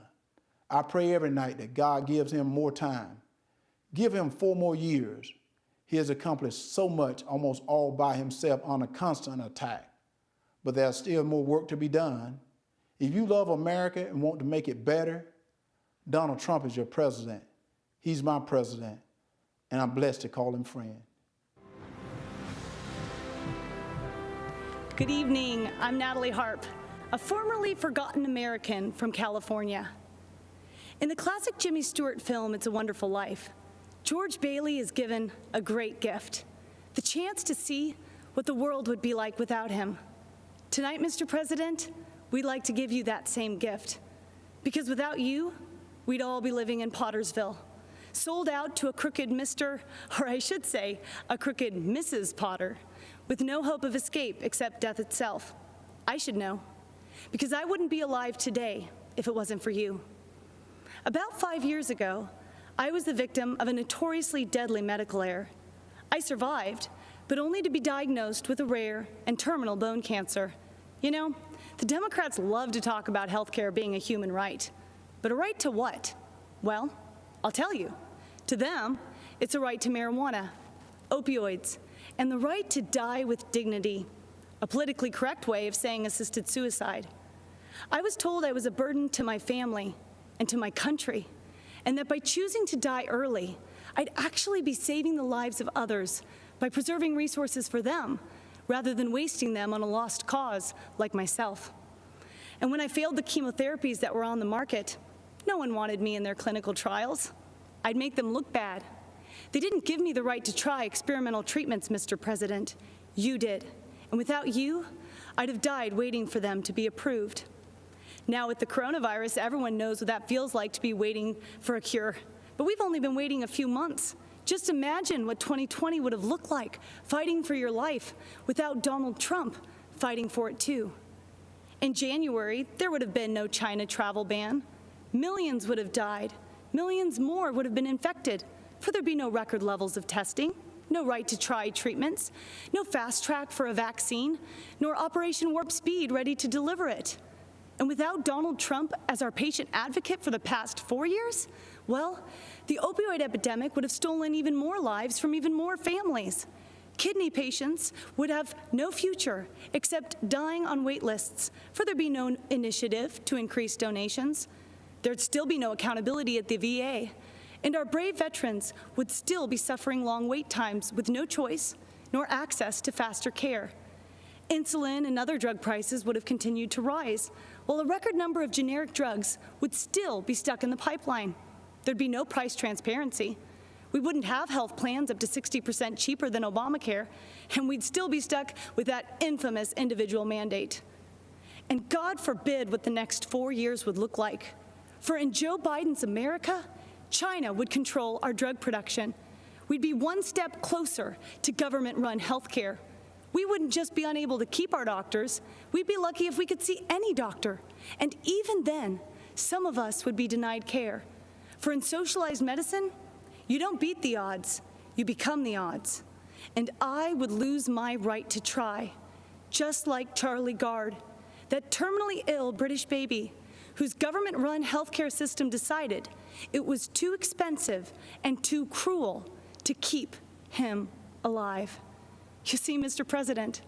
I pray every night that God gives him more time. Give him 4 more years. He has accomplished so much almost all by himself on a constant attack. But there's still more work to be done. If you love America and want to make it better, Donald Trump is your president. He's my president, and I'm blessed to call him friend. Good evening. I'm Natalie Harp, a formerly forgotten American from California. In the classic Jimmy Stewart film, It's a Wonderful Life, George Bailey is given a great gift, the chance to see what the world would be like without him. Tonight, Mr. President, we'd like to give you that same gift, because without you, we'd all be living in Pottersville, sold out to a crooked Mr., or I should say, a crooked Mrs. Potter, with no hope of escape except death itself. I should know, because I wouldn't be alive today if it wasn't for you. About 5 years ago, I was the victim of a notoriously deadly medical error. I survived, but only to be diagnosed with a rare and terminal bone cancer. You know, the Democrats love to talk about healthcare being a human right. But a right to what? Well, I'll tell you. To them, it's a right to marijuana, opioids, and the right to die with dignity, a politically correct way of saying assisted suicide. I was told I was a burden to my family and to my country, and that by choosing to die early, I'd actually be saving the lives of others by preserving resources for them, rather than wasting them on a lost cause like myself. And when I failed the chemotherapies that were on the market, no one wanted me in their clinical trials. I'd make them look bad. They didn't give me the right to try experimental treatments, Mr. President. You did. And without you, I'd have died waiting for them to be approved. Now with the coronavirus, everyone knows what that feels like to be waiting for a cure. But we've only been waiting a few months. Just imagine what 2020 would have looked like, fighting for your life, without Donald Trump fighting for it too. In January, there would have been no China travel ban. Millions would have died. Millions more would have been infected, for there'd be no record levels of testing, no right to try treatments, no fast track for a vaccine, nor Operation Warp Speed ready to deliver it. And without Donald Trump as our patient advocate for the past 4 years, well, the opioid epidemic would have stolen even more lives from even more families. Kidney patients would have no future except dying on wait lists, for there'd be no initiative to increase donations. There'd still be no accountability at the VA, and our brave veterans would still be suffering long wait times with no choice nor access to faster care. Insulin and other drug prices would have continued to rise, while a record number of generic drugs would still be stuck in the pipeline. There'd be no price transparency. We wouldn't have health plans up to 60% cheaper than Obamacare, and we'd still be stuck with that infamous individual mandate. And God forbid what the next 4 years would look like. For in Joe Biden's America, China would control our drug production. We'd be one step closer to government-run health care. We wouldn't just be unable to keep our doctors, we'd be lucky if we could see any doctor. And even then, some of us would be denied care. For in socialized medicine, you don't beat the odds, you become the odds. And I would lose my right to try, just like Charlie Gard, that terminally ill British baby whose government-run healthcare system decided it was too expensive and too cruel to keep him alive. You see, Mr. President,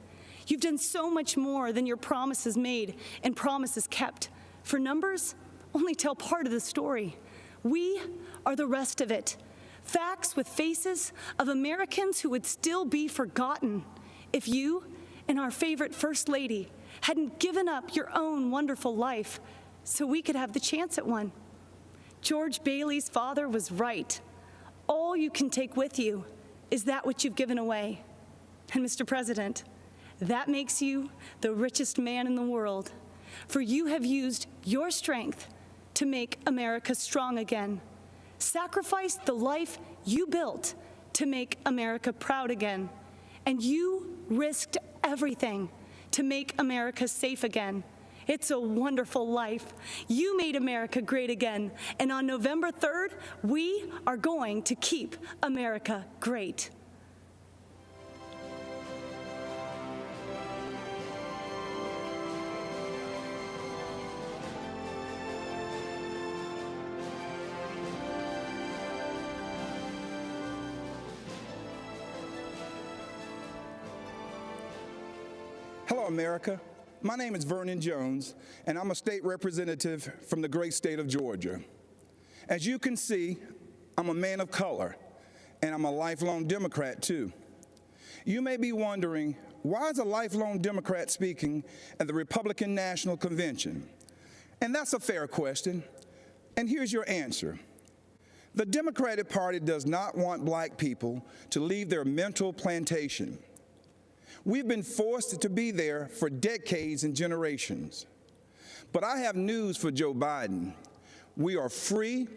you've done so much more than your promises made and promises kept. For numbers only tell part of the story. We are the rest of it. Facts with faces of Americans who would still be forgotten if you and our favorite First Lady hadn't given up your own wonderful life so we could have the chance at one. George Bailey's father was right. All you can take with you is that which you've given away. And Mr. President, that makes you the richest man in the world, for you have used your strength to make America strong again. Sacrificed the life you built to make America proud again. And you risked everything to make America safe again. It's a wonderful life. You made America great again. And on November 3rd, we are going to keep America great. Hello, America. My name is Vernon Jones, and I'm a state representative from the great state of Georgia. As you can see, I'm a man of color, and I'm a lifelong Democrat, too. You may be wondering, why is a lifelong Democrat speaking at the Republican National Convention? And that's a fair question, and here's your answer. The Democratic Party does not want black people to leave their mental plantation. We've been forced to be there for decades and generations. But I have news for Joe Biden. We are free.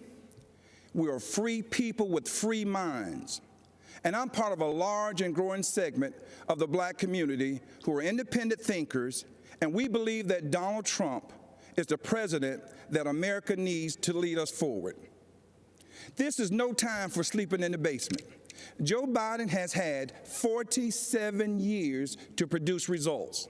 We are free people with free minds. And I'm part of a large and growing segment of the black community who are independent thinkers, and we believe that Donald Trump is the president that America needs to lead us forward. This is no time for sleeping in the basement. Joe Biden has had 47 years to produce results,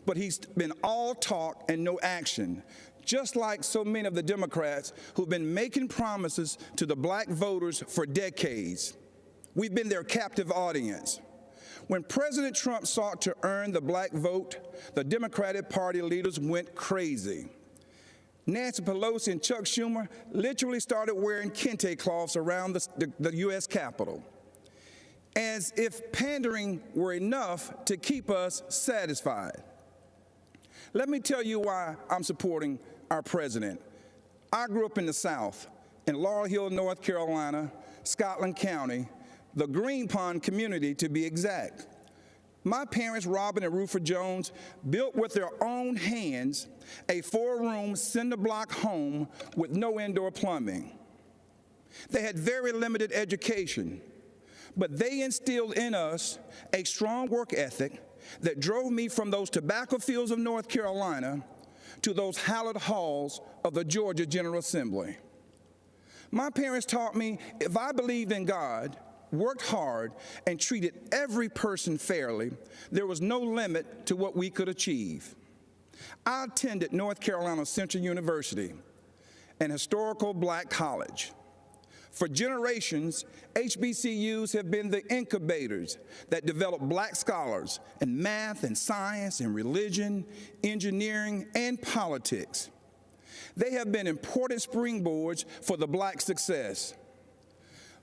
but he's been all talk and no action, just like so many of the Democrats who've been making promises to the black voters for decades. We've been their captive audience. When President Trump sought to earn the black vote, the Democratic Party leaders went crazy. Nancy Pelosi and Chuck Schumer literally started wearing kente cloths around the U.S. Capitol, as if pandering were enough to keep us satisfied. Let me tell you why I'm supporting our president. I grew up in the South, in Laurel Hill, North Carolina, Scotland County, the Green Pond community to be exact. My parents, Robin and Rufus Jones, built with their own hands a 4-room cinder block home with no indoor plumbing. They had very limited education, but they instilled in us a strong work ethic that drove me from those tobacco fields of North Carolina to those hallowed halls of the Georgia General Assembly. My parents taught me if I believed in God, worked hard, and treated every person fairly, there was no limit to what we could achieve. I attended North Carolina Central University, an historical black college. For generations, HBCUs have been the incubators that develop black scholars in math and science and religion, engineering, and politics. They have been important springboards for the black success.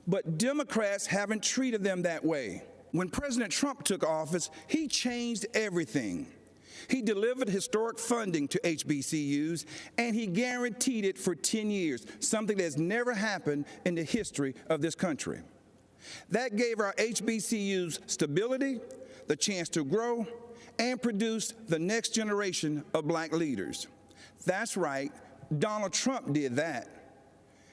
But Democrats haven't treated them that way. When President Trump took office, he changed everything. He delivered historic funding to HBCUs, and he guaranteed it for 10 years, something that's never happened in the history of this country. That gave our HBCUs stability, the chance to grow, and produce the next generation of black leaders. That's right, Donald Trump did that.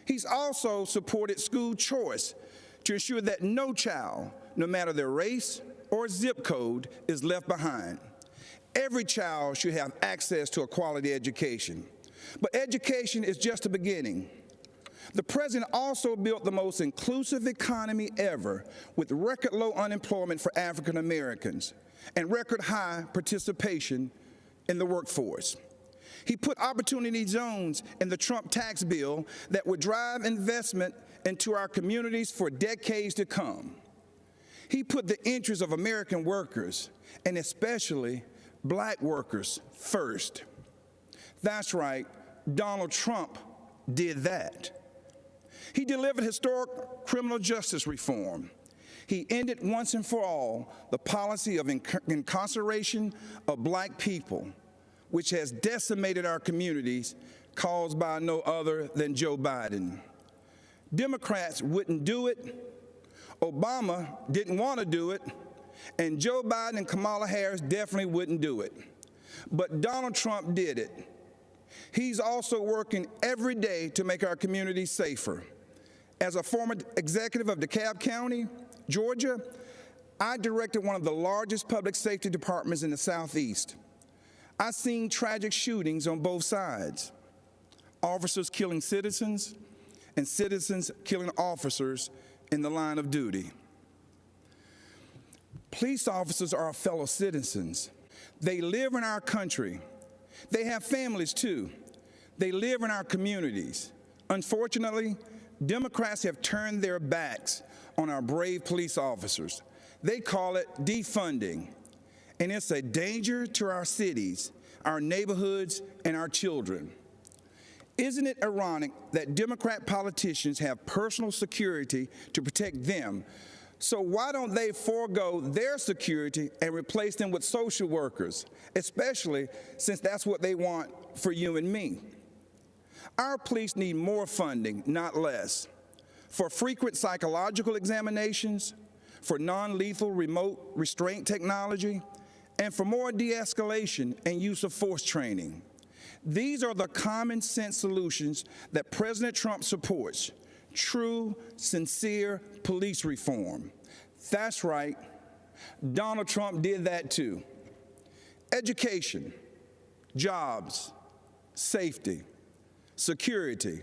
He's also supported school choice to ensure that no child, no matter their race or zip code, is left behind. Every child should have access to a quality education. But education is just the beginning. The president also built the most inclusive economy ever, with record low unemployment for African Americans and record high participation in the workforce. He put opportunity zones in the Trump tax bill that would drive investment into our communities for decades to come. He put the interests of American workers, and especially black workers, first. That's right, Donald Trump did that. He delivered historic criminal justice reform. He ended once and for all the policy of incarceration of black people, which has decimated our communities, caused by no other than Joe Biden. Democrats wouldn't do it. Obama didn't want to do it. And Joe Biden and Kamala Harris definitely wouldn't do it. But Donald Trump did it. He's also working every day to make our communities safer. As a former executive of DeKalb County, Georgia, I directed one of the largest public safety departments in the Southeast. I've seen tragic shootings on both sides, officers killing citizens and citizens killing officers in the line of duty. Police officers are our fellow citizens. They live in our country. They have families too. They live in our communities. Unfortunately, Democrats have turned their backs on our brave police officers. They call it defunding, and it's a danger to our cities, our neighborhoods, and our children. Isn't it ironic that Democrat politicians have personal security to protect them? So why don't they forego their security and replace them with social workers, especially since that's what they want for you and me? Our police need more funding, not less, for frequent psychological examinations, for non-lethal remote restraint technology, and for more de-escalation and use of force training. These are the common sense solutions that President Trump supports. True, sincere police reform. That's right, Donald Trump did that too. Education, jobs, safety, security,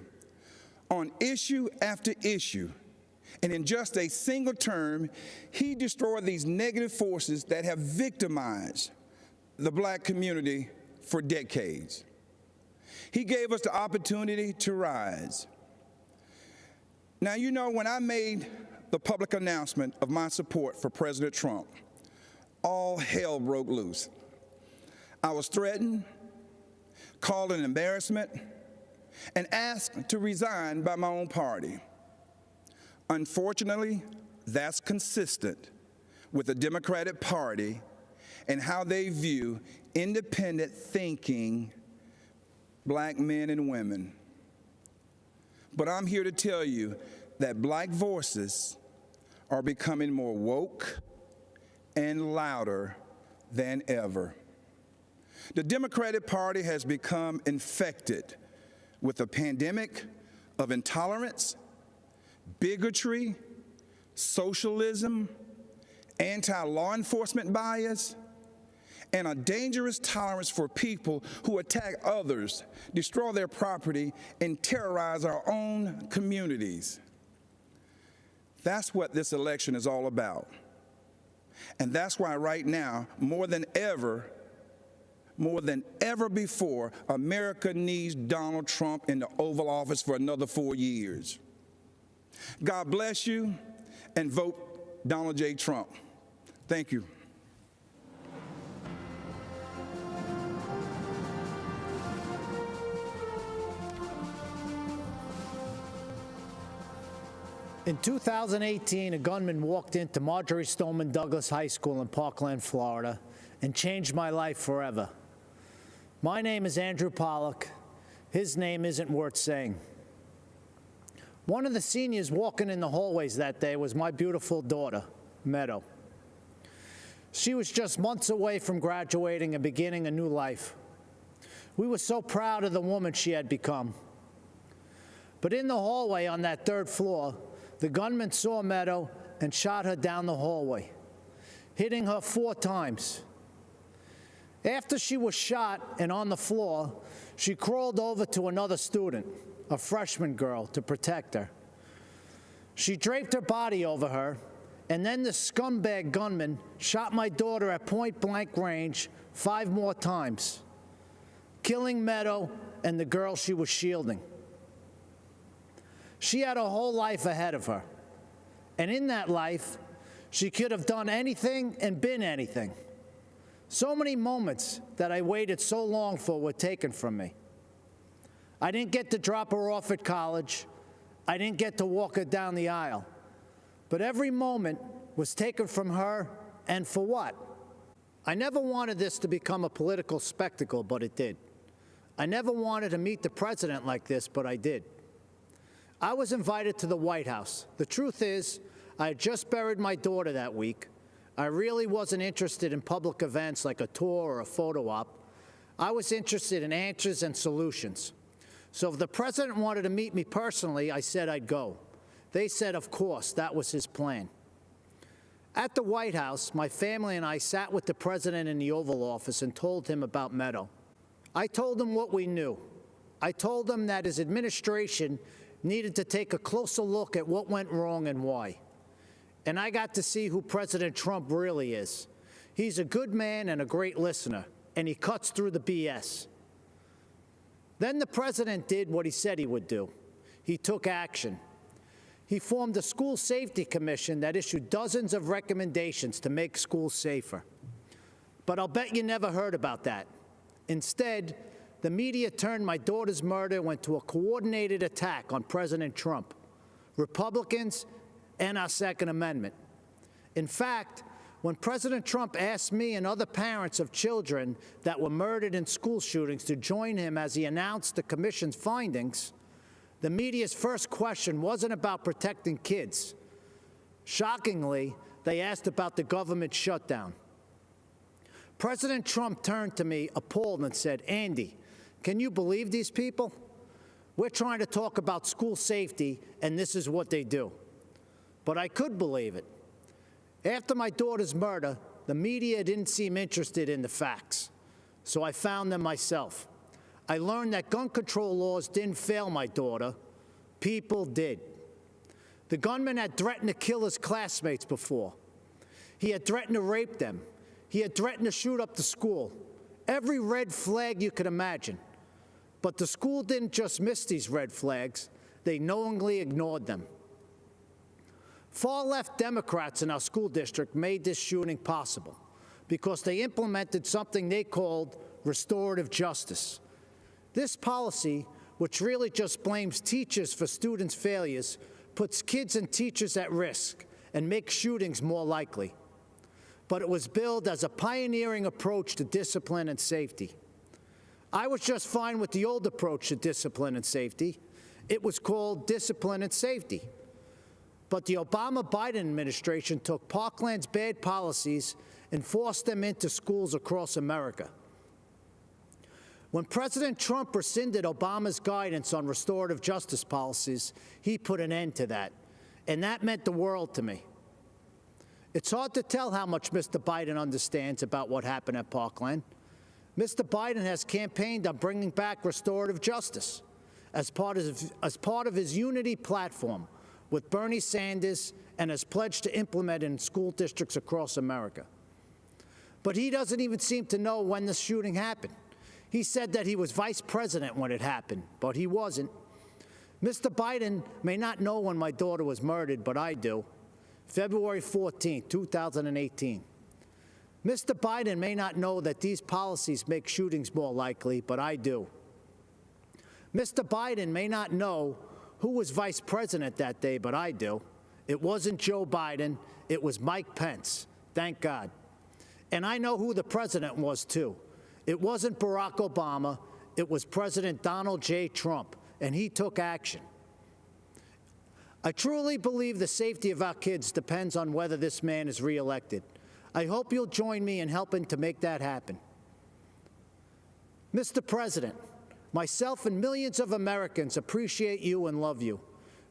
on issue after issue. And in just a single term, he destroyed these negative forces that have victimized the black community for decades. He gave us the opportunity to rise. Now, you know, when I made the public announcement of my support for President Trump, all hell broke loose. I was threatened, called an embarrassment, and asked to resign by my own party. Unfortunately, that's consistent with the Democratic Party and how they view independent thinking black men and women. But I'm here to tell you that black voices are becoming more woke and louder than ever. The Democratic Party has become infected with a pandemic of intolerance, bigotry, socialism, anti-law enforcement bias, and a dangerous tolerance for people who attack others, destroy their property, and terrorize our own communities. That's what this election is all about. And that's why right now, more than ever, More than ever before, America needs Donald Trump in the Oval Office for another 4 years. God bless you, and vote Donald J. Trump. Thank you. In 2018, a gunman walked into Marjorie Stoneman Douglas High School in Parkland, Florida, and changed my life forever. My name is Andrew Pollock. His name isn't worth saying. One of the seniors walking in the hallways that day was my beautiful daughter, Meadow. She was just months away from graduating and beginning a new life. We were so proud of the woman she had become. But in the hallway on that 3rd floor, the gunman saw Meadow and shot her down the hallway, hitting her 4 times. After she was shot and on the floor, she crawled over to another student, a freshman girl, to protect her. She draped her body over her, and then the scumbag gunman shot my daughter at point-blank range 5 more times, killing Meadow and the girl she was shielding. She had a whole life ahead of her, and in that life, she could have done anything and been anything. So many moments that I waited so long for were taken from me. I didn't get to drop her off at college. I didn't get to walk her down the aisle. But every moment was taken from her, and for what? I never wanted this to become a political spectacle, but it did. I never wanted to meet the president like this, but I did. I was invited to the White House. The truth is, I had just buried my daughter that week. I really wasn't interested in public events like a tour or a photo op. I was interested in answers and solutions. So if the president wanted to meet me personally, I said I'd go. They said, of course, that was his plan. At the White House, my family and I sat with the president in the Oval Office and told him about Meadow. I told him what we knew. I told him that his administration needed to take a closer look at what went wrong and why. And I got to see who President Trump really is. He's a good man and a great listener, and he cuts through the BS. Then the president did what he said he would do. He took action. He formed a school safety commission that issued dozens of recommendations to make schools safer. But I'll bet you never heard about that. Instead, the media turned my daughter's murder into a coordinated attack on President Trump, Republicans, and our Second Amendment. In fact, when President Trump asked me and other parents of children that were murdered in school shootings to join him as he announced the commission's findings, the media's first question wasn't about protecting kids. Shockingly, they asked about the government shutdown. President Trump turned to me appalled and said, "Andy, can you believe these people? We're trying to talk about school safety, and this is what they do." But I could believe it. After my daughter's murder, the media didn't seem interested in the facts, so I found them myself. I learned that gun control laws didn't fail my daughter. People did. The gunman had threatened to kill his classmates before. He had threatened to rape them. He had threatened to shoot up the school. Every red flag you could imagine. But the school didn't just miss these red flags. They knowingly ignored them. Far-left Democrats in our school district made this shooting possible because they implemented something they called restorative justice. This policy, which really just blames teachers for students' failures, puts kids and teachers at risk and makes shootings more likely. But it was billed as a pioneering approach to discipline and safety. I was just fine with the old approach to discipline and safety. It was called discipline and safety. But the Obama-Biden administration took Parkland's bad policies and forced them into schools across America. When President Trump rescinded Obama's guidance on restorative justice policies, he put an end to that. And that meant the world to me. It's hard to tell how much Mr. Biden understands about what happened at Parkland. Mr. Biden has campaigned on bringing back restorative justice as part of his unity platform with Bernie Sanders and has pledged to implement it in school districts across America. But he doesn't even seem to know when the shooting happened. He said that he was vice president when it happened, but he wasn't. Mr. Biden may not know when my daughter was murdered, but I do. February 14, 2018. Mr. Biden may not know that these policies make shootings more likely, but I do. Mr. Biden may not know who was vice president that day, but I do. It wasn't Joe Biden, it was Mike Pence, thank God. And I know who the president was, too. It wasn't Barack Obama, it was President Donald J. Trump, and he took action. I truly believe the safety of our kids depends on whether this man is reelected. I hope you'll join me in helping to make that happen. Mr. President, myself and millions of Americans appreciate you and love you.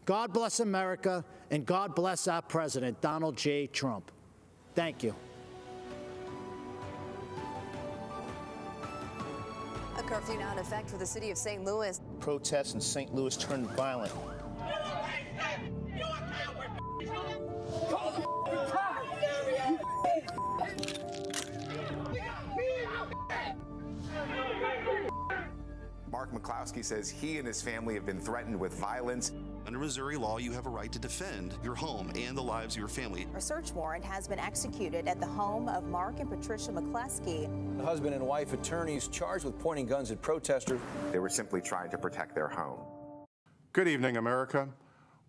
God bless America, and God bless our President, Donald J. Trump. Thank you. A curfew now in effect for the city of St. Louis. Protests in St. Louis turned violent. Mark McCloskey says he and his family have been threatened with violence. Under Missouri law, you have a right to defend your home and the lives of your family. A search warrant has been executed at the home of Mark and Patricia McCloskey. The husband and wife attorneys charged with pointing guns at protesters. They were simply trying to protect their home. Good evening, America.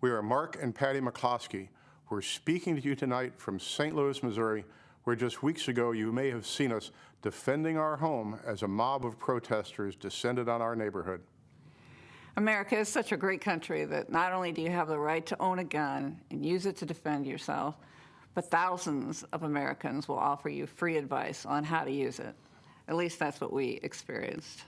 We are Mark and Patty McCloskey. We're speaking to you tonight from St. Louis, Missouri, where just weeks ago you may have seen us defending our home as a mob of protesters descended on our neighborhood. America is such a great country that not only do you have the right to own a gun and use it to defend yourself, but thousands of Americans will offer you free advice on how to use it. At least that's what we experienced.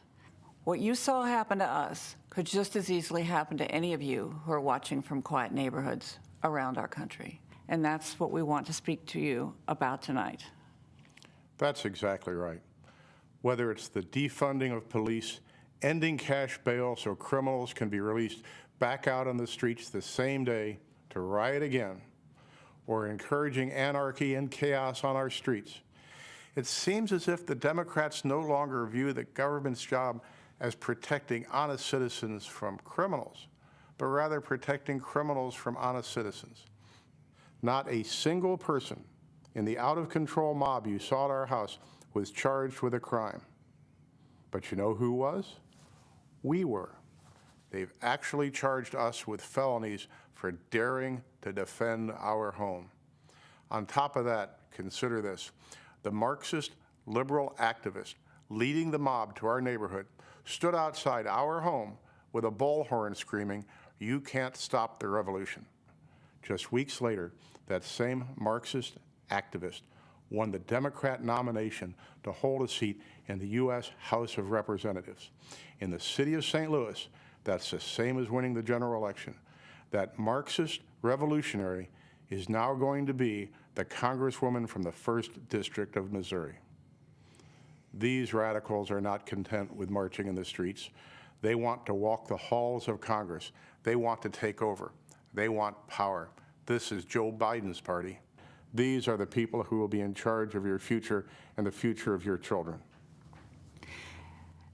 What you saw happen to us could just as easily happen to any of you who are watching from quiet neighborhoods around our country. And that's what we want to speak to you about tonight. That's exactly right. Whether it's the defunding of police, ending cash bail so criminals can be released back out on the streets the same day to riot again, or encouraging anarchy and chaos on our streets, it seems as if the Democrats no longer view the government's job as protecting honest citizens from criminals, but rather protecting criminals from honest citizens. Not a single person in the out-of-control mob you saw at our house was charged with a crime. But you know who was? We were. They've actually charged us with felonies for daring to defend our home. On top of that, consider this. The Marxist liberal activist leading the mob to our neighborhood stood outside our home with a bullhorn screaming, "You can't stop the revolution." Just weeks later, that same Marxist activist won the Democrat nomination to hold a seat in the U.S. House of Representatives. In the city of St. Louis, that's the same as winning the general election. That Marxist revolutionary is now going to be the Congresswoman from the 1st District of Missouri. These radicals are not content with marching in the streets. They want to walk the halls of Congress. They want to take over. They want power. This is Joe Biden's party. These are the people who will be in charge of your future and the future of your children.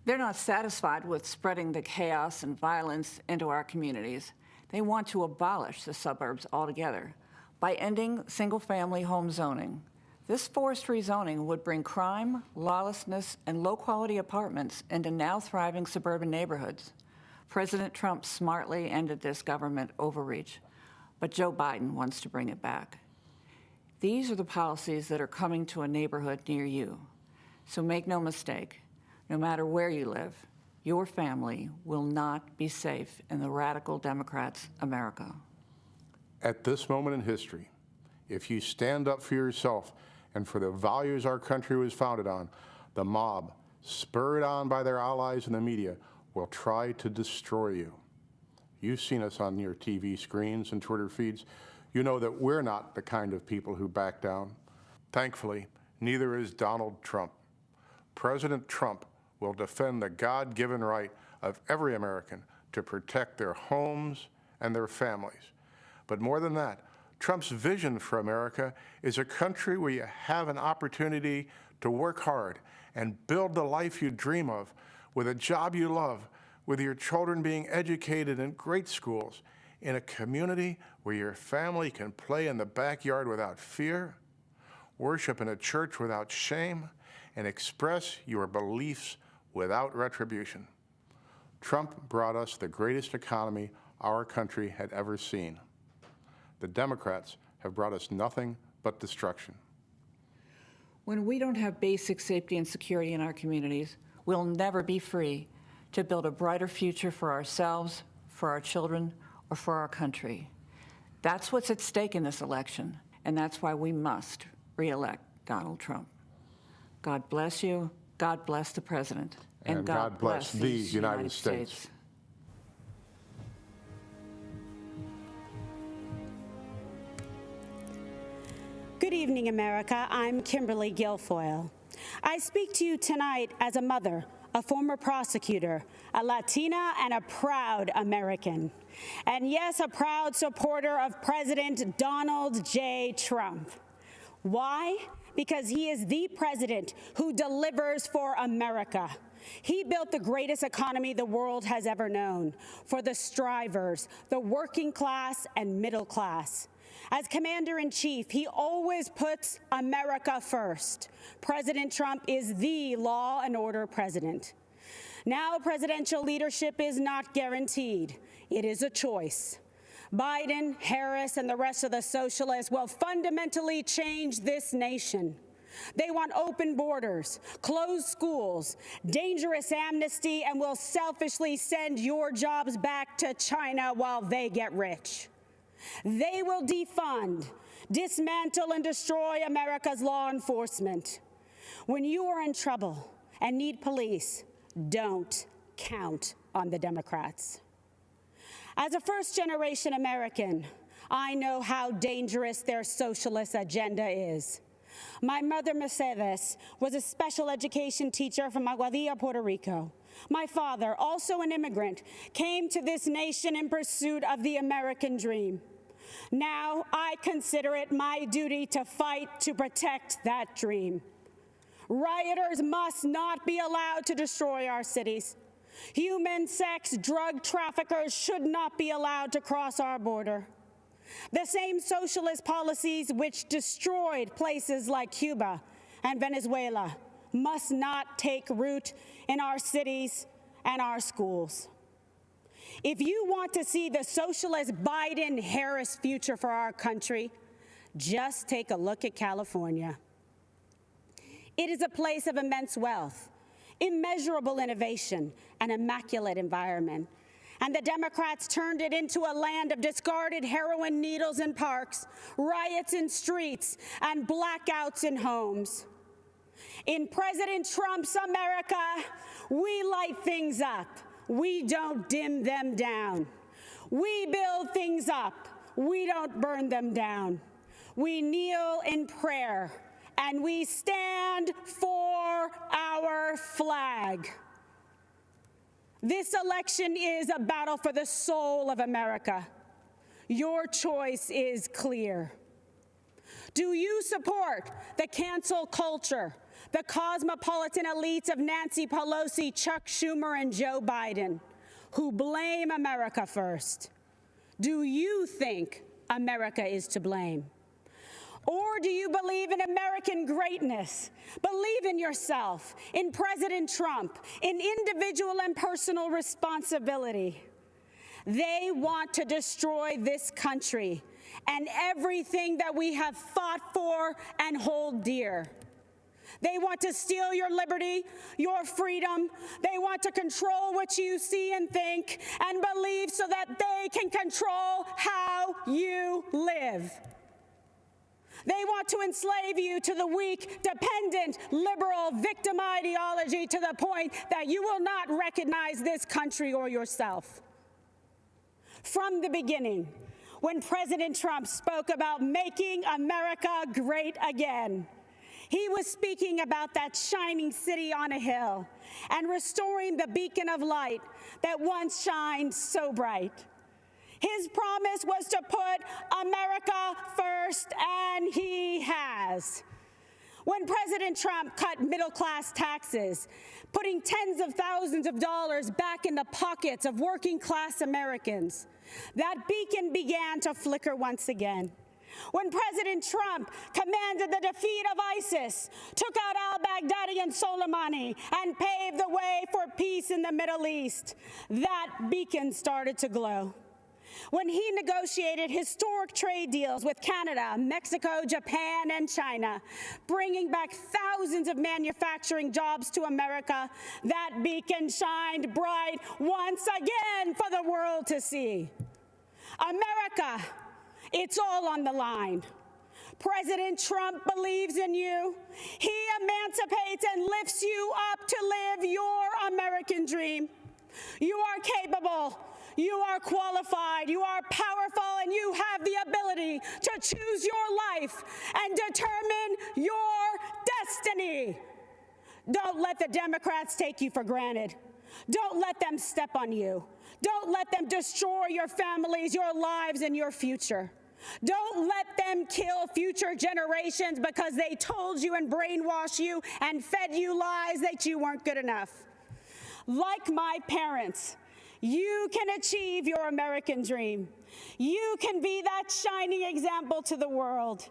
They're not satisfied with spreading the chaos and violence into our communities. They want to abolish the suburbs altogether by ending single-family home zoning. This forced rezoning would bring crime, lawlessness, and low-quality apartments into now thriving suburban neighborhoods. President Trump smartly ended this government overreach, but Joe Biden wants to bring it back. These are the policies that are coming to a neighborhood near you. So make no mistake, no matter where you live, your family will not be safe in the radical Democrats' America. At this moment in history, if you stand up for yourself and for the values our country was founded on, the mob, spurred on by their allies in the media, will try to destroy you. You've seen us on your TV screens and Twitter feeds. You know that we're not the kind of people who back down. Thankfully, neither is Donald Trump. President Trump will defend the God-given right of every American to protect their homes and their families. But more than that, Trump's vision for America is a country where you have an opportunity to work hard and build the life you dream of, with a job you love, with your children being educated in great schools, in a community where your family can play in the backyard without fear, worship in a church without shame, and express your beliefs without retribution. Trump brought us the greatest economy our country had ever seen. The Democrats have brought us nothing but destruction. When we don't have basic safety and security in our communities, we'll never be free to build a brighter future for ourselves, for our children, or for our country. That's what's at stake in this election, and that's why we must re-elect Donald Trump. God bless you, God bless the President, and God bless the United States. Good evening, America. I'm Kimberly Guilfoyle. I speak to you tonight as a mother, a former prosecutor, a Latina, and a proud American. And yes, a proud supporter of President Donald J. Trump. Why? Because he is the president who delivers for America. He built the greatest economy the world has ever known for the strivers, the working class and middle class. As Commander-in-Chief, he always puts America first. President Trump is the law and order president. Now, presidential leadership is not guaranteed. It is a choice. Biden, Harris, and the rest of the socialists will fundamentally change this nation. They want open borders, closed schools, dangerous amnesty, and will selfishly send your jobs back to China while they get rich. They will defund, dismantle, and destroy America's law enforcement. When you are in trouble and need police, don't count on the Democrats. As a first-generation American, I know how dangerous their socialist agenda is. My mother, Mercedes, was a special education teacher from Aguadilla, Puerto Rico. My father, also an immigrant, came to this nation in pursuit of the American dream. Now, I consider it my duty to fight to protect that dream. Rioters must not be allowed to destroy our cities. Human sex drug traffickers should not be allowed to cross our border. The same socialist policies which destroyed places like Cuba and Venezuela must not take root in our cities and our schools. If you want to see the socialist Biden-Harris future for our country, just take a look at California. It is a place of immense wealth, immeasurable innovation, and immaculate environment. And the Democrats turned it into a land of discarded heroin needles in parks, riots in streets, and blackouts in homes. In President Trump's America, we light things up. We don't dim them down. We build things up. We don't burn them down. We kneel in prayer, and we stand for our flag. This election is a battle for the soul of America. Your choice is clear. Do you support the cancel culture, the cosmopolitan elites of Nancy Pelosi, Chuck Schumer, and Joe Biden, who blame America first? Do you think America is to blame? Or do you believe in American greatness? Believe in yourself, in President Trump, in individual and personal responsibility. They want to destroy this country and everything that we have fought for and hold dear. They want to steal your liberty, your freedom. They want to control what you see and think and believe so that they can control how you live. They want to enslave you to the weak, dependent, liberal, victim ideology to the point that you will not recognize this country or yourself. From the beginning, when President Trump spoke about making America great again, he was speaking about that shining city on a hill and restoring the beacon of light that once shined so bright. His promise was to put America first, and he has. When President Trump cut middle-class taxes, putting tens of thousands of dollars back in the pockets of working-class Americans, that beacon began to flicker once again. When President Trump commanded the defeat of ISIS, took out al-Baghdadi and Soleimani, and paved the way for peace in the Middle East, that beacon started to glow. When he negotiated historic trade deals with Canada, Mexico, Japan, and China, bringing back thousands of manufacturing jobs to America, that beacon shined bright once again for the world to see. America, it's all on the line. President Trump believes in you. He emancipates and lifts you up to live your American dream. You are capable. You are qualified, you are powerful, and you have the ability to choose your life and determine your destiny. Don't let the Democrats take you for granted. Don't let them step on you. Don't let them destroy your families, your lives, and your future. Don't let them kill future generations because they told you and brainwashed you and fed you lies that you weren't good enough. Like my parents, you can achieve your American dream. You can be that shining example to the world.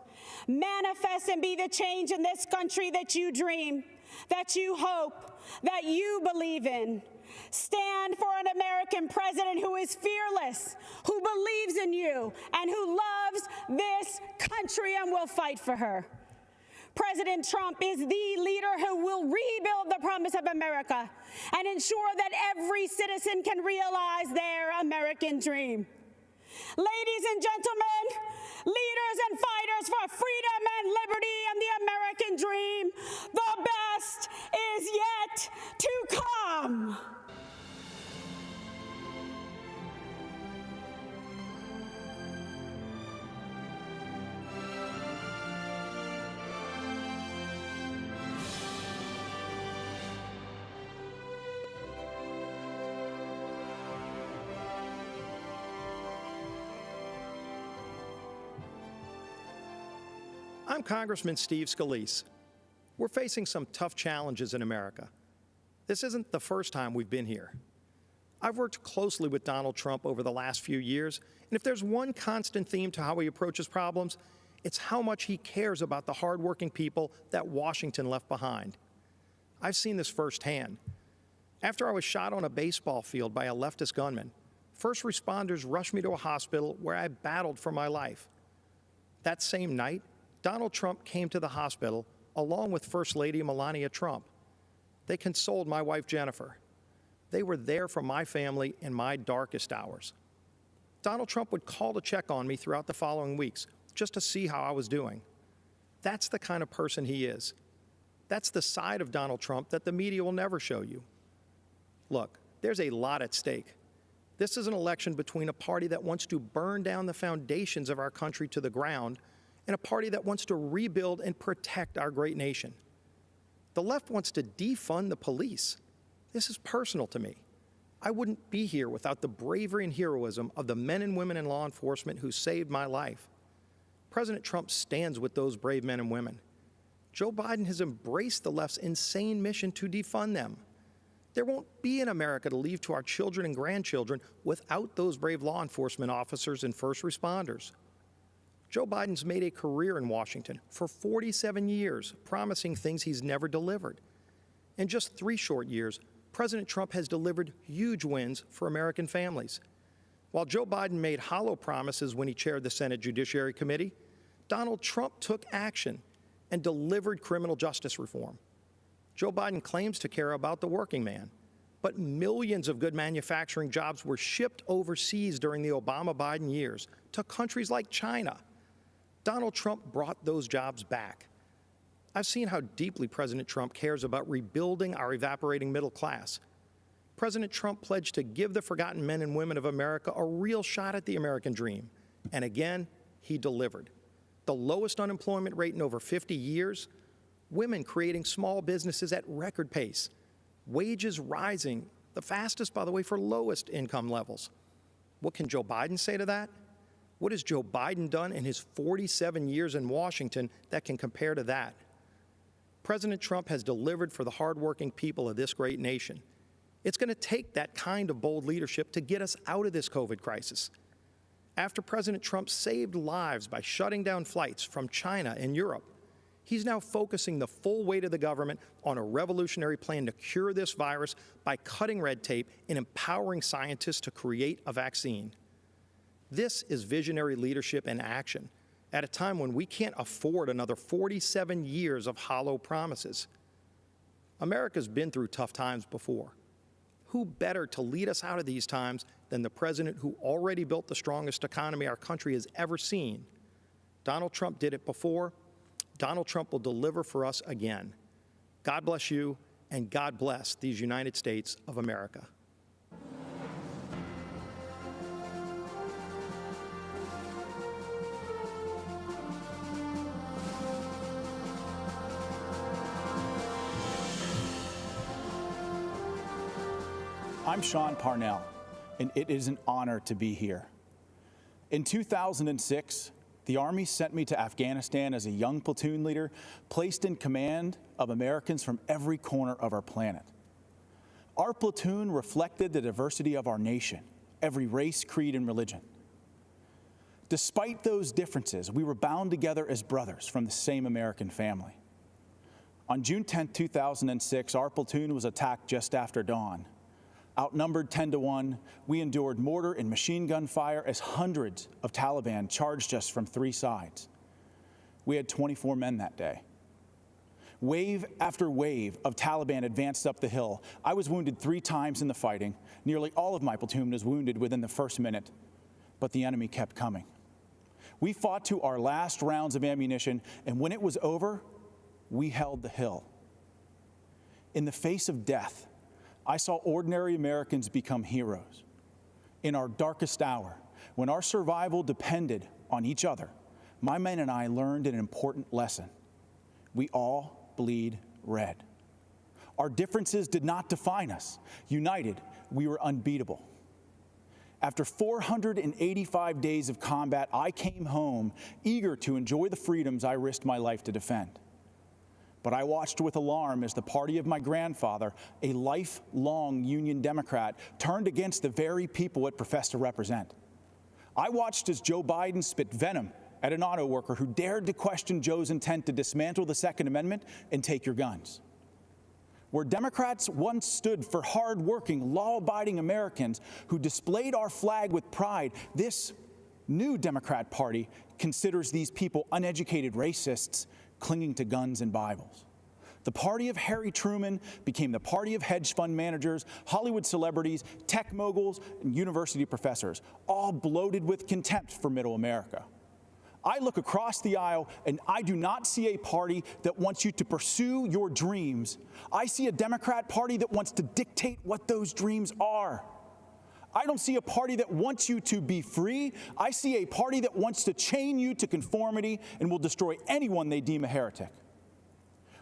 Manifest and be the change in this country that you dream, that you hope, that you believe in. Stand for an American president who is fearless, who believes in you, and who loves this country and will fight for her. President Trump is the leader who will rebuild the promise of America and ensure that every citizen can realize their American dream. Ladies and gentlemen, leaders and fighters for freedom and liberty and the American dream, the best is yet to come. I'm Congressman Steve Scalise. We're facing some tough challenges in America. This isn't the first time we've been here. I've worked closely with Donald Trump over the last few years, and if there's one constant theme to how he approaches problems, it's how much he cares about the hardworking people that Washington left behind. I've seen this firsthand. After I was shot on a baseball field by a leftist gunman, first responders rushed me to a hospital where I battled for my life. That same night, Donald Trump came to the hospital along with First Lady Melania Trump. They consoled my wife, Jennifer. They were there for my family in my darkest hours. Donald Trump would call to check on me throughout the following weeks, just to see how I was doing. That's the kind of person he is. That's the side of Donald Trump that the media will never show you. Look, there's a lot at stake. This is an election between a party that wants to burn down the foundations of our country to the ground and a party that wants to rebuild and protect our great nation. The left wants to defund the police. This is personal to me. I wouldn't be here without the bravery and heroism of the men and women in law enforcement who saved my life. President Trump stands with those brave men and women. Joe Biden has embraced the left's insane mission to defund them. There won't be an America to leave to our children and grandchildren without those brave law enforcement officers and first responders. Joe Biden's made a career in Washington for 47 years, promising things he's never delivered. In just 3 short years, President Trump has delivered huge wins for American families. While Joe Biden made hollow promises when he chaired the Senate Judiciary Committee, Donald Trump took action and delivered criminal justice reform. Joe Biden claims to care about the working man, but millions of good manufacturing jobs were shipped overseas during the Obama-Biden years to countries like China. Donald Trump brought those jobs back. I've seen how deeply President Trump cares about rebuilding our evaporating middle class. President Trump pledged to give the forgotten men and women of America a real shot at the American dream. And again, he delivered. The lowest unemployment rate in over 50 years, women creating small businesses at record pace, wages rising, the fastest, by the way, for lowest income levels. What can Joe Biden say to that? What has Joe Biden done in his 47 years in Washington that can compare to that? President Trump has delivered for the hardworking people of this great nation. It's going to take that kind of bold leadership to get us out of this COVID crisis. After President Trump saved lives by shutting down flights from China and Europe, he's now focusing the full weight of the government on a revolutionary plan to cure this virus by cutting red tape and empowering scientists to create a vaccine. This is visionary leadership in action at a time when we can't afford another 47 years of hollow promises. America's been through tough times before. Who better to lead us out of these times than the president who already built the strongest economy our country has ever seen? Donald Trump did it before. Donald Trump will deliver for us again. God bless you, and God bless these United States of America. I'm Sean Parnell, and it is an honor to be here. In 2006, the Army sent me to Afghanistan as a young platoon leader, placed in command of Americans from every corner of our planet. Our platoon reflected the diversity of our nation, every race, creed, and religion. Despite those differences, we were bound together as brothers from the same American family. On June 10, 2006, our platoon was attacked just after dawn. Outnumbered 10-1, we endured mortar and machine gun fire as hundreds of Taliban charged us from three sides. We had 24 men that day. Wave after wave of Taliban advanced up the hill. I was wounded 3 times in the fighting. Nearly all of my platoon was wounded within the first minute, but the enemy kept coming. We fought to our last rounds of ammunition, and when it was over, we held the hill. In the face of death, I saw ordinary Americans become heroes. In our darkest hour, when our survival depended on each other, my men and I learned an important lesson. We all bleed red. Our differences did not define us. United, we were unbeatable. After 485 days of combat, I came home eager to enjoy the freedoms I risked my life to defend. But I watched with alarm as the party of my grandfather, a lifelong Union Democrat, turned against the very people it professed to represent. I watched as Joe Biden spit venom at an auto worker who dared to question Joe's intent to dismantle the Second Amendment and take your guns. Where Democrats once stood for hard-working, law-abiding Americans who displayed our flag with pride, this new Democrat Party considers these people uneducated racists clinging to guns and Bibles. The party of Harry Truman became the party of hedge fund managers, Hollywood celebrities, tech moguls, and university professors, all bloated with contempt for middle America. I look across the aisle and I do not see a party that wants you to pursue your dreams. I see a Democrat Party that wants to dictate what those dreams are. I don't see a party that wants you to be free. I see a party that wants to chain you to conformity and will destroy anyone they deem a heretic.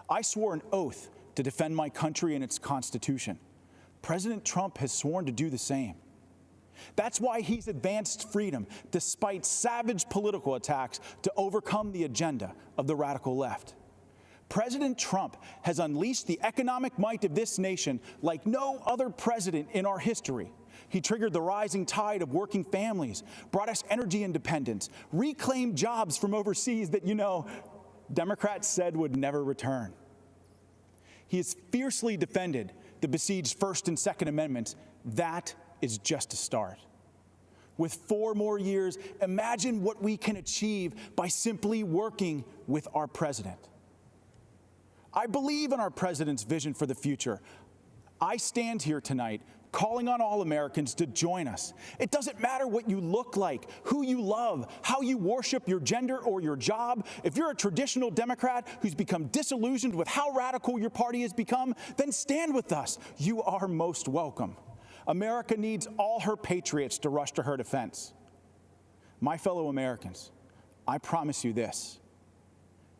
I swore an oath to defend my country and its Constitution. President Trump has sworn to do the same. That's why he's advanced freedom, despite savage political attacks, to overcome the agenda of the radical left. President Trump has unleashed the economic might of this nation like no other president in our history. He triggered the rising tide of working families, brought us energy independence, reclaimed jobs from overseas that, Democrats said would never return. He has fiercely defended the besieged First and Second Amendments. That is just a start. With 4 more years, imagine what we can achieve by simply working with our president. I believe in our president's vision for the future. I stand here tonight calling on all Americans to join us. It doesn't matter what you look like, who you love, how you worship your gender or your job. If you're a traditional Democrat who's become disillusioned with how radical your party has become, then stand with us. You are most welcome. America needs all her patriots to rush to her defense. My fellow Americans, I promise you this.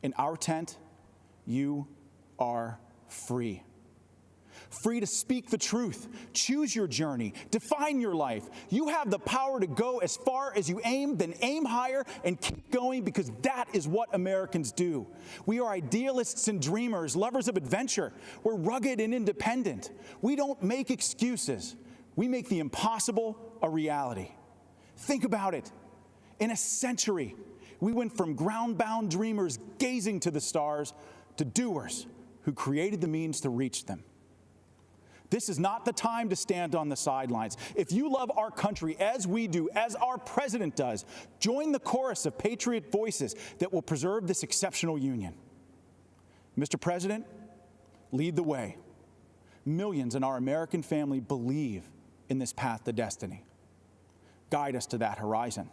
In our tent, you are free. free to speak the truth, choose your journey, define your life. You have the power to go as far as you aim, then aim higher and keep going, because that is what Americans do. We are idealists and dreamers, lovers of adventure. We're rugged and independent. We don't make excuses. We make the impossible a reality. Think about it. In a century, we went from ground-bound dreamers gazing to the stars to doers who created the means to reach them. This is not the time to stand on the sidelines. If you love our country as we do, as our president does, join the chorus of patriot voices that will preserve this exceptional union. Mr. President, lead the way. Millions in our American family believe in this path to destiny. Guide us to that horizon.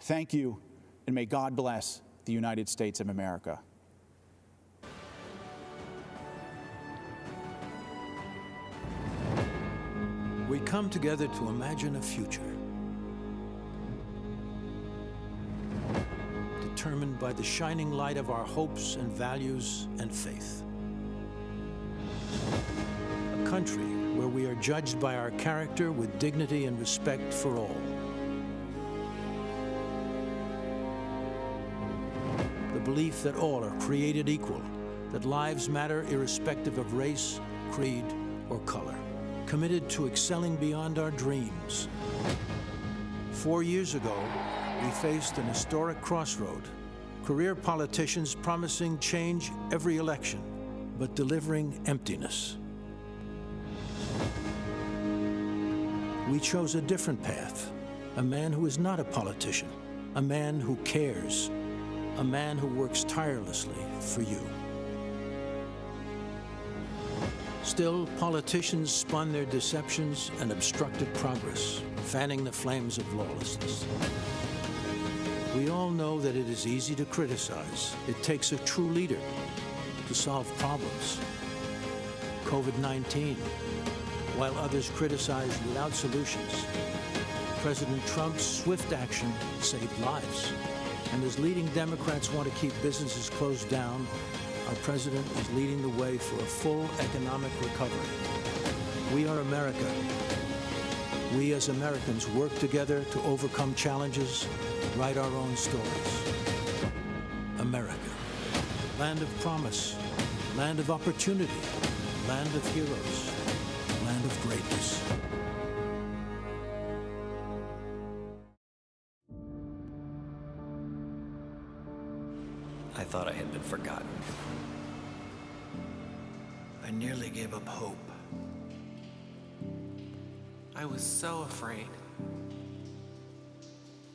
Thank you, and may God bless the United States of America. We come together to imagine a future determined by the shining light of our hopes and values and faith. A country where we are judged by our character with dignity and respect for all. The belief that all are created equal, that lives matter irrespective of race, creed, or color. Committed to excelling beyond our dreams. 4 years ago, we faced an historic crossroad. Career politicians promising change every election, but delivering emptiness. We chose a different path. A man who is not a politician, a man who cares, a man who works tirelessly for you. Still, politicians spun their deceptions and obstructed progress, fanning the flames of lawlessness. We all know that it is easy to criticize. It takes a true leader to solve problems. COVID-19, while others criticize without solutions. President Trump's swift action saved lives. And as leading Democrats want to keep businesses closed down, our president is leading the way for a full economic recovery. We are America. We as Americans work together to overcome challenges, write our own stories. America, land of promise, land of opportunity, land of heroes, land of greatness. I thought I had been forgotten. I nearly gave up hope. I was so afraid.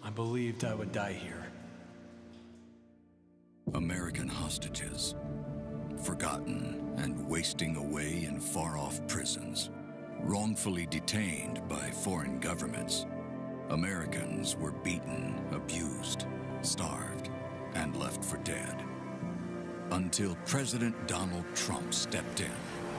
I believed I would die here. American hostages, forgotten and wasting away in far-off prisons, wrongfully detained by foreign governments. Americans were beaten, abused, starved, and left for dead. Until President Donald Trump stepped in.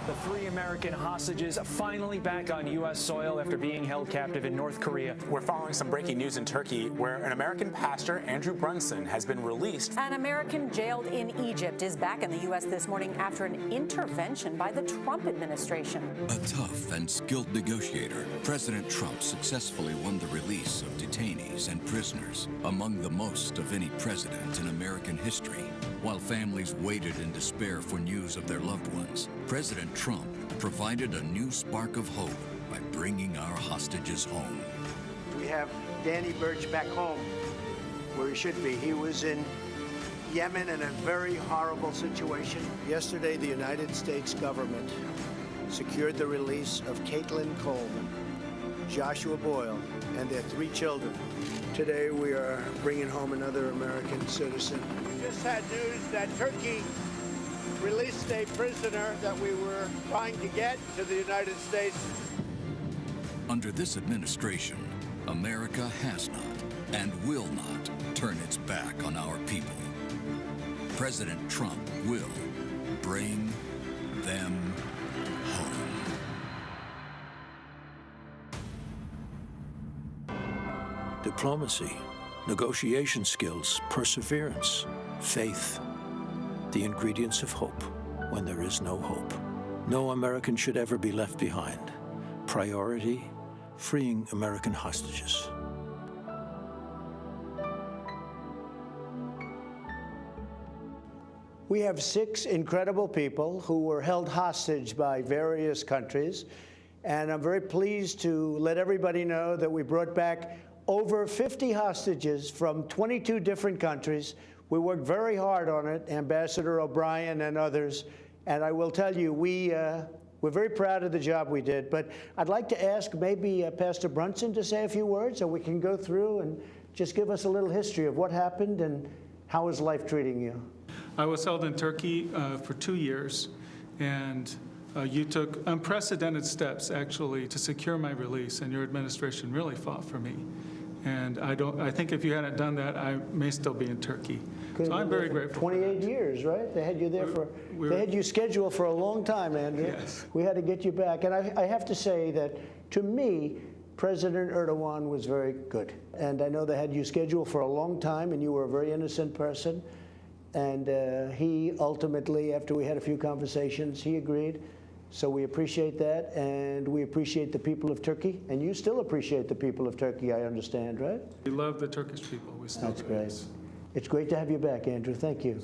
The 3 American hostages finally back on U.S. soil after being held captive in North Korea. We're following some breaking news in Turkey, where an American pastor, Andrew Brunson, has been released. An American jailed in Egypt is back in the U.S. this morning after an intervention by the Trump administration. A tough and skilled negotiator, President Trump successfully won the release of detainees and prisoners, among the most of any president in American history. While families waited in despair for news of their loved ones, President Trump provided a new spark of hope by bringing our hostages home. We have Danny Birch back home, where he should be. He was in Yemen in a very horrible situation. Yesterday, the United States government secured the release of Caitlin Coleman, Joshua Boyle, and their 3 children. Today, we are bringing home another American citizen. We just had news that Turkey released a prisoner that we were trying to get to the United States. Under this administration, America has not and will not turn its back on our people. President Trump will bring them home. Diplomacy, negotiation skills, perseverance, faith. The ingredients of hope when there is no hope. No American should ever be left behind. Priority, freeing American hostages. We have 6 incredible people who were held hostage by various countries, and I'm very pleased to let everybody know that we brought back over 50 hostages from 22 different countries. We worked very hard on it, Ambassador O'Brien and others, and I will tell you, we're very proud of the job we did. But I'd like to ask maybe Pastor Brunson to say a few words, so we can go through and just give us a little history of what happened and how is life treating you. I was held in Turkey for 2 years, and you took unprecedented steps, actually, to secure my release, and your administration really fought for me. And I think if you hadn't done that, I may still be in Turkey. So I'm very grateful. 28 years, right? They had you there they had you scheduled for a long time, Andrew. Yes. We had to get you back. And I have to say that, to me, President Erdogan was very good. And I know they had you scheduled for a long time, and you were a very innocent person. And he ultimately, after we had a few conversations, he agreed. So we appreciate that, and we appreciate the people of Turkey. And you still appreciate the people of Turkey, I understand, right? We love the Turkish people. We still That's do. great. It's great to have you back, Andrew. Thank you.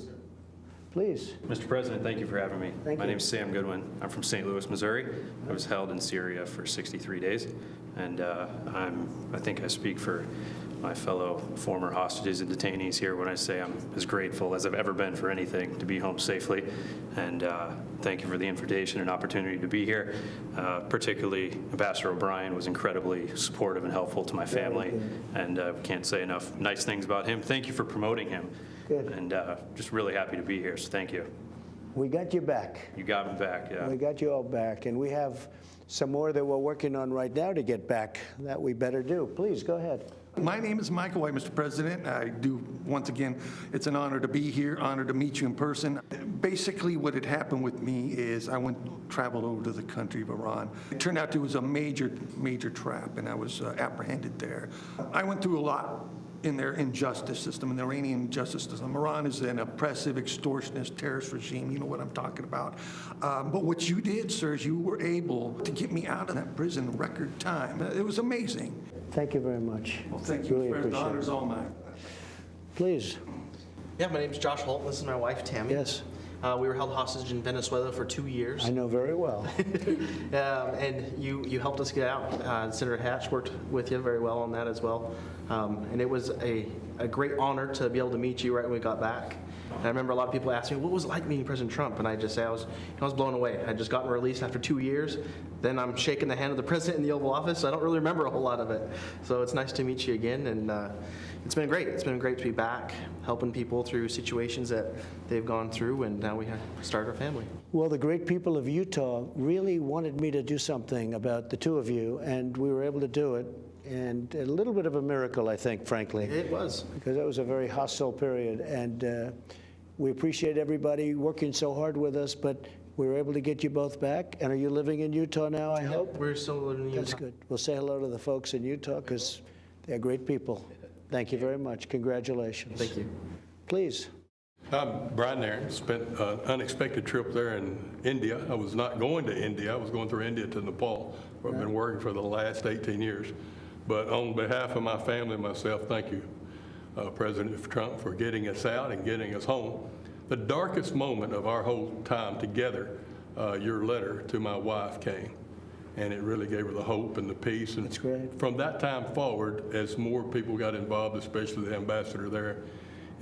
Please. Mr. President, thank you for having me. Thank My you. name is Sam Goodwin. I'm from St. Louis, Missouri. I was held in Syria for 63 days, and I think I speak for my fellow former hostages and detainees here when I say I'm as grateful as I've ever been for anything to be home safely. And thank you for the invitation and opportunity to be here. Particularly, Ambassador O'Brien was incredibly supportive and helpful to my family, and can't say enough nice things about him. Thank you for promoting him. Good. And just really happy to be here, so thank you. We got you back. You got me back, yeah. We got you all back, and we have some more that we're working on right now to get back that we better do. Please, go ahead. My name is Michael White, Mr. President. I do, once again, it's an honor to be here, honor to meet you in person. Basically, what had happened with me is I traveled over to the country of Iran. It turned out it was a major, major trap, and I was apprehended there. I went through a lot in their injustice system, in the Iranian justice system. Iran is an oppressive, extortionist, terrorist regime. You know what I'm talking about. But what you did, sir, is you were able to get me out of that prison in record time. It was amazing. Thank you very much. Well, thank you, Really Mr. President. The appreciate honor's it. all mine. Please. Yeah, my name is Josh Holt. This is my wife, Tammy. Yes. We were held hostage in Venezuela for 2 years. I know very well. And you helped us get out. Senator Hatch worked with you very well on that as well. And it was a great honor to be able to meet you right when we got back. And I remember a lot of people asking me, what was it like meeting President Trump? And I just say I was blown away. I'd just gotten released after 2 years. Then I'm shaking the hand of the president in the Oval Office. So I don't really remember a whole lot of it. So it's nice to meet you again. And it's been great. It's been great to be back, helping people through situations that they've gone through. And now we have started our family. Well, the great people of Utah really wanted me to do something about the two of you, and we were able to do it. And a little bit of a miracle, I think, frankly. It was. Because that was a very hostile period. And we appreciate everybody working so hard with us, but we were able to get you both back. And are you living in Utah now, I hope? We're still living in Utah. That's good. We'll say hello to the folks in Utah because they're great people. Thank you very much. Congratulations. Thank you. Please. I'm Brian there. Spent an unexpected trip there in India. I was not going to India. I was going through India to Nepal, where I've been working for the last 18 years. But on behalf of my family and myself, thank you, President Trump, for getting us out and getting us home. The darkest moment of our whole time together, your letter to my wife came, and it really gave her the hope and the peace. And that's great. From that time forward, as more people got involved, especially the ambassador there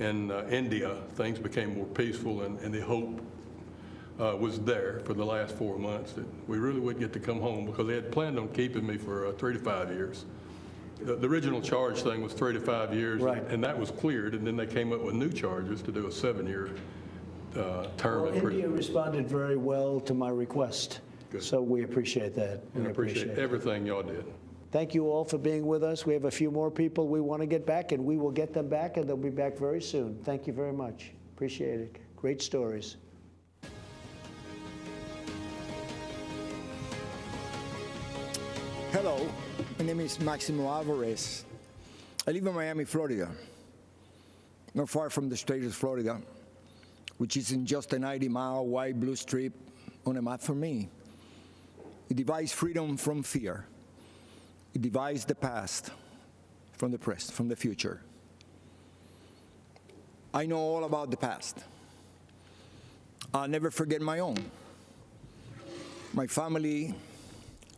in India, things became more peaceful, and the hope was there for the last 4 months that we really would get to come home, because they had planned on keeping me for 3 to 5 years. The original charge thing was 3 to 5 years, right. And that was cleared, and then they came up with new charges to do a 7-year term Well, in prison. India responded very well to my request, so we appreciate that. And We I appreciate it. everything y'all did. Thank you all for being with us. We have a few more people we want to get back, and we will get them back, and they'll be back very soon. Thank you very much. Appreciate it. Great stories. Hello, my name is Maximo Alvarez. I live in Miami, Florida, not far from the state of Florida, which is in just a 90-mile wide blue strip on a map for me. It divides freedom from fear. It divides the past from the present, from the future. I know all about the past. I'll never forget my own. My family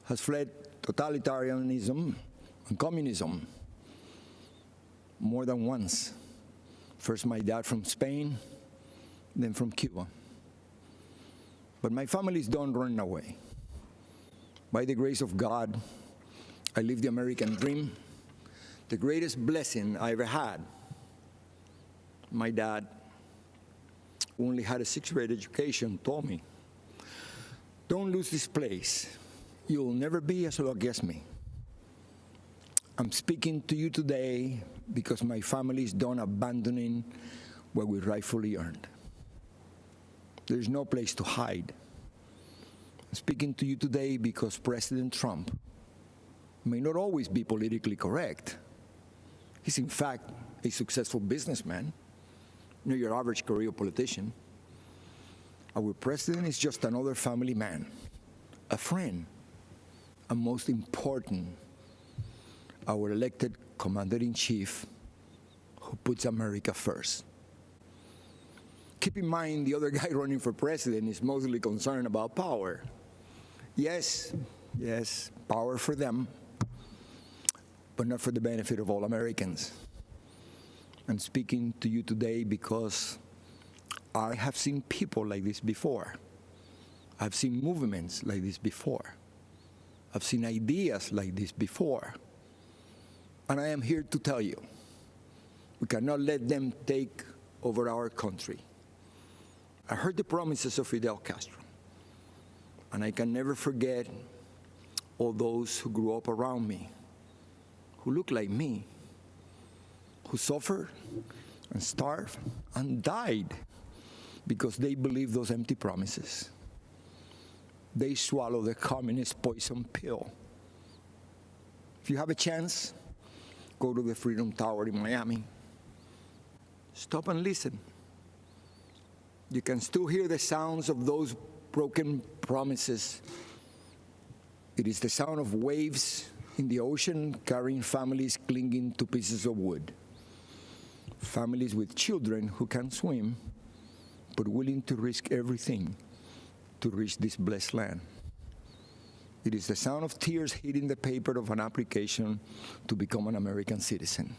has fled totalitarianism and communism more than once. First my dad from Spain, then from Cuba. But my families don't run away. By the grace of God, I live the American dream, the greatest blessing I ever had. My dad, who only had a sixth-grade education, told me, "Don't lose this place. You'll never be as lucky as me." I'm speaking to you today because my family is done abandoning what we rightfully earned. There's no place to hide. I'm speaking to you today because President Trump may not always be politically correct. He's in fact a successful businessman, not your average career politician. Our president is just another family man, a friend, and most important, our elected commander-in-chief who puts America first. Keep in mind, the other guy running for president is mostly concerned about power. Yes, power for them, but not for the benefit of all Americans. I'm speaking to you today because I have seen people like this before. I've seen movements like this before. I've seen ideas like this before. And I am here to tell you, we cannot let them take over our country. I heard the promises of Fidel Castro, and I can never forget all those who grew up around me, who looked like me, who suffered and starved and died because they believed those empty promises. They swallowed the communist poison pill. If you have a chance, go to the Freedom Tower in Miami. Stop and listen. You can still hear the sounds of those broken promises. It is the sound of waves in the ocean carrying families clinging to pieces of wood. Families with children who can't swim, but willing to risk everything to reach this blessed land. It is the sound of tears hitting the paper of an application to become an American citizen.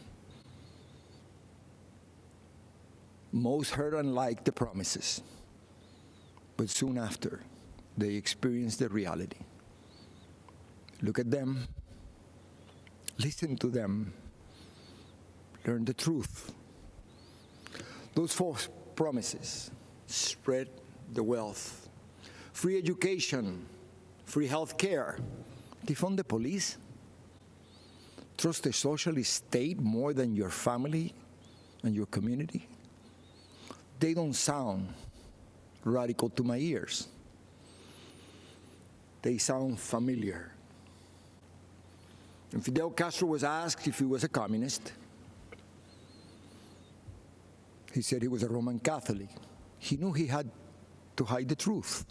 Most heard and liked the promises, but soon after, they experienced the reality. Look at them, listen to them, learn the truth. Those false promises spread the wealth, free education, free health care, defund the police, trust the socialist state more than your family and your community. They don't sound radical to my ears. They sound familiar. And Fidel Castro was asked if he was a communist. He said he was a Roman Catholic. He knew he had to hide the truth.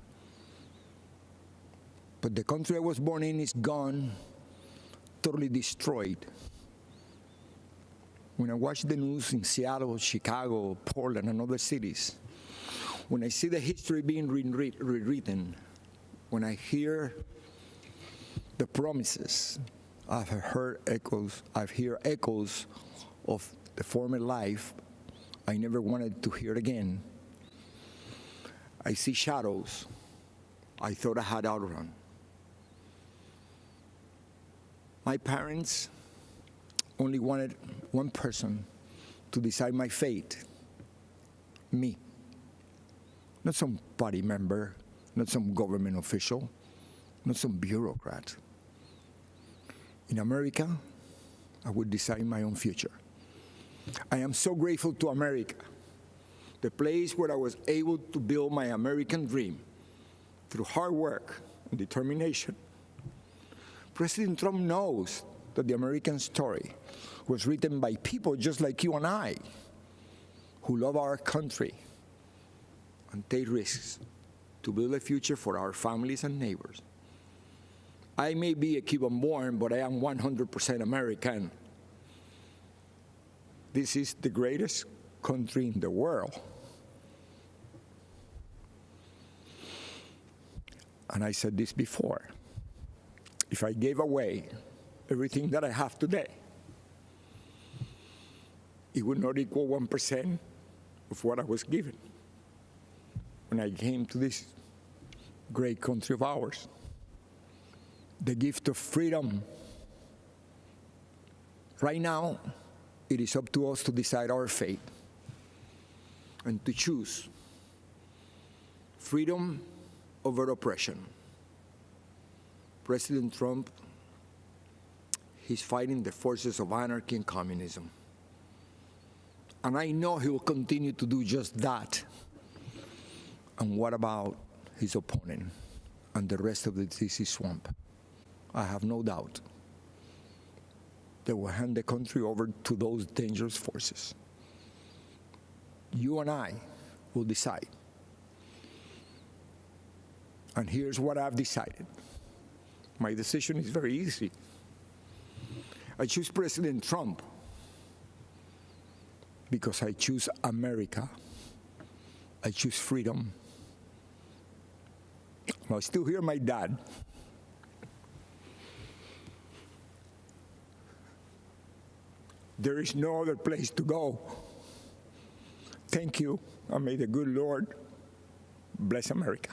But the country I was born in is gone, totally destroyed. When I watch the news in Seattle, Chicago, Portland, and other cities, when I see the history being rewritten, when I hear the promises, I've heard echoes of the former life I never wanted to hear again. I see shadows I thought I had outrun. My parents only wanted one person to decide my fate, me. Not some party member, not some government official, not some bureaucrat. In America, I would decide my own future. I am so grateful to America, the place where I was able to build my American dream through hard work and determination. President Trump knows that the American story was written by people just like you and I, who love our country and take risks to build a future for our families and neighbors. I may be a Cuban-born, but I am 100% American. This is the greatest country in the world. And I said this before. If I gave away everything that I have today, it would not equal 1% of what I was given when I came to this great country of ours. The gift of freedom. Right now, it is up to us to decide our fate and to choose freedom over oppression. President Trump, he's fighting the forces of anarchy and communism. And I know he will continue to do just that. And what about his opponent and the rest of the D.C. swamp? I have no doubt they will hand the country over to those dangerous forces. You and I will decide. And here's what I've decided. My decision is very easy. I choose President Trump because I choose America. I choose freedom. I still hear my dad. There is no other place to go. Thank you, and may the good Lord bless America.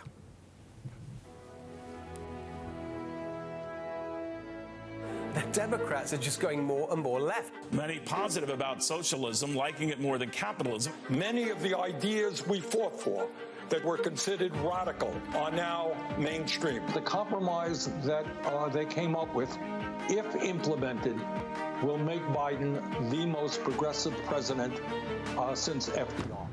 The Democrats are just going more and more left. Many positive about socialism, liking it more than capitalism. Many of the ideas we fought for that were considered radical are now mainstream. The compromise that they came up with, if implemented, will make Biden the most progressive president since FDR.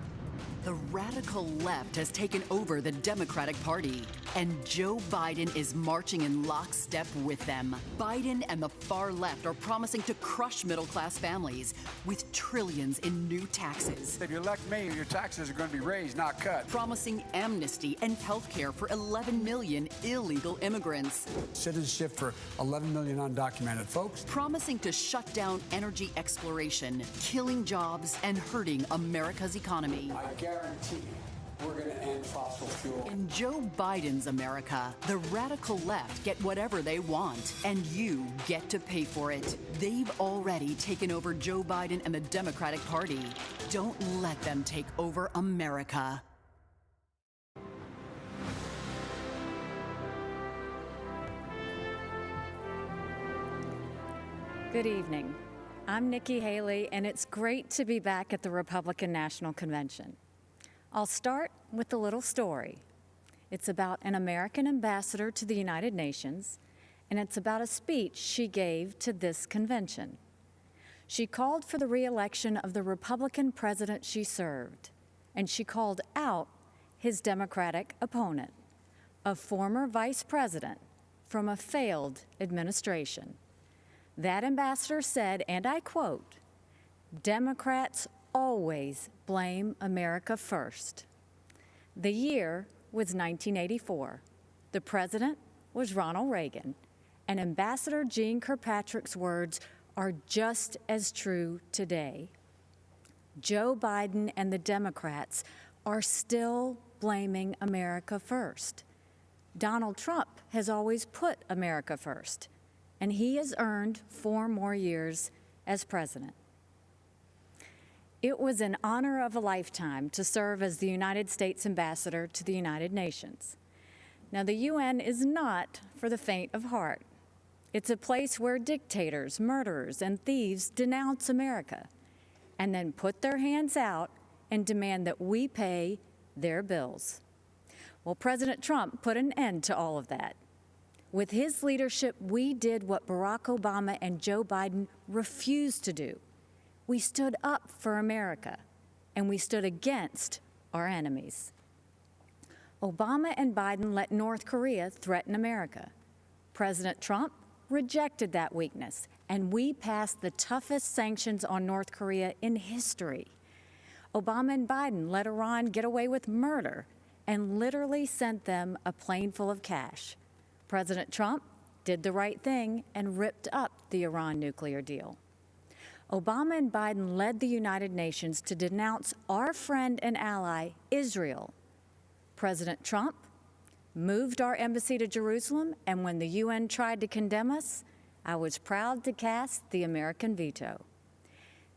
The radical left has taken over the Democratic Party, and Joe Biden is marching in lockstep with them. Biden and the far left are promising to crush middle-class families with trillions in new taxes. If you elect me, your taxes are going to be raised, not cut. Promising amnesty and health care for 11 million illegal immigrants. Citizenship for 11 million undocumented folks. Promising to shut down energy exploration, killing jobs, and hurting America's economy. I guarantee we're going to end fossil fuel. In Joe Biden's America, the radical left get whatever they want, and you get to pay for it. They've already taken over Joe Biden and the Democratic Party. Don't let them take over America. Good evening. I'm Nikki Haley, and it's great to be back at the Republican National Convention. I'll start with a little story. It's about an American ambassador to the United Nations, and it's about a speech she gave to this convention. She called for the re-election of the Republican president she served, and she called out his Democratic opponent, a former vice president from a failed administration. That ambassador said, and I quote, "Democrats always blame America first." The year was 1984. The president was Ronald Reagan, and Ambassador Jeane Kirkpatrick's words are just as true today. Joe Biden and the Democrats are still blaming America first. Donald Trump has always put America first, and he has earned 4 more years as president. It was an honor of a lifetime to serve as the United States ambassador to the United Nations. Now, the UN is not for the faint of heart. It's a place where dictators, murderers, and thieves denounce America and then put their hands out and demand that we pay their bills. Well, President Trump put an end to all of that. With his leadership, we did what Barack Obama and Joe Biden refused to do. We stood up for America, and we stood against our enemies. Obama and Biden let North Korea threaten America. President Trump rejected that weakness, and we passed the toughest sanctions on North Korea in history. Obama and Biden let Iran get away with murder, and literally sent them a plane full of cash. President Trump did the right thing and ripped up the Iran nuclear deal. Obama and Biden led the United Nations to denounce our friend and ally, Israel. President Trump moved our embassy to Jerusalem, and when the UN tried to condemn us, I was proud to cast the American veto.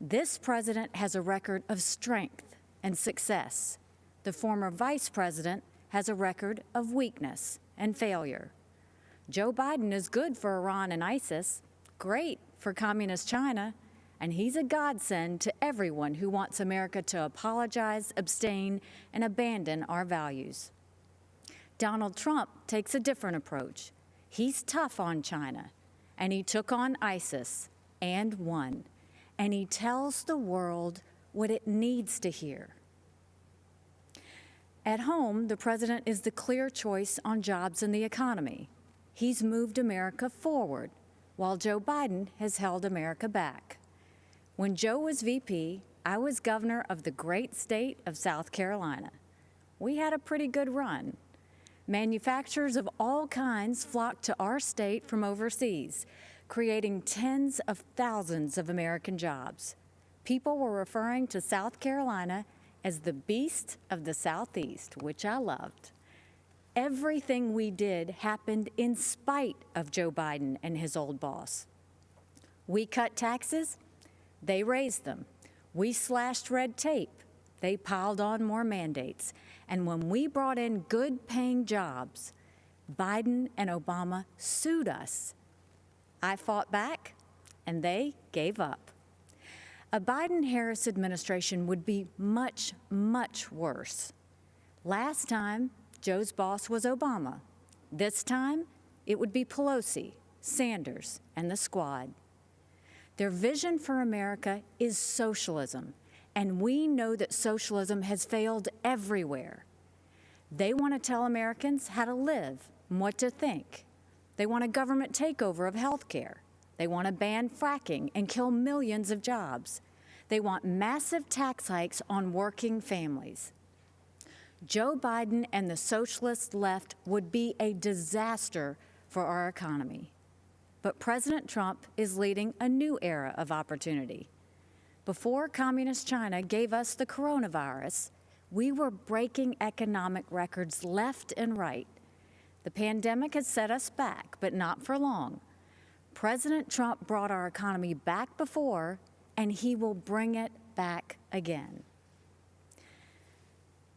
This president has a record of strength and success. The former vice president has a record of weakness and failure. Joe Biden is good for Iran and ISIS, great for communist China, and he's a godsend to everyone who wants America to apologize, abstain, and abandon our values. Donald Trump takes a different approach. He's tough on China, and he took on ISIS and won. And he tells the world what it needs to hear. At home, the president is the clear choice on jobs and the economy. He's moved America forward, while Joe Biden has held America back. When Joe was VP, I was governor of the great state of South Carolina. We had a pretty good run. Manufacturers of all kinds flocked to our state from overseas, creating tens of thousands of American jobs. People were referring to South Carolina as the beast of the Southeast, which I loved. Everything we did happened in spite of Joe Biden and his old boss. We cut taxes, they raised them. We slashed red tape, they piled on more mandates. And when we brought in good-paying jobs, Biden and Obama sued us. I fought back, and they gave up. A Biden-Harris administration would be much, much worse. Last time, Joe's boss was Obama. This time, it would be Pelosi, Sanders, and the squad. Their vision for America is socialism, and we know that socialism has failed everywhere. They want to tell Americans how to live and what to think. They want a government takeover of health care. They want to ban fracking and kill millions of jobs. They want massive tax hikes on working families. Joe Biden and the socialist left would be a disaster for our economy. But President Trump is leading a new era of opportunity. Before Communist China gave us the coronavirus, we were breaking economic records left and right. The pandemic has set us back, but not for long. President Trump brought our economy back before, and he will bring it back again.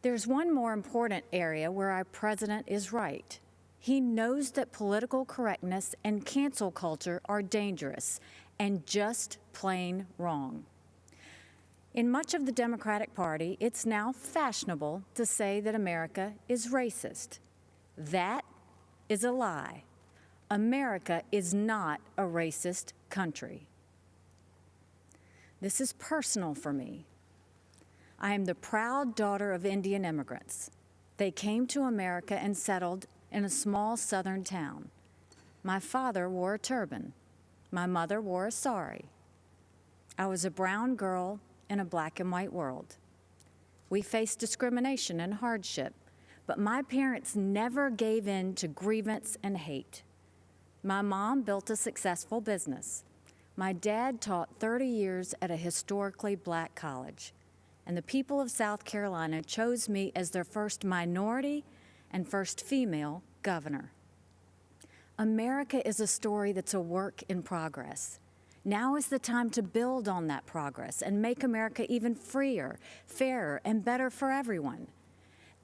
There's one more important area where our president is right. He knows that political correctness and cancel culture are dangerous and just plain wrong. In much of the Democratic Party, it's now fashionable to say that America is racist. That is a lie. America is not a racist country. This is personal for me. I am the proud daughter of Indian immigrants. They came to America and settled in a small southern town. My father wore a turban. My mother wore a sari. I was a brown girl in a black and white world. We faced discrimination and hardship, but my parents never gave in to grievance and hate. My mom built a successful business. My dad taught 30 years at a historically black college, and the people of South Carolina chose me as their first minority and first female governor. America is a story that's a work in progress. Now is the time to build on that progress and make America even freer, fairer, and better for everyone.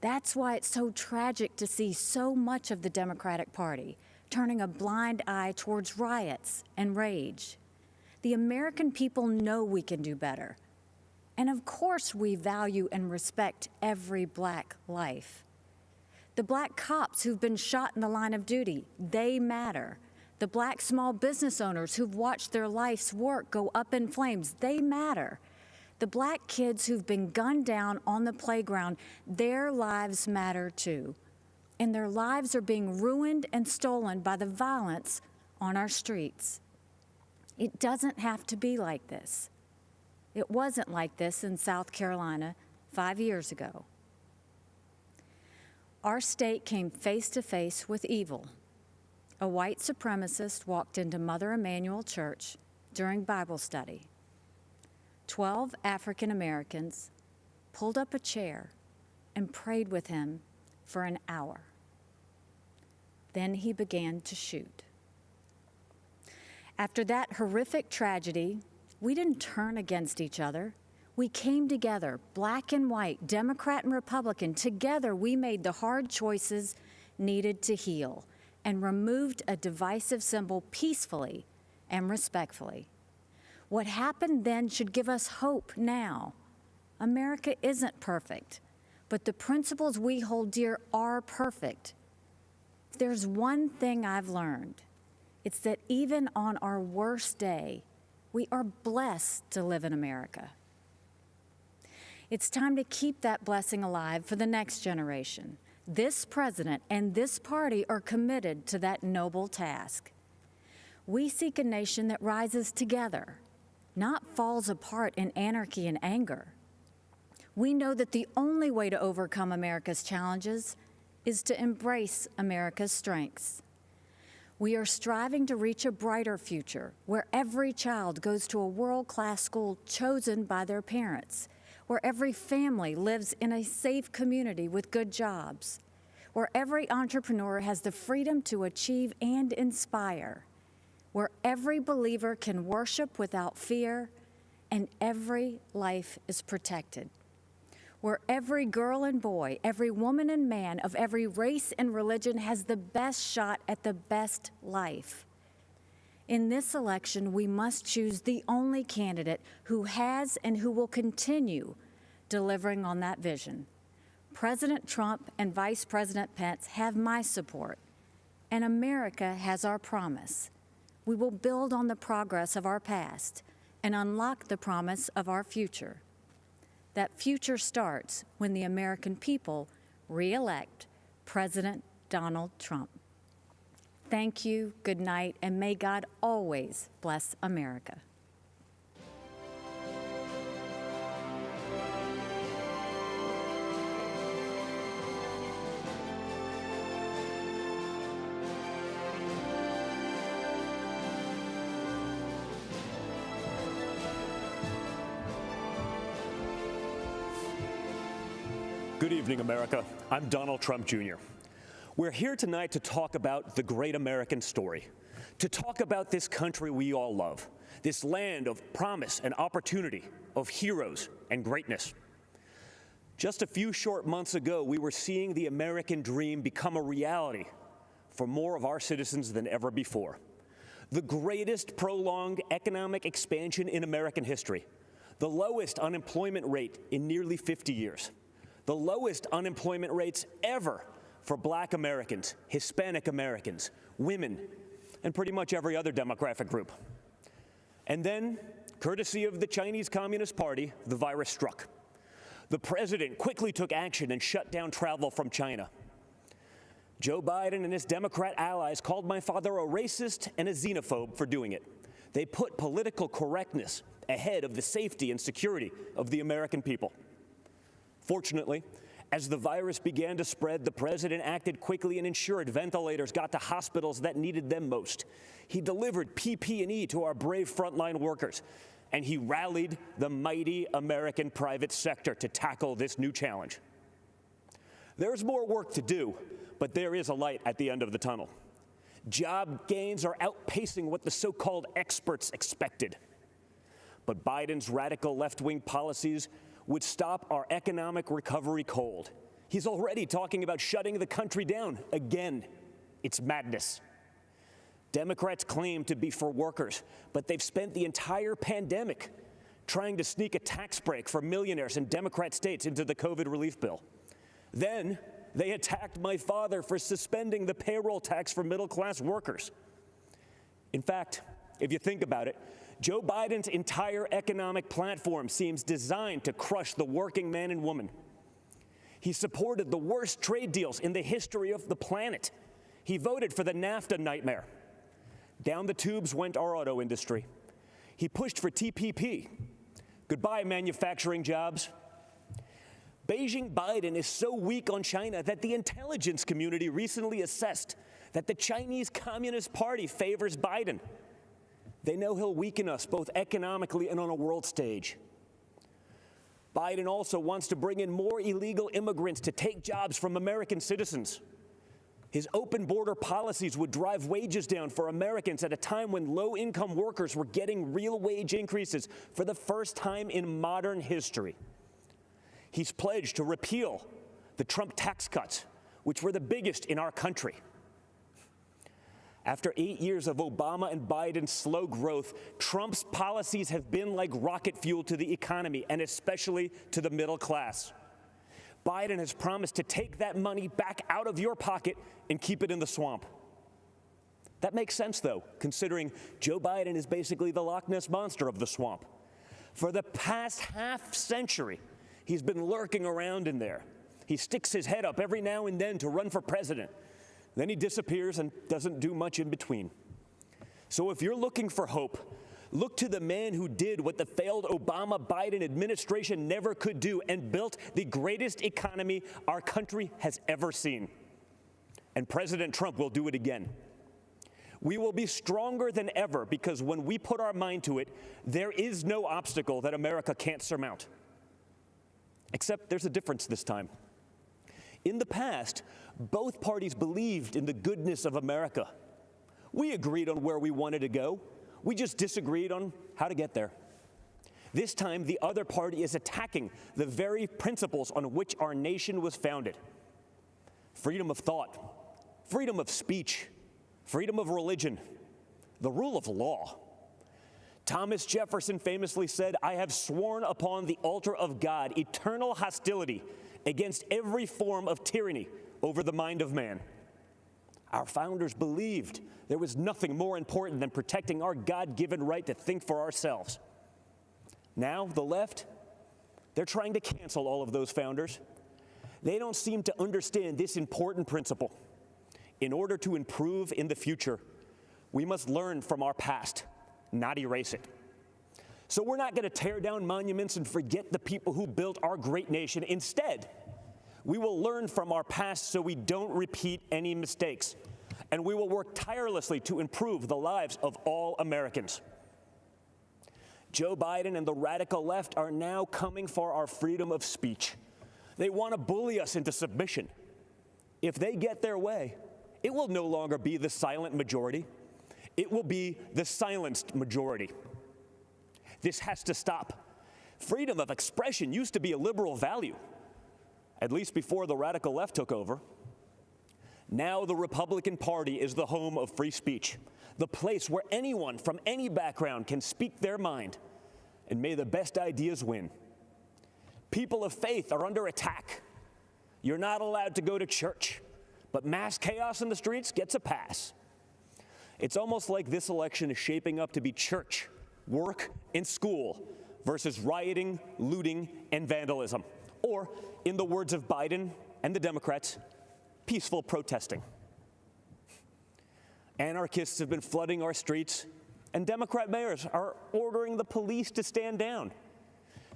That's why it's so tragic to see so much of the Democratic Party turning a blind eye towards riots and rage. The American people know we can do better. And of course we value and respect every black life. The black cops who've been shot in the line of duty, they matter. The black small business owners who've watched their life's work go up in flames, they matter. The black kids who've been gunned down on the playground, their lives matter too. And their lives are being ruined and stolen by the violence on our streets. It doesn't have to be like this. It wasn't like this in South Carolina 5 years ago. our state came face to face with evil. A white supremacist walked into Mother Emanuel Church during Bible study. 12 African Americans pulled up a chair and prayed with him for an hour. Then he began to shoot. After that horrific tragedy, we didn't turn against each other. We came together, black and white, Democrat and Republican. Together, we made the hard choices needed to heal and removed a divisive symbol peacefully and respectfully. What happened then should give us hope now. America isn't perfect, but the principles we hold dear are perfect. If there's one thing I've learned, it's that even on our worst day, we are blessed to live in America. It's time to keep that blessing alive for the next generation. This president and this party are committed to that noble task. We seek a nation that rises together, not falls apart in anarchy and anger. We know that the only way to overcome America's challenges is to embrace America's strengths. We are striving to reach a brighter future where every child goes to a world-class school chosen by their parents, where every family lives in a safe community with good jobs, where every entrepreneur has the freedom to achieve and inspire, where every believer can worship without fear, and every life is protected, where every girl and boy, every woman and man of every race and religion has the best shot at the best life. In this election, we must choose the only candidate who has and who will continue delivering on that vision. President Trump and Vice President Pence have my support, and America has our promise. We will build on the progress of our past and unlock the promise of our future. That future starts when the American people re-elect President Donald Trump. Thank you, good night, and may God always bless America. Good evening, America. I'm Donald Trump Jr. We're here tonight to talk about the great American story, to talk about this country we all love, this land of promise and opportunity, of heroes and greatness. Just a few short months ago, we were seeing the American dream become a reality for more of our citizens than ever before. The greatest prolonged economic expansion in American history, the lowest unemployment rate in nearly 50 years, the lowest unemployment rates ever for Black Americans, Hispanic Americans, women, and pretty much every other demographic group. And then, courtesy of the Chinese Communist Party, the virus struck. The president quickly took action and shut down travel from China. Joe Biden and his Democrat allies called my father a racist and a xenophobe for doing it. They put political correctness ahead of the safety and security of the American people. Fortunately, as the virus began to spread, the president acted quickly and ensured ventilators got to hospitals that needed them most. He delivered PPE to our brave frontline workers, and he rallied the mighty American private sector to tackle this new challenge. There's more work to do, but there is a light at the end of the tunnel. Job gains are outpacing what the so-called experts expected. But Biden's radical left-wing policies would stop our economic recovery cold. He's already talking about shutting the country down again. It's madness. Democrats claim to be for workers, but they've spent the entire pandemic trying to sneak a tax break for millionaires in Democrat states into the COVID relief bill. Then they attacked my father for suspending the payroll tax for middle-class workers. In fact, if you think about it, Joe Biden's entire economic platform seems designed to crush the working man and woman. He supported the worst trade deals in the history of the planet. He voted for the NAFTA nightmare. Down the tubes went our auto industry. He pushed for TPP. Goodbye, manufacturing jobs. Beijing Biden is so weak on China that the intelligence community recently assessed that the Chinese Communist Party favors Biden. They know he'll weaken us both economically and on a world stage. Biden also wants to bring in more illegal immigrants to take jobs from American citizens. His open border policies would drive wages down for Americans at a time when low-income workers were getting real wage increases for the first time in modern history. He's pledged to repeal the Trump tax cuts, which were the biggest in our country. After 8 years of Obama and Biden's slow growth, Trump's policies have been like rocket fuel to the economy, and especially to the middle class. Biden has promised to take that money back out of your pocket and keep it in the swamp. That makes sense, though, considering Joe Biden is basically the Loch Ness Monster of the swamp. For the past half-century, he's been lurking around in there. He sticks his head up every now and then to run for president. Then he disappears and doesn't do much in between. So if you're looking for hope, look to the man who did what the failed Obama-Biden administration never could do and built the greatest economy our country has ever seen. And President Trump will do it again. We will be stronger than ever because when we put our mind to it, there is no obstacle that America can't surmount. Except there's a difference this time. In the past, both parties believed in the goodness of America. We agreed on where we wanted to go. We just disagreed on how to get there. This time, the other party is attacking the very principles on which our nation was founded. Freedom of thought, freedom of speech, freedom of religion, the rule of law. Thomas Jefferson famously said, "I have sworn upon the altar of God eternal hostility against every form of tyranny over the mind of man." Our founders believed there was nothing more important than protecting our God-given right to think for ourselves. Now, the left, they're trying to cancel all of those founders. They don't seem to understand this important principle. In order to improve in the future, we must learn from our past, not erase it. So we're not going to tear down monuments and forget the people who built our great nation. Instead, we will learn from our past so we don't repeat any mistakes. And we will work tirelessly to improve the lives of all Americans. Joe Biden and the radical left are now coming for our freedom of speech. They want to bully us into submission. If they get their way, it will no longer be the silent majority. It will be the silenced majority. This has to stop. Freedom of expression used to be a liberal value, at least before the radical left took over. Now the Republican Party is the home of free speech, the place where anyone from any background can speak their mind, and may the best ideas win. People of faith are under attack. You're not allowed to go to church, but mass chaos in the streets gets a pass. It's almost like this election is shaping up to be church, work, and school versus rioting, looting, and vandalism. Or, in the words of Biden and the Democrats, peaceful protesting. Anarchists have been flooding our streets, and Democrat mayors are ordering the police to stand down.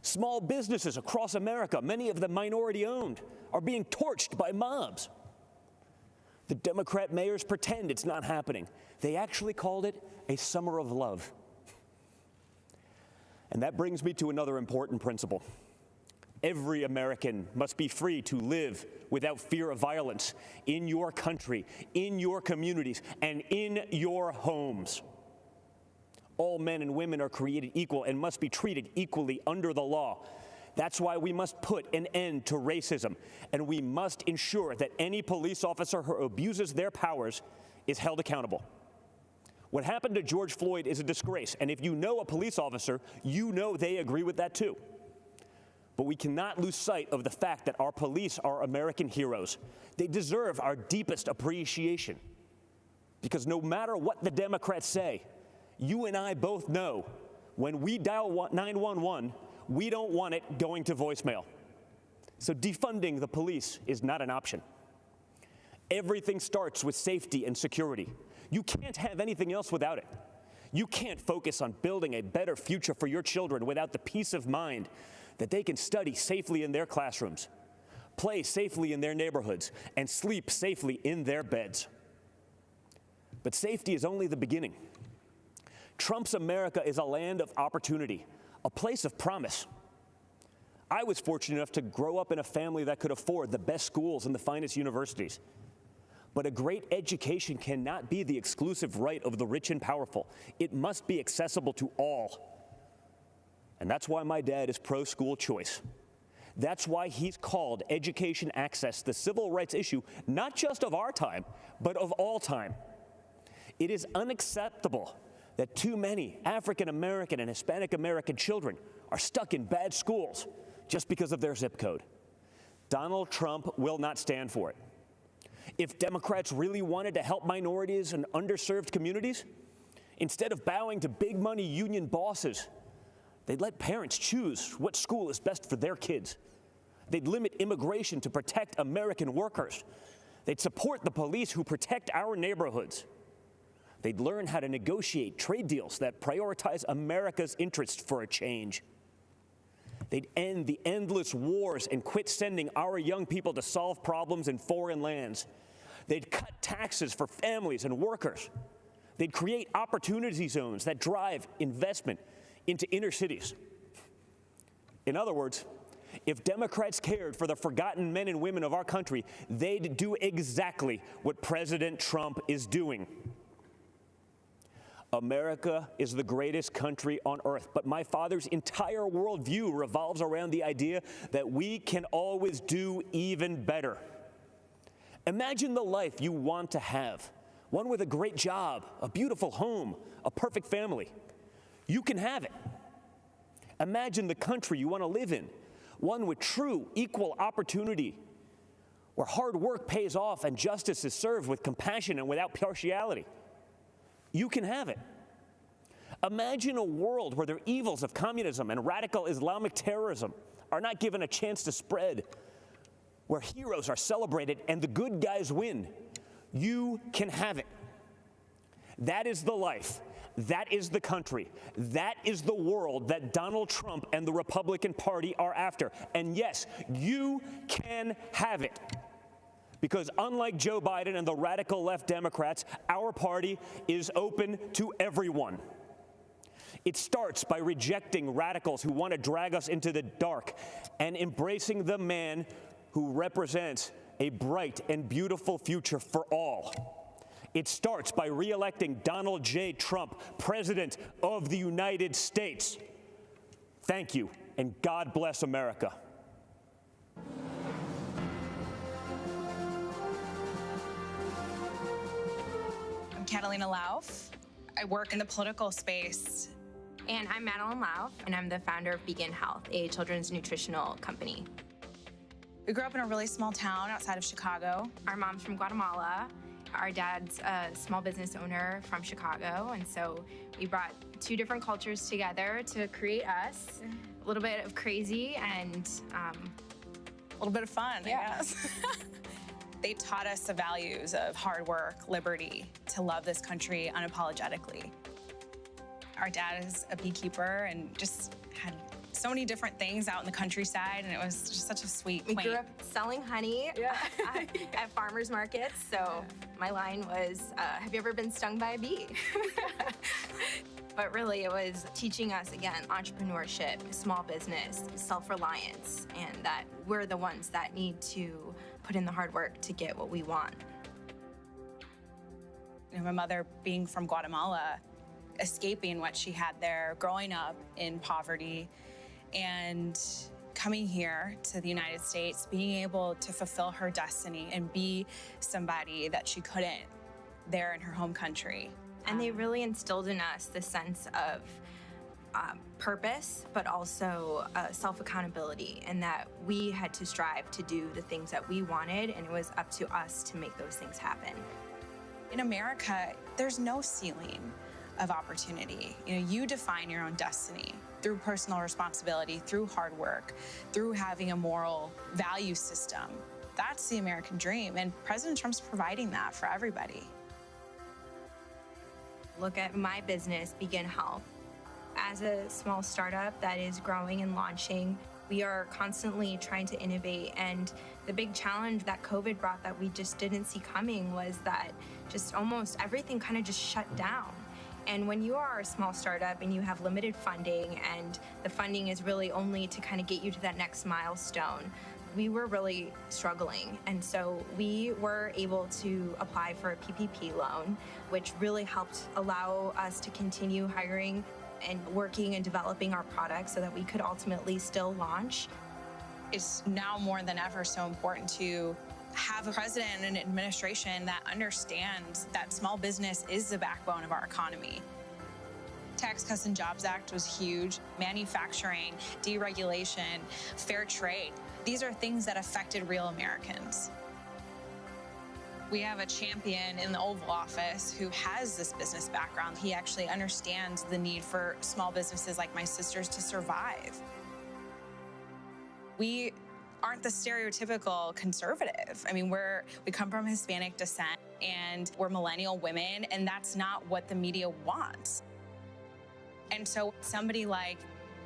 Small businesses across America, many of them minority-owned, are being torched by mobs. The Democrat mayors pretend it's not happening. They actually called it a summer of love. And that brings me to another important principle. Every American must be free to live without fear of violence in your country, in your communities, and in your homes. All men and women are created equal and must be treated equally under the law. That's why we must put an end to racism, and we must ensure that any police officer who abuses their powers is held accountable. What happened to George Floyd is a disgrace, and if you know a police officer, you know they agree with that too. But we cannot lose sight of the fact that our police are American heroes. They deserve our deepest appreciation. Because no matter what the Democrats say, you and I both know when we dial 911, we don't want it going to voicemail. So defunding the police is not an option. Everything starts with safety and security. You can't have anything else without it. You can't focus on building a better future for your children without the peace of mind that they can study safely in their classrooms. play safely in their neighborhoods, and sleep safely in their beds. But safety is only the beginning. Trump's America is a land of opportunity, a place of promise. I was fortunate enough to grow up in a family that could afford the best schools and the finest universities. But a great education cannot be the exclusive right of the rich and powerful. It must be accessible to all. And that's why my dad is pro-school choice. That's why he's called education access the civil rights issue, not just of our time, but of all time. It is unacceptable that too many African American and Hispanic American children are stuck in bad schools just because of their zip code. Donald Trump will not stand for it. If Democrats really wanted to help minorities and underserved communities, instead of bowing to big money union bosses, they'd let parents choose what school is best for their kids. They'd limit immigration to protect American workers. They'd support the police who protect our neighborhoods. They'd learn how to negotiate trade deals that prioritize America's interests for a change. They'd end the endless wars and quit sending our young people to solve problems in foreign lands. They'd cut taxes for families and workers. They'd create opportunity zones that drive investment into inner cities. In other words, if Democrats cared for the forgotten men and women of our country, they'd do exactly what President Trump is doing. America is the greatest country on earth, but my father's entire worldview revolves around the idea that we can always do even better. Imagine the life you want to have, one with a great job, a beautiful home, a perfect family. You can have it. Imagine the country you want to live in, one with true equal opportunity, where hard work pays off and justice is served with compassion and without partiality. You can have it. Imagine a world where the evils of communism and radical Islamic terrorism are not given a chance to spread, where heroes are celebrated and the good guys win. You can have it. That is the life. That is the country. That is the world that Donald Trump and the Republican Party are after. And yes, you can have it. Because unlike Joe Biden and the radical left Democrats, our party is open to everyone. It starts by rejecting radicals who want to drag us into the dark and embracing the man who represents a bright and beautiful future for all. It starts by re-electing Donald J. Trump, President of the United States. Thank you, and God bless America. I'm Catalina Lauf. I work in the political space. And I'm Madeline Lauf, and I'm the founder of Begin Health, a children's nutritional company. We grew up in a really small town outside of Chicago. Our mom's from Guatemala. Our dad's a small business owner from Chicago, and so we brought two different cultures together to create us. A little bit of crazy and a little bit of fun, I guess. They taught us the values of hard work, liberty, to love this country unapologetically. Our dad is a beekeeper and just had so many different things out in the countryside, and it was just such a sweet, We grew up selling honey at farmers markets, so my line was, have you ever been stung by a bee? But really, it was teaching us, again, entrepreneurship, small business, self-reliance, and that we're the ones that need to put in the hard work to get what we want. You know, my mother, being from Guatemala, escaping what she had there, growing up in poverty, and coming here to the United States, being able to fulfill her destiny and be somebody that she couldn't there in her home country. And they really instilled in us the sense of purpose, but also self-accountability, and that we had to strive to do the things that we wanted, and it was up to us to make those things happen. In America, there's no ceiling of opportunity. You know, you define your own destiny through personal responsibility, through hard work, through having a moral value system. That's the American dream, and President Trump's providing that for everybody. Look at my business, Begin Health. As a small startup that is growing and launching, We are constantly trying to innovate, and the big challenge that COVID brought that we just didn't see coming was that just almost everything kind of just shut down. And when you are a small startup and you have limited funding, and the funding is really only to kind of get you to that next milestone, we were really struggling. And so we were able to apply for a PPP loan, which really helped allow us to continue hiring and working and developing our products so that we could ultimately still launch. It's now more than ever so important to have a president and an administration that understands that small business is the backbone of our economy. Tax Cuts and Jobs Act was huge. Manufacturing, deregulation, fair trade. These are things that affected real Americans. We have a champion in the Oval Office who has this business background. He actually understands the need for small businesses like my sisters to survive. We aren't the stereotypical conservative. I mean, we come from Hispanic descent and we're millennial women, and that's not what the media wants. And so somebody like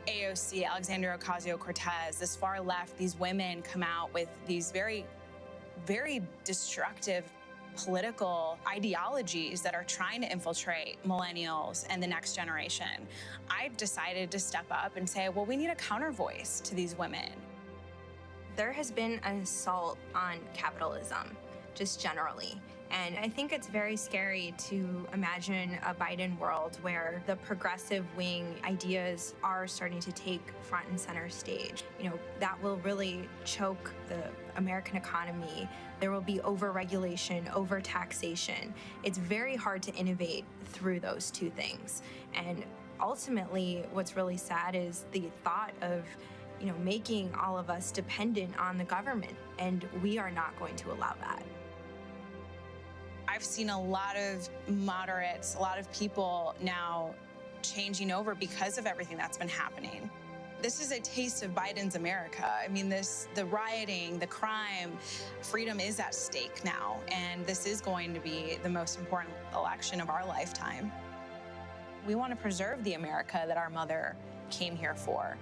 AOC, Alexandria Ocasio-Cortez, this far left, these women come out with these very destructive political ideologies that are trying to infiltrate millennials and the next generation. I decided to step up and say, well, we need a counter voice to these women. There has been an assault on capitalism, just generally. And I think it's very scary to imagine a Biden world where the progressive wing ideas are starting to take front and center stage. You know, that will really choke the American economy. There will be over-regulation, over-taxation. It's very hard to innovate through those two things. And ultimately, what's really sad is the thought of making all of us dependent on the government, and we are not going to allow that. I've seen a lot of moderates, a lot of people now changing over because of everything that's been happening. This is a taste of Biden's America. I mean, the rioting, the crime, freedom is at stake now, and this is going to be the most important election of our lifetime. We want to preserve the America that our mother came here for.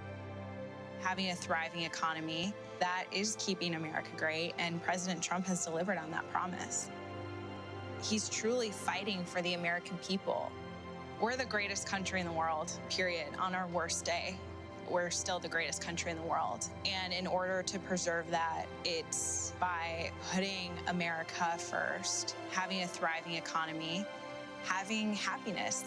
Having a thriving economy, that is keeping America great, and President Trump has delivered on that promise. He's truly fighting for the American people. We're the greatest country in the world, period. On our worst day, we're still the greatest country in the world. And in order to preserve that, it's by putting America first, having a thriving economy, having happiness.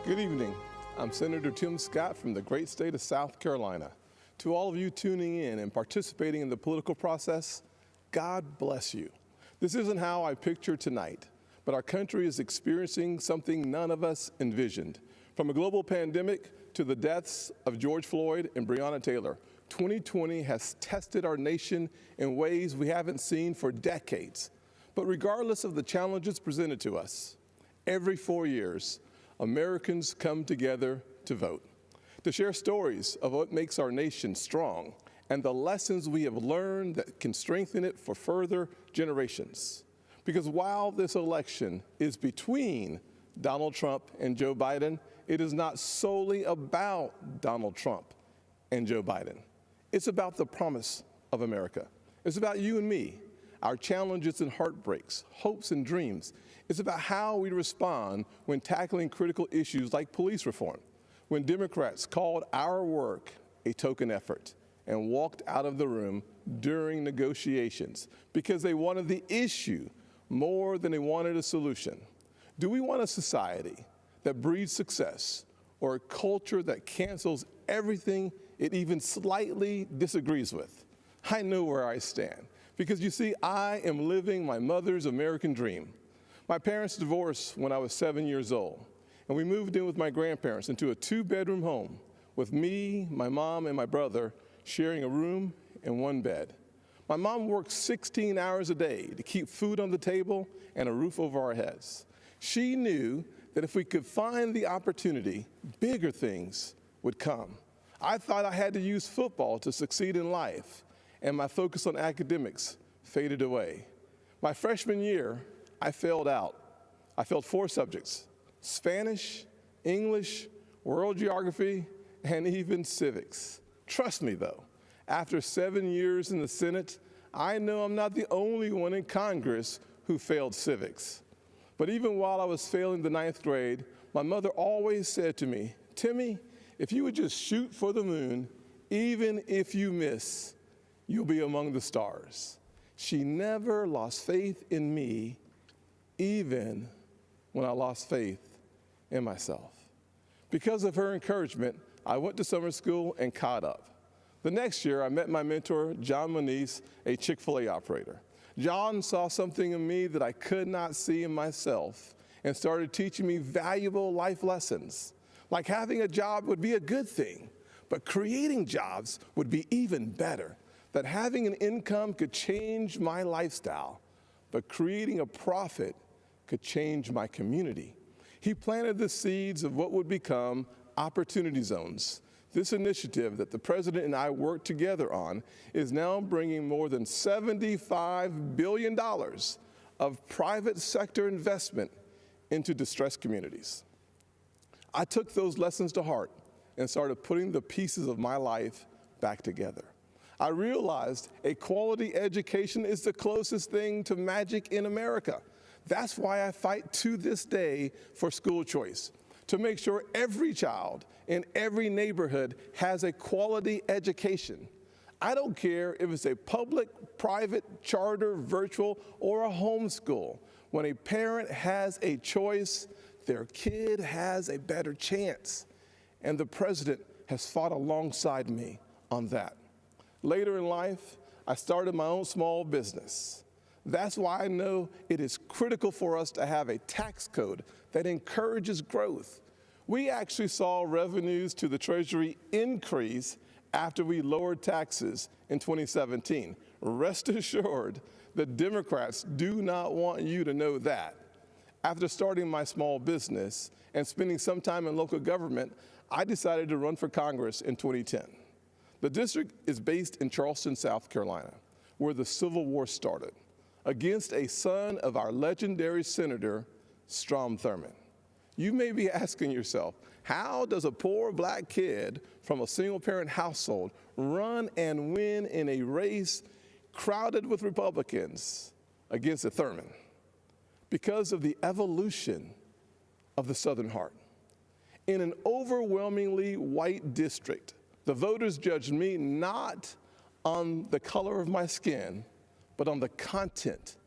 Good evening. I'm Senator Tim Scott from the great state of South Carolina. To all of you tuning in and participating in the political process, God bless you. This isn't how I pictured tonight, but our country is experiencing something none of us envisioned. From a global pandemic to the deaths of George Floyd and Breonna Taylor, 2020 has tested our nation in ways we haven't seen for decades. But regardless of the challenges presented to us, every 4 years, Americans come together to vote, to share stories of what makes our nation strong and the lessons we have learned that can strengthen it for further generations. Because while this election is between Donald Trump and Joe Biden, it is not solely about Donald Trump and Joe Biden. It's about the promise of America. It's about you and me, our challenges and heartbreaks, hopes and dreams. It's about how we respond when tackling critical issues like police reform, when Democrats called our work a token effort and walked out of the room during negotiations because they wanted the issue more than they wanted a solution. Do we want a society that breeds success or a culture that cancels everything it even slightly disagrees with? I know where I stand because you see, I am living my mother's American dream. My parents divorced when I was 7 years old, and we moved in with my grandparents into a 2-bedroom home with me, my mom, and my brother sharing a room and one bed. My mom worked 16 hours a day to keep food on the table and a roof over our heads. She knew that if we could find the opportunity, bigger things would come. I thought I had to use football to succeed in life, and my focus on academics faded away. My freshman year, I failed out. I failed 4 subjects: Spanish, English, world geography, and even civics. Trust me though, after 7 years in the Senate, I know I'm not the only one in Congress who failed civics. But even while I was failing the 9th grade, my mother always said to me, "Timmy, if you would just shoot for the moon, even if you miss, you'll be among the stars." She never lost faith in me, even when I lost faith in myself. Because of her encouragement, I went to summer school and caught up. The next year, I met my mentor, John Moniz, a Chick-fil-A operator. John saw something in me that I could not see in myself and started teaching me valuable life lessons. Like having a job would be a good thing, but creating jobs would be even better. That having an income could change my lifestyle, but creating a profit could change my community. He planted the seeds of what would become Opportunity Zones. This initiative that the President and I worked together on is now bringing more than $75 billion of private sector investment into distressed communities. I took those lessons to heart and started putting the pieces of my life back together. I realized a quality education is the closest thing to magic in America. That's why I fight to this day for school choice, to make sure every child in every neighborhood has a quality education. I don't care if it's a public, private, charter, virtual, or a homeschool. When a parent has a choice, their kid has a better chance. And the President has fought alongside me on that. Later in life, I started my own small business. That's why I know it is critical for us to have a tax code that encourages growth. We actually saw revenues to the Treasury increase after we lowered taxes in 2017. Rest assured, the Democrats do not want you to know that. After starting my small business and spending some time in local government, I decided to run for Congress in 2010. The district is based in Charleston, South Carolina, where the Civil War started, against a son of our legendary Senator, Strom Thurmond. You may be asking yourself, how does a poor black kid from a single-parent household run and win in a race crowded with Republicans against a Thurmond? Because of the evolution of the Southern Heart. In an overwhelmingly white district, the voters judged me not on the color of my skin, but on the content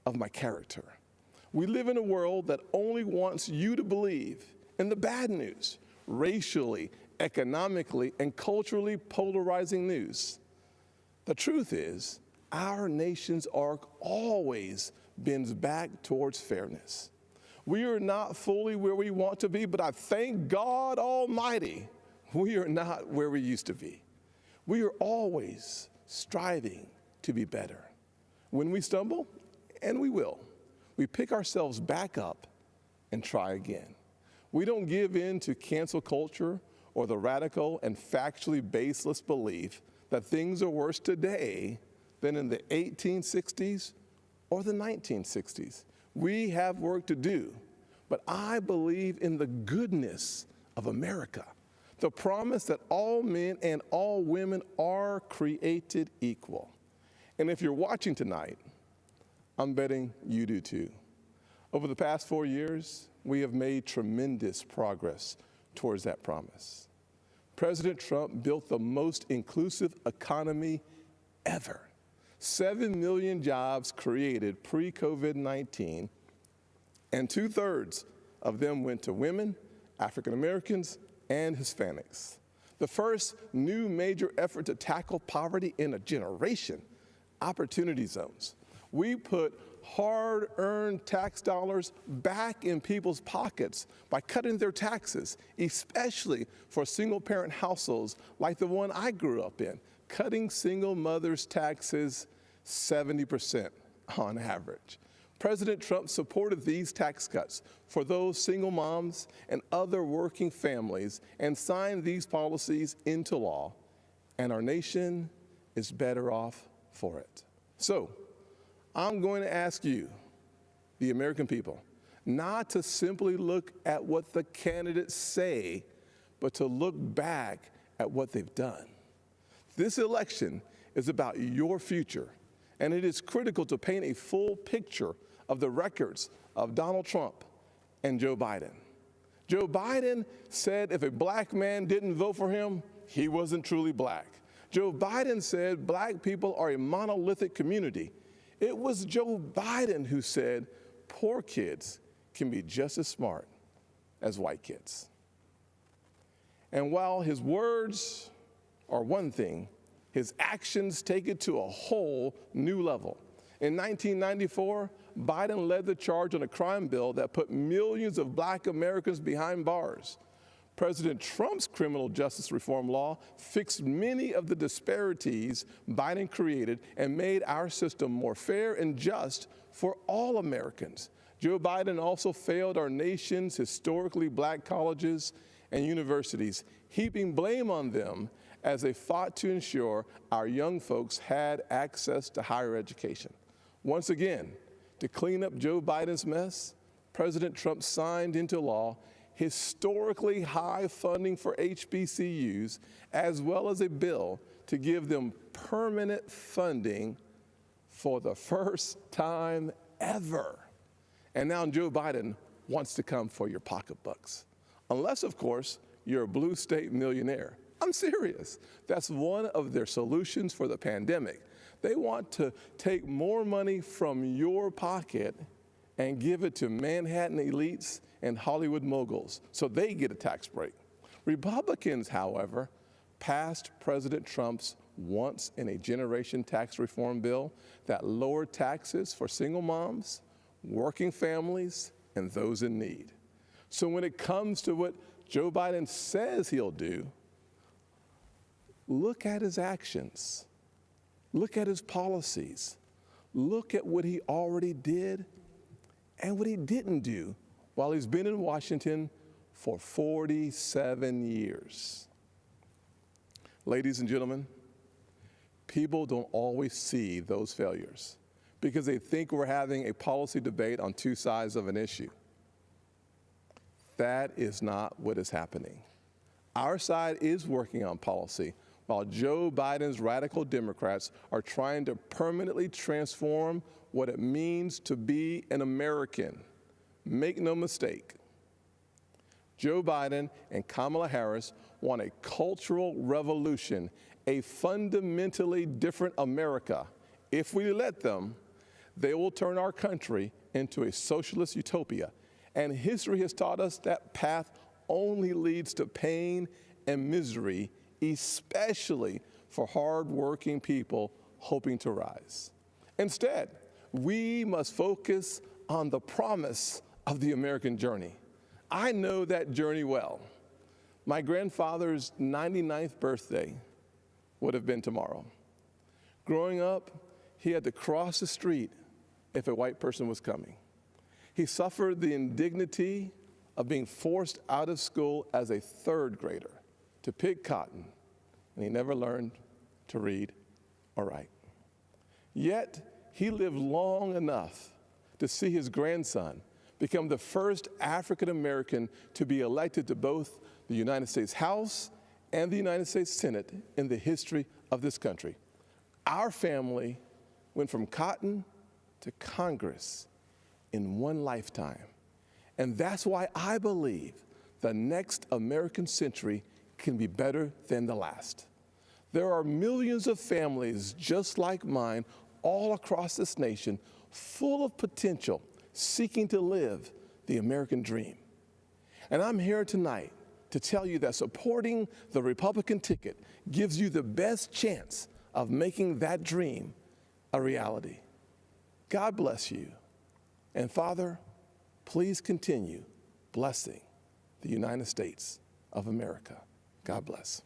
of my character. We live in a world that only wants you to believe in the bad news, racially, economically, and culturally polarizing news. The truth is, our nation's arc always bends back towards fairness. We are not fully where we want to be, but I thank God Almighty, we are not where we used to be. We are always striving to be better. When we stumble, and we will, we pick ourselves back up and try again. We don't give in to cancel culture or the radical and factually baseless belief that things are worse today than in the 1860s or the 1960s. We have work to do, but I believe in the goodness of America, the promise that all men and all women are created equal. And if you're watching tonight, I'm betting you do too. Over the past 4 years, we have made tremendous progress towards that promise. President Trump built the most inclusive economy ever. 7 million jobs created pre-COVID-19, and 2/3 of them went to women, African Americans, and Hispanics. The first new major effort to tackle poverty in a generation, Opportunity Zones. We put hard-earned tax dollars back in people's pockets by cutting their taxes, especially for single-parent households like the one I grew up in, cutting single mothers' taxes 70% on average. President Trump supported these tax cuts for those single moms and other working families and signed these policies into law, and our nation is better off for it. So, I'm going to ask you, the American people, not to simply look at what the candidates say, but to look back at what they've done. This election is about your future, and it is critical to paint a full picture of the records of Donald Trump and Joe Biden. Joe Biden said if a black man didn't vote for him, he wasn't truly black. Joe Biden said black people are a monolithic community. It was Joe Biden who said poor kids can be just as smart as white kids. And while his words are one thing, his actions take it to a whole new level. In 1994, Biden led the charge on a crime bill that put millions of black Americans behind bars. President Trump's criminal justice reform law fixed many of the disparities Biden created and made our system more fair and just for all Americans. Joe Biden also failed our nation's historically black colleges and universities, heaping blame on them as they fought to ensure our young folks had access to higher education. Once again, to clean up Joe Biden's mess, President Trump signed into law historically high funding for HBCUs, as well as a bill to give them permanent funding for the first time ever. And now Joe Biden wants to come for your pocketbooks. Unless, of course, you're a blue state millionaire. I'm serious. That's one of their solutions for the pandemic. They want to take more money from your pocket and give it to Manhattan elites and Hollywood moguls so they get a tax break. Republicans, however, passed President Trump's once-in-a-generation tax reform bill that lowered taxes for single moms, working families, and those in need. So when it comes to what Joe Biden says he'll do, look at his actions. Look at his policies. Look at what he already did and what he didn't do while he's been in Washington for 47 years. Ladies and gentlemen, people don't always see those failures because they think we're having a policy debate on two sides of an issue. That is not what is happening. Our side is working on policy, while Joe Biden's radical Democrats are trying to permanently transform what it means to be an American. Make no mistake, Joe Biden and Kamala Harris want a cultural revolution, a fundamentally different America. If we let them, they will turn our country into a socialist utopia. And history has taught us that path only leads to pain and misery, especially for hardworking people hoping to rise. Instead, we must focus on the promise of the American journey. I know that journey well. My grandfather's 99th birthday would have been tomorrow. Growing up, he had to cross the street if a white person was coming. He suffered the indignity of being forced out of school as a third grader to pick cotton, and he never learned to read or write. Yet, he lived long enough to see his grandson become the first African American to be elected to both the United States House and the United States Senate in the history of this country. Our family went from cotton to Congress in one lifetime. And that's why I believe the next American century can be better than the last. There are millions of families just like mine all across this nation, full of potential, seeking to live the American dream. And I'm here tonight to tell you that supporting the Republican ticket gives you the best chance of making that dream a reality. God bless you. And Father, please continue blessing the United States of America. God bless.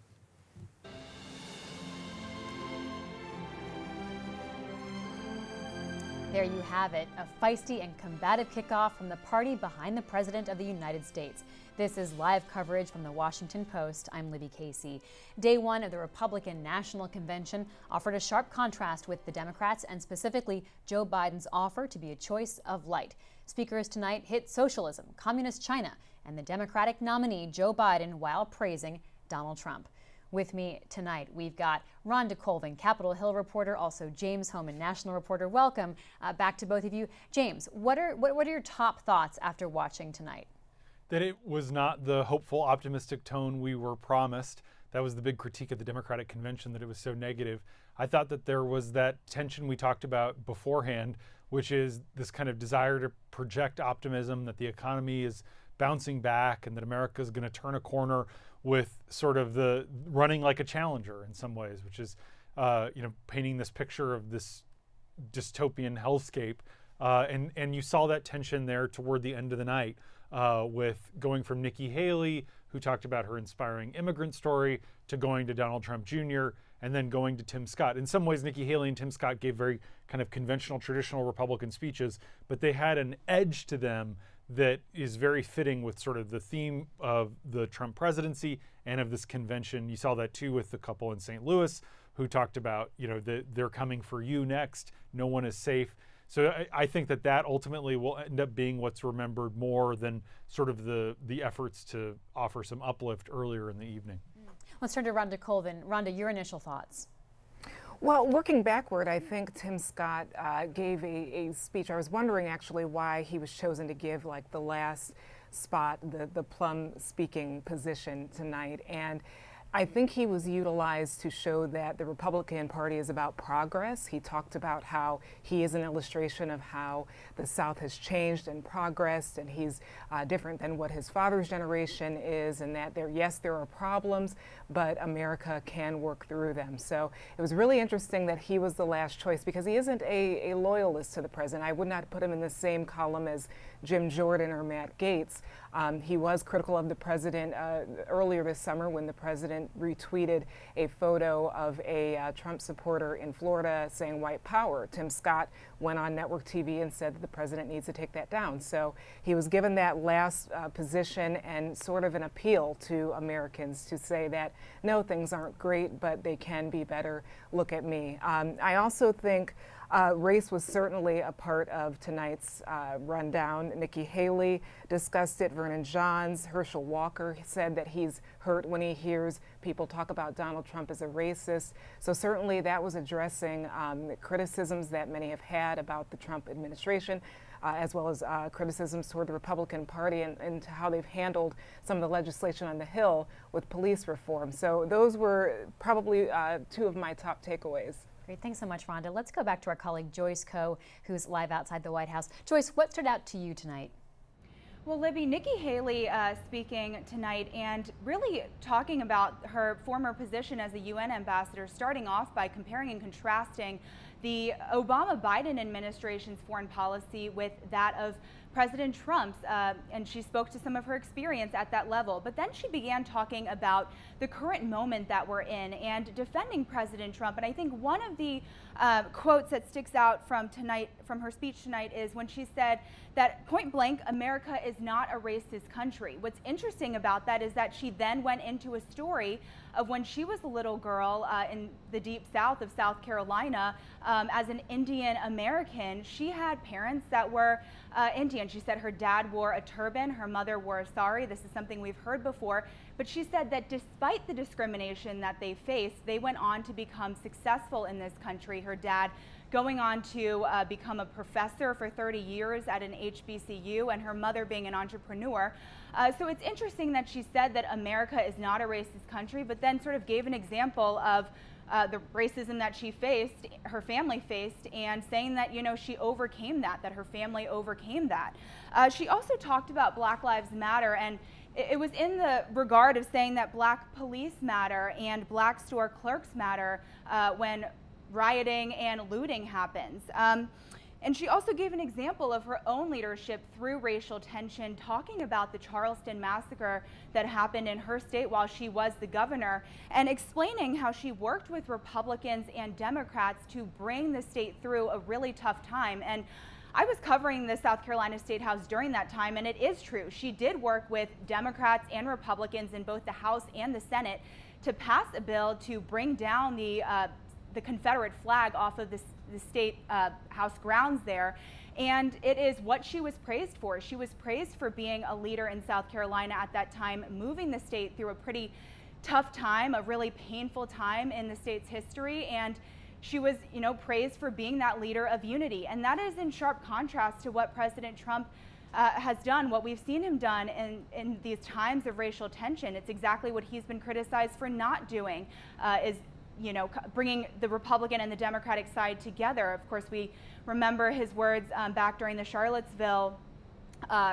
There you have it, a feisty and combative kickoff from the party behind the President of the United States. This is live coverage from the Washington Post. I'm Libby Casey. Day one of the Republican National Convention offered a sharp contrast with the Democrats and specifically Joe Biden's offer to be a choice of light. Speakers tonight hit socialism, communist China, and the Democratic nominee Joe Biden while praising Donald Trump. With me tonight, we've got Rhonda Colvin, Capitol Hill reporter, also James Hohmann, national reporter. Welcome back to both of you. James, what are your top thoughts after watching tonight? That it was not the hopeful, optimistic tone we were promised. That was the big critique of the Democratic convention, that it was so negative. I thought that there was that tension we talked about beforehand, which is this kind of desire to project optimism that the economy is bouncing back and that America is going to turn a corner, with sort of the running like a challenger in some ways, which is, painting this picture of this dystopian hellscape. And you saw that tension there toward the end of the night, with going from Nikki Haley, who talked about her inspiring immigrant story, to going to Donald Trump Jr., and then going to Tim Scott. In some ways, Nikki Haley and Tim Scott gave very kind of conventional, traditional Republican speeches, but they had an edge to them that is very fitting with sort of the theme of the Trump presidency and of this convention. You saw that too with the couple in St. Louis who talked about, they're coming for you next. No one is safe. So I think that ultimately will end up being what's remembered more than sort of the efforts to offer some uplift earlier in the evening. Let's turn to Rhonda Colvin. Rhonda, your initial thoughts. Well, looking backward, I think Tim Scott gave a speech. I was wondering actually why he was chosen to give like the last spot, the plum speaking position tonight. And I think he was utilized to show that the Republican Party is about progress. He talked about how he is an illustration of how the South has changed and progressed, and he's different than what his father's generation is, and that there are problems, but America can work through them. So it was really interesting that he was the last choice, because he isn't a loyalist to the president. I would not put him in the same column as Jim Jordan or Matt Gaetz. He was critical of the president earlier this summer when the president retweeted a photo of a Trump supporter in Florida saying white power. Tim Scott went on network TV and said that the president needs to take that down. So he was given that last position and sort of an appeal to Americans to say that, no, things aren't great, but they can be better. Look at me. I also think race was certainly a part of tonight's rundown. Nikki Haley discussed it. Vernon Johns, Herschel Walker said that he's hurt when he hears people talk about Donald Trump as a racist. So certainly that was addressing the criticisms that many have had about the Trump administration, as well as criticisms toward the Republican Party and to how they've handled some of the legislation on the Hill with police reform. So those were probably two of my top takeaways. Great, thanks so much, Rhonda. Let's go back to our colleague Joyce Koh, who's live outside the White House. Joyce, what stood out to you tonight? Well, Libby, Nikki Haley speaking tonight and really talking about her former position as a UN ambassador, starting off by comparing and contrasting the Obama-Biden administration's foreign policy with that of President Trump's, and she spoke to some of her experience at that level. But then she began talking about the current moment that we're in and defending President Trump. And I think one of the quotes that sticks out from her speech tonight is when she said that point blank, America is not a racist country. What's interesting about that is that she then went into a story of when she was a little girl in the deep south of South Carolina as an Indian American. She had parents that were Indian. She said her dad wore a turban, her mother wore a sari. This is something we've heard before. But she said that despite the discrimination that they faced, they went on to become successful in this country. Her dad going on to become a professor for 30 years at an HBCU, and her mother being an entrepreneur. So it's interesting that she said that America is not a racist country, but then sort of gave an example of the racism that she faced, her family faced, and saying that, she overcame that her family overcame that. She also talked about Black Lives Matter, and it was in the regard of saying that Black police matter and Black store clerks matter when rioting and looting happens. And she also gave an example of her own leadership through racial tension, talking about the Charleston massacre that happened in her state while she was the governor, and explaining how she worked with Republicans and Democrats to bring the state through a really tough time. And I was covering the South Carolina State House during that time, and it is true. She did work with Democrats and Republicans in both the House and the Senate to pass a bill to bring down the Confederate flag off of state House grounds there. And it is what she was praised for. She was praised for being a leader in South Carolina at that time, moving the state through a pretty tough time, a really painful time in the state's history. And she was, praised for being that leader of unity. And that is in sharp contrast to what President Trump has done, what we've seen him done in these times of racial tension. It's exactly what he's been criticized for not doing, is bringing the Republican and the Democratic side together. Of course, we remember his words back during the Charlottesville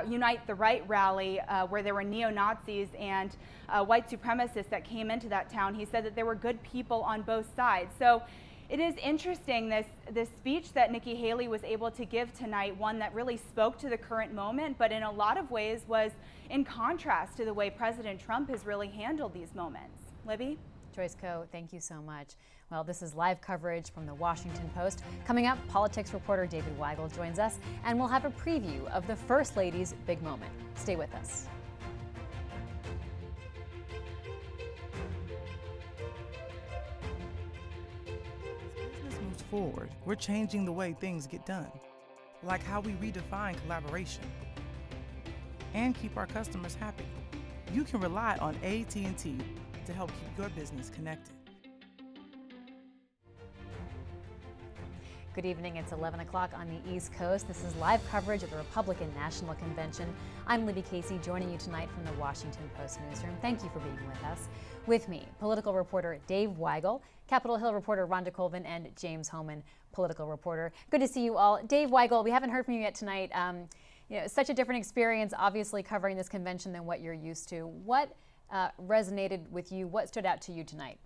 Unite the Right rally, where there were neo-Nazis and white supremacists that came into that town. He said that there were good people on both sides. So it is interesting, this speech that Nikki Haley was able to give tonight, one that really spoke to the current moment, but in a lot of ways was in contrast to the way President Trump has really handled these moments. Libby? Joyce Koh, thank you so much. Well, this is live coverage from the Washington Post. Coming up, politics reporter David Weigel joins us, and we'll have a preview of the First Lady's big moment. Stay with us. Forward, we're changing the way things get done, like how we redefine collaboration and keep our customers happy. You can rely on AT&T to help keep your business connected. Good evening. It's 11 o'clock on the East Coast. This is live coverage of the Republican National Convention. I'm Libby Casey, joining you tonight from the Washington Post newsroom. Thank you for being with us. With me, political reporter Dave Weigel, Capitol Hill reporter Rhonda Colvin, and James Hohman, political reporter. Good to see you all. Dave Weigel, we haven't heard from you yet tonight. Such a different experience, obviously, covering this convention than what you're used to. What resonated with you? What stood out to you tonight?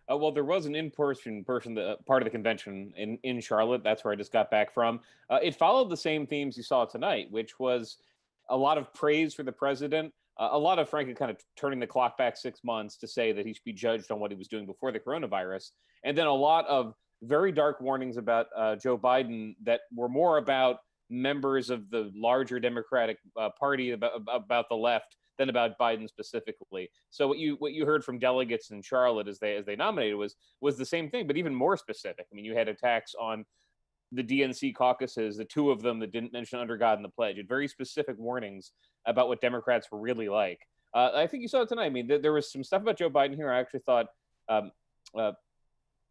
Well, there was an in-person part of the convention in Charlotte. That's where I just got back from. It followed the same themes you saw tonight, which was a lot of praise for the president, a lot of, frankly, kind of turning the clock back 6 months to say that he should be judged on what he was doing before the coronavirus, and then a lot of very dark warnings about Joe Biden that were more about members of the larger Democratic Party, about the left, than about Biden specifically. So what you heard from delegates in Charlotte as they nominated was the same thing, but even more specific. I mean, you had attacks on the DNC caucuses, the two of them that didn't mention under God and the pledge, and very specific warnings about what Democrats were really like. I think you saw it tonight. I mean, there was some stuff about Joe Biden here. I actually thought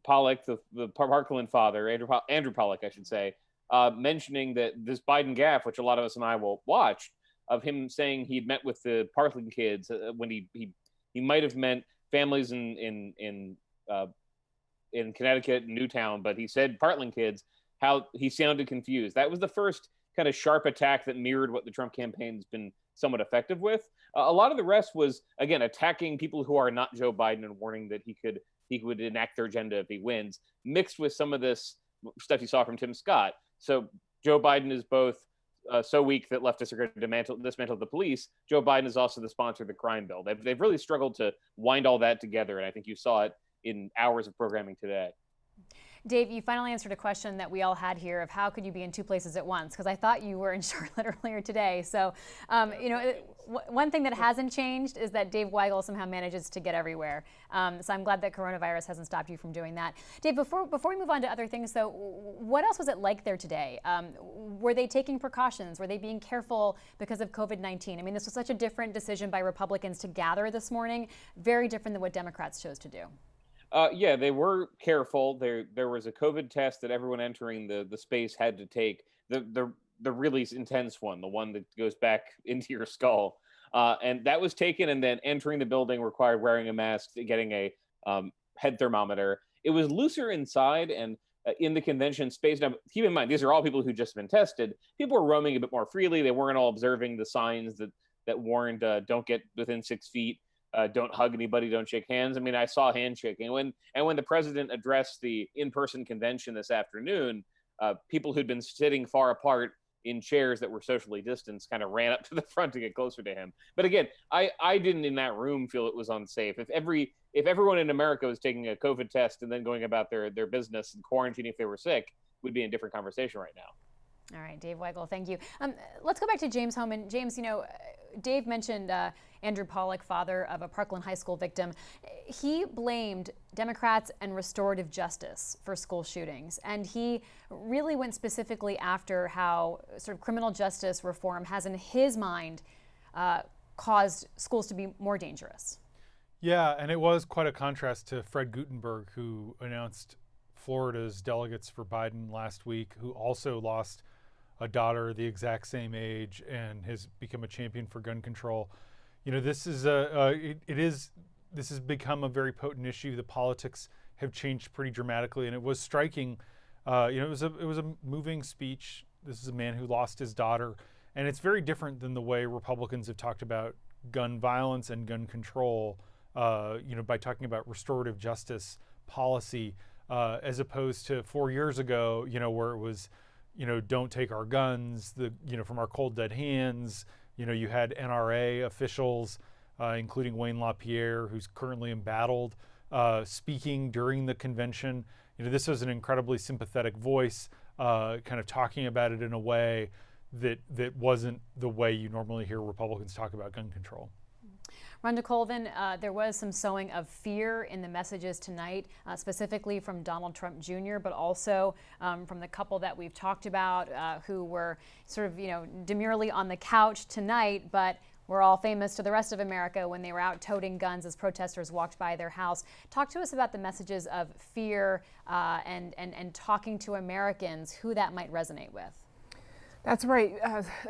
Pollock, the Parkland father, Andrew Pollock, I should say, mentioning that this Biden gaffe, which a lot of us and I will watch, of him saying he'd met with the Parkland kids when he might have meant families in Connecticut, Newtown, but he said Parkland kids. How he sounded confused. That was the first kind of sharp attack that mirrored what the Trump campaign's been somewhat effective with. A lot of the rest was, again, attacking people who are not Joe Biden and warning that he would enact their agenda if he wins, mixed with some of this stuff you saw from Tim Scott. So Joe Biden is both so weak that leftists are going to dismantle the police. Joe Biden is also the sponsor of the crime bill. They've really struggled to wind all that together, and I think you saw it in hours of programming today. Dave, you finally answered a question that we all had here of how could you be in two places at once? Because I thought you were in Charlotte earlier today. So, one thing that hasn't changed is that Dave Weigel somehow manages to get everywhere. So I'm glad that coronavirus hasn't stopped you from doing that. Dave, before we move on to other things, though, what else was it like there today? Were they taking precautions? Were they being careful because of COVID-19? I mean, this was such a different decision by Republicans to gather this morning, very different than what Democrats chose to do. Yeah, they were careful. There was a COVID test that everyone entering the space had to take. The really intense one, the one that goes back into your skull, and that was taken. And then entering the building required wearing a mask, getting a head thermometer. It was looser inside and in the convention space. Now, keep in mind, these are all people who just been tested. People were roaming a bit more freely. They weren't all observing the signs that warned don't get within 6 feet. Don't hug anybody, don't shake hands. I mean, I saw handshaking. When the president addressed the in-person convention this afternoon, people who'd been sitting far apart in chairs that were socially distanced kind of ran up to the front to get closer to him. But again, I didn't in that room feel it was unsafe. If everyone in America was taking a COVID test and then going about their business and quarantining if they were sick, we'd be in a different conversation right now. All right, Dave Weigel, thank you. Let's go back to James Hohman. James, Dave mentioned Andrew Pollack, father of a Parkland High School victim. He blamed Democrats and restorative justice for school shootings. And he really went specifically after how sort of criminal justice reform has, in his mind, caused schools to be more dangerous. Yeah, and it was quite a contrast to Fred Guttenberg, who announced Florida's delegates for Biden last week, who also lost a daughter the exact same age and has become a champion for gun control. You know, this is this has become a very potent issue. The politics have changed pretty dramatically, and it was striking. It was a moving speech. This is a man who lost his daughter, and it's very different than the way Republicans have talked about gun violence and gun control. By talking about restorative justice policy, as opposed to 4 years ago, where it was, don't take our guns, from our cold dead hands. You had NRA officials, including Wayne LaPierre, who's currently embattled, speaking during the convention. This was an incredibly sympathetic voice, kind of talking about it in a way that wasn't the way you normally hear Republicans talk about gun control. Rhonda Colvin, there was some sowing of fear in the messages tonight, specifically from Donald Trump Jr., but also from the couple that we've talked about who were sort of, demurely on the couch tonight, but were all famous to the rest of America when they were out toting guns as protesters walked by their house. Talk to us about the messages of fear and talking to Americans, who that might resonate with. That's right.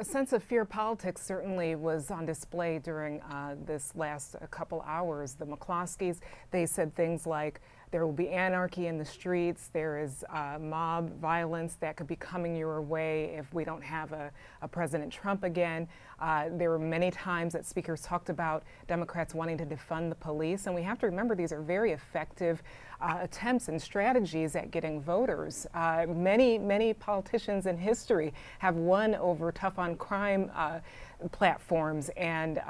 A sense of fear politics certainly was on display during this last couple hours. The McCloskeys, they said things like, there will be anarchy in the streets, there is mob violence that could be coming your way if we don't have a President Trump again. There were many times that speakers talked about Democrats wanting to defund the police, and we have to remember these are very effective attempts and strategies at getting voters. Many politicians in history have won over tough on crime platforms, and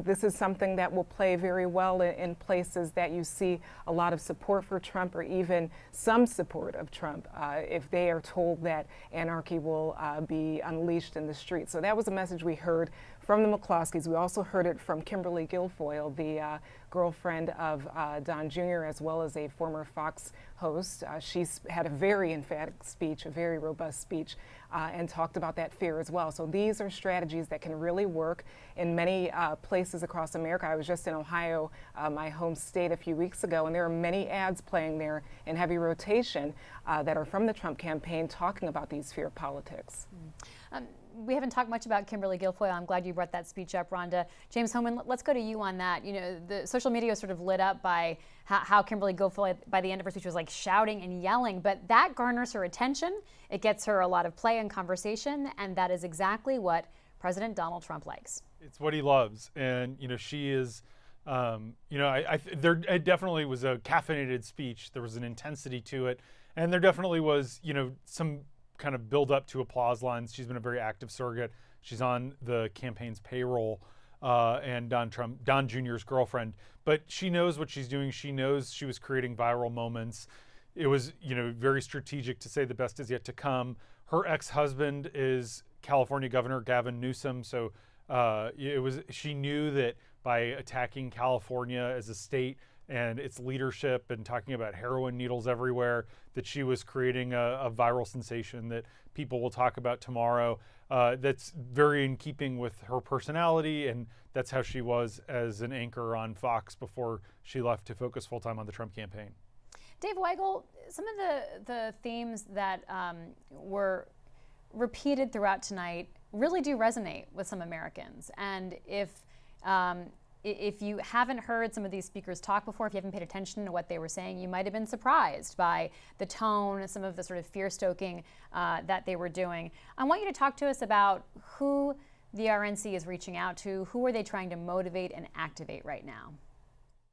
this is something that will play very well in places that you see a lot of support for Trump, or even some support of Trump, if they are told that anarchy will be unleashed in the streets. So that was a message we heard from the McCloskeys. We also heard it from Kimberly Guilfoyle, the girlfriend of Don Jr., as well as a former Fox host. She's had a very emphatic speech, a very robust speech, and talked about that fear as well. So these are strategies that can really work in many places across America. I was just in Ohio, my home state, a few weeks ago, and there are many ads playing there in heavy rotation that are from the Trump campaign talking about these fear politics. We haven't talked much about Kimberly Guilfoyle. I'm glad you brought that speech up, Rhonda. James Hohmann, let's go to you on that. The social media was sort of lit up by how Kimberly Guilfoyle, by the end of her speech, was like shouting and yelling, but that garners her attention. It gets her a lot of play and conversation, and that is exactly what President Donald Trump likes. It's what he loves, and she is. There it definitely was a caffeinated speech. There was an intensity to it, and there definitely was, some kind of build up to applause lines. She's been a very active surrogate. She's on the campaign's payroll, and Don Jr.'s girlfriend. But she knows what she's doing. She knows she was creating viral moments. It was, very strategic to say the best is yet to come. Her ex-husband is California Governor Gavin Newsom, so she knew that by attacking California as a state and its leadership and talking about heroin needles everywhere, that she was creating a viral sensation that people will talk about tomorrow. That's very in keeping with her personality, and that's how she was as an anchor on Fox before she left to focus full-time on the Trump campaign. Dave Weigel, some of the themes that were repeated throughout tonight really do resonate with some Americans. And if you haven't heard some of these speakers talk before, if you haven't paid attention to what they were saying, you might have been surprised by the tone, some of the sort of fear-stoking that they were doing. I want you to talk to us about who the RNC is reaching out to. Who are they trying to motivate and activate right now?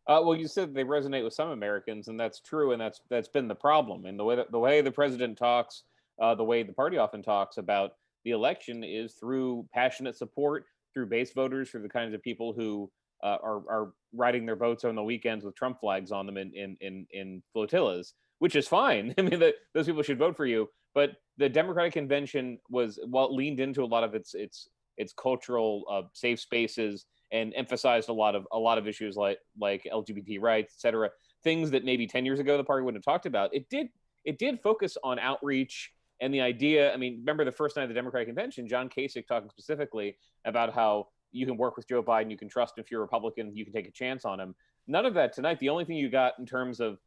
Well, you said they resonate with some Americans, and that's true, and that's been the problem. And the way the president talks, the way the party often talks about the election is through passionate support, through base voters, through the kinds of people who are riding their boats on the weekends with Trump flags on them in flotillas, which is fine. I mean, those people should vote for you. But the Democratic convention leaned into a lot of its its cultural safe spaces, and emphasized a lot of issues like LGBT rights, et cetera, things that maybe 10 years ago the party wouldn't have talked about. It did focus on outreach and the idea. I mean, remember the first night of the Democratic Convention, John Kasich talking specifically about how you can work with Joe Biden, you can trust him. If you're a Republican, you can take a chance on him. None of that tonight. The only thing you got in terms of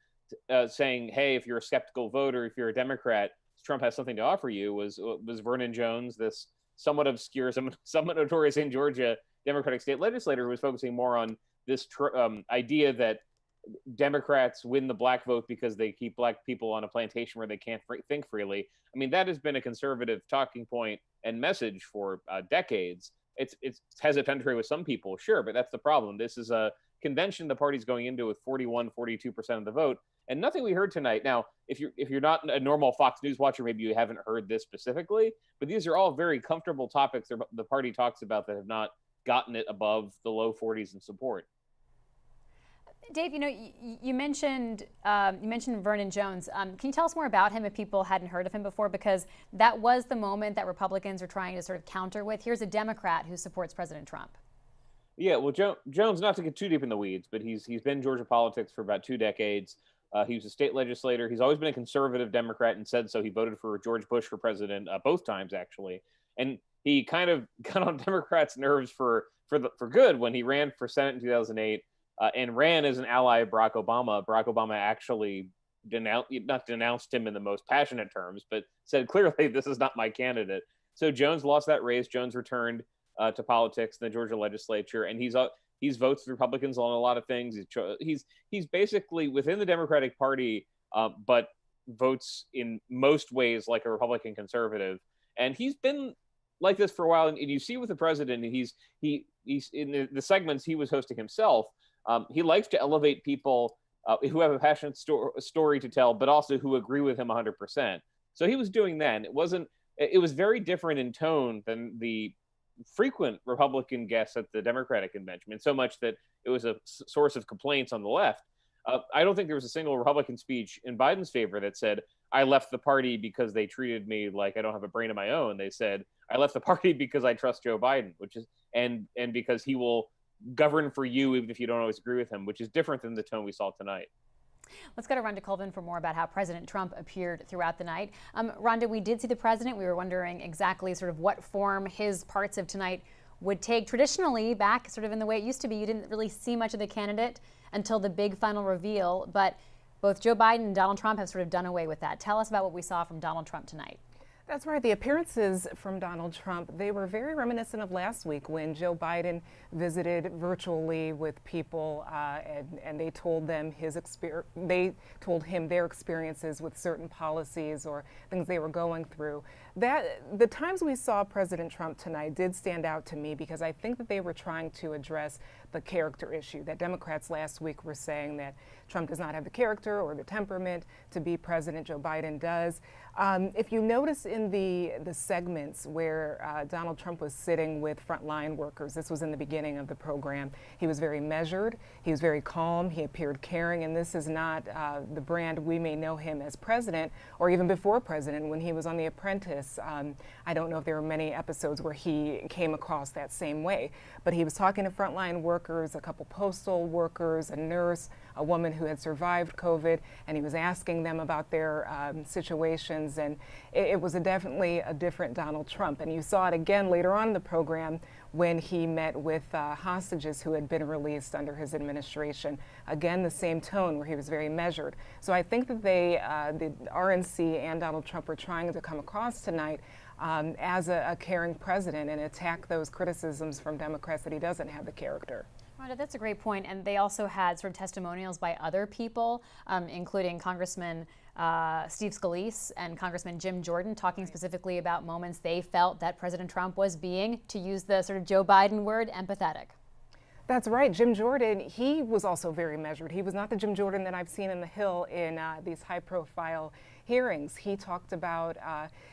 saying, hey, if you're a skeptical voter, if you're a Democrat, Trump has something to offer you, was Vernon Jones, this somewhat obscure, somewhat notorious in Georgia Democratic state legislator who was focusing more on this idea that Democrats win the black vote because they keep black people on a plantation where they can't think freely. I mean, that has been a conservative talking point and message for decades. It's hesitant with some people, sure, but that's the problem. This is a convention the party's going into with 42% of the vote, and nothing we heard tonight. Now, if you're not a normal Fox News watcher, maybe you haven't heard this specifically, but these are all very comfortable topics the party talks about that have not gotten it above the low 40s in support. Dave, you mentioned Vernon Jones. Can you tell us more about him if people hadn't heard of him before? Because that was the moment that Republicans are trying to sort of counter with. Here's a Democrat who supports President Trump. Yeah, well, Jones, not to get too deep in the weeds, but he's been in Georgia politics for about 2 decades. He was a state legislator. He's always been a conservative Democrat and said so. He voted for George Bush for president both times, actually. And he kind of got on Democrats' nerves for good when he ran for Senate in 2008. And ran as an ally of Barack Obama. Barack Obama actually not denounced him in the most passionate terms, but said clearly, this is not my candidate. So Jones lost that race. Jones returned to politics in the Georgia legislature, and he's votes with Republicans on a lot of things. He's basically within the Democratic Party, but votes in most ways like a Republican conservative. And he's been like this for a while. And you see with the president, he's in the segments he was hosting himself. He likes to elevate people who have a passionate story to tell, but also who agree with him 100%. So he was doing that. And it was very different in tone than the frequent Republican guests at the Democratic convention, and so much that it was a source of complaints on the left. I don't think there was a single Republican speech in Biden's favor that said, I left the party because they treated me like I don't have a brain of my own. They said, I left the party because I trust Joe Biden, and because he will govern for you even if you don't always agree with him, which is different than the tone we saw tonight. Let's go to Rhonda Colvin for more about how President Trump appeared throughout the night. Rhonda, we did see the president. We were wondering exactly sort of what form his parts of tonight would take. Traditionally, back sort of in the way it used to be, you didn't really see much of the candidate until the big final reveal, but both Joe Biden and Donald Trump have sort of done away with that. Tell us about what we saw from Donald Trump tonight. That's right. The appearances from Donald Trump, they were very reminiscent of last week when Joe Biden visited virtually with people and they told them their experiences with certain policies or things they were going through. The times we saw President Trump tonight did stand out to me because I think that they were trying to address the character issue that Democrats last week were saying that Trump does not have the character or the temperament to be president. Joe Biden does. If you notice in the segments where Donald Trump was sitting with frontline workers, this was in the beginning of the program, he was very measured, he was very calm, he appeared caring, and this is not the brand we may know him as president or even before president when he was on The Apprentice. I don't know if there were many episodes where he came across that same way, but he was talking to frontline workers, a couple postal workers, a nurse, a woman who had survived COVID, and he was asking them about their situations, and it was definitely a different Donald Trump. And you saw it again later on in the program when he met with hostages who had been released under his administration. Again, the same tone where he was very measured. So I think that the RNC and Donald Trump were trying to come across tonight as a caring president and attack those criticisms from Democrats that he doesn't have the character. Rhonda, that's a great point. And they also had sort of testimonials by other people, including Congressman Steve Scalise and Congressman Jim Jordan, talking specifically about moments they felt that President Trump was being, to use the sort of Joe Biden word, empathetic. That's right. Jim Jordan, he was also very measured. He was not the Jim Jordan that I've seen in The Hill in these high-profile hearings. He talked about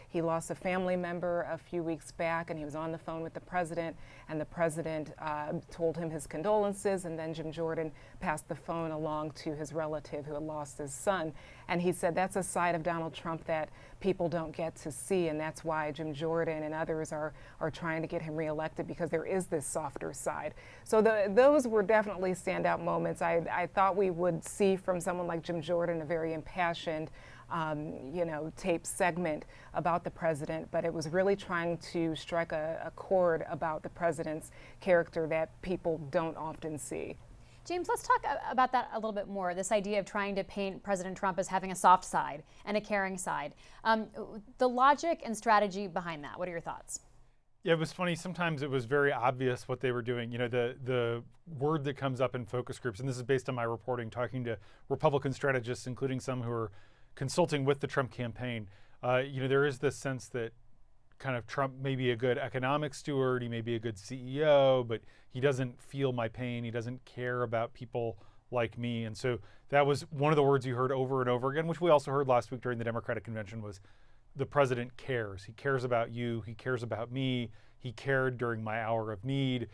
he lost a family member a few weeks back, and he was on the phone with the president, and the president told him his condolences, and then Jim Jordan passed the phone along to his relative who had lost his son. And he said that's a side of Donald Trump that people don't get to see, and that's why Jim Jordan and others are trying to get him reelected, because there is this softer side. So those were definitely standout moments. I thought we would see from someone like Jim Jordan a very impassioned tape segment about the president, but it was really trying to strike a chord about the president's character that people don't often see. James, let's talk about that a little bit more, this idea of trying to paint President Trump as having a soft side and a caring side. The logic and strategy behind that, what are your thoughts? Yeah, it was funny. Sometimes it was very obvious what they were doing. You know, the word that comes up in focus groups, and this is based on my reporting, talking to Republican strategists, including some who are consulting with the Trump campaign, there is this sense that kind of Trump may be a good economic steward, he may be a good CEO, but he doesn't feel my pain, he doesn't care about people like me. And so that was one of the words you heard over and over again, which we also heard last week during the Democratic convention, was the president cares. He cares about you, he cares about me, he cared during my hour of need,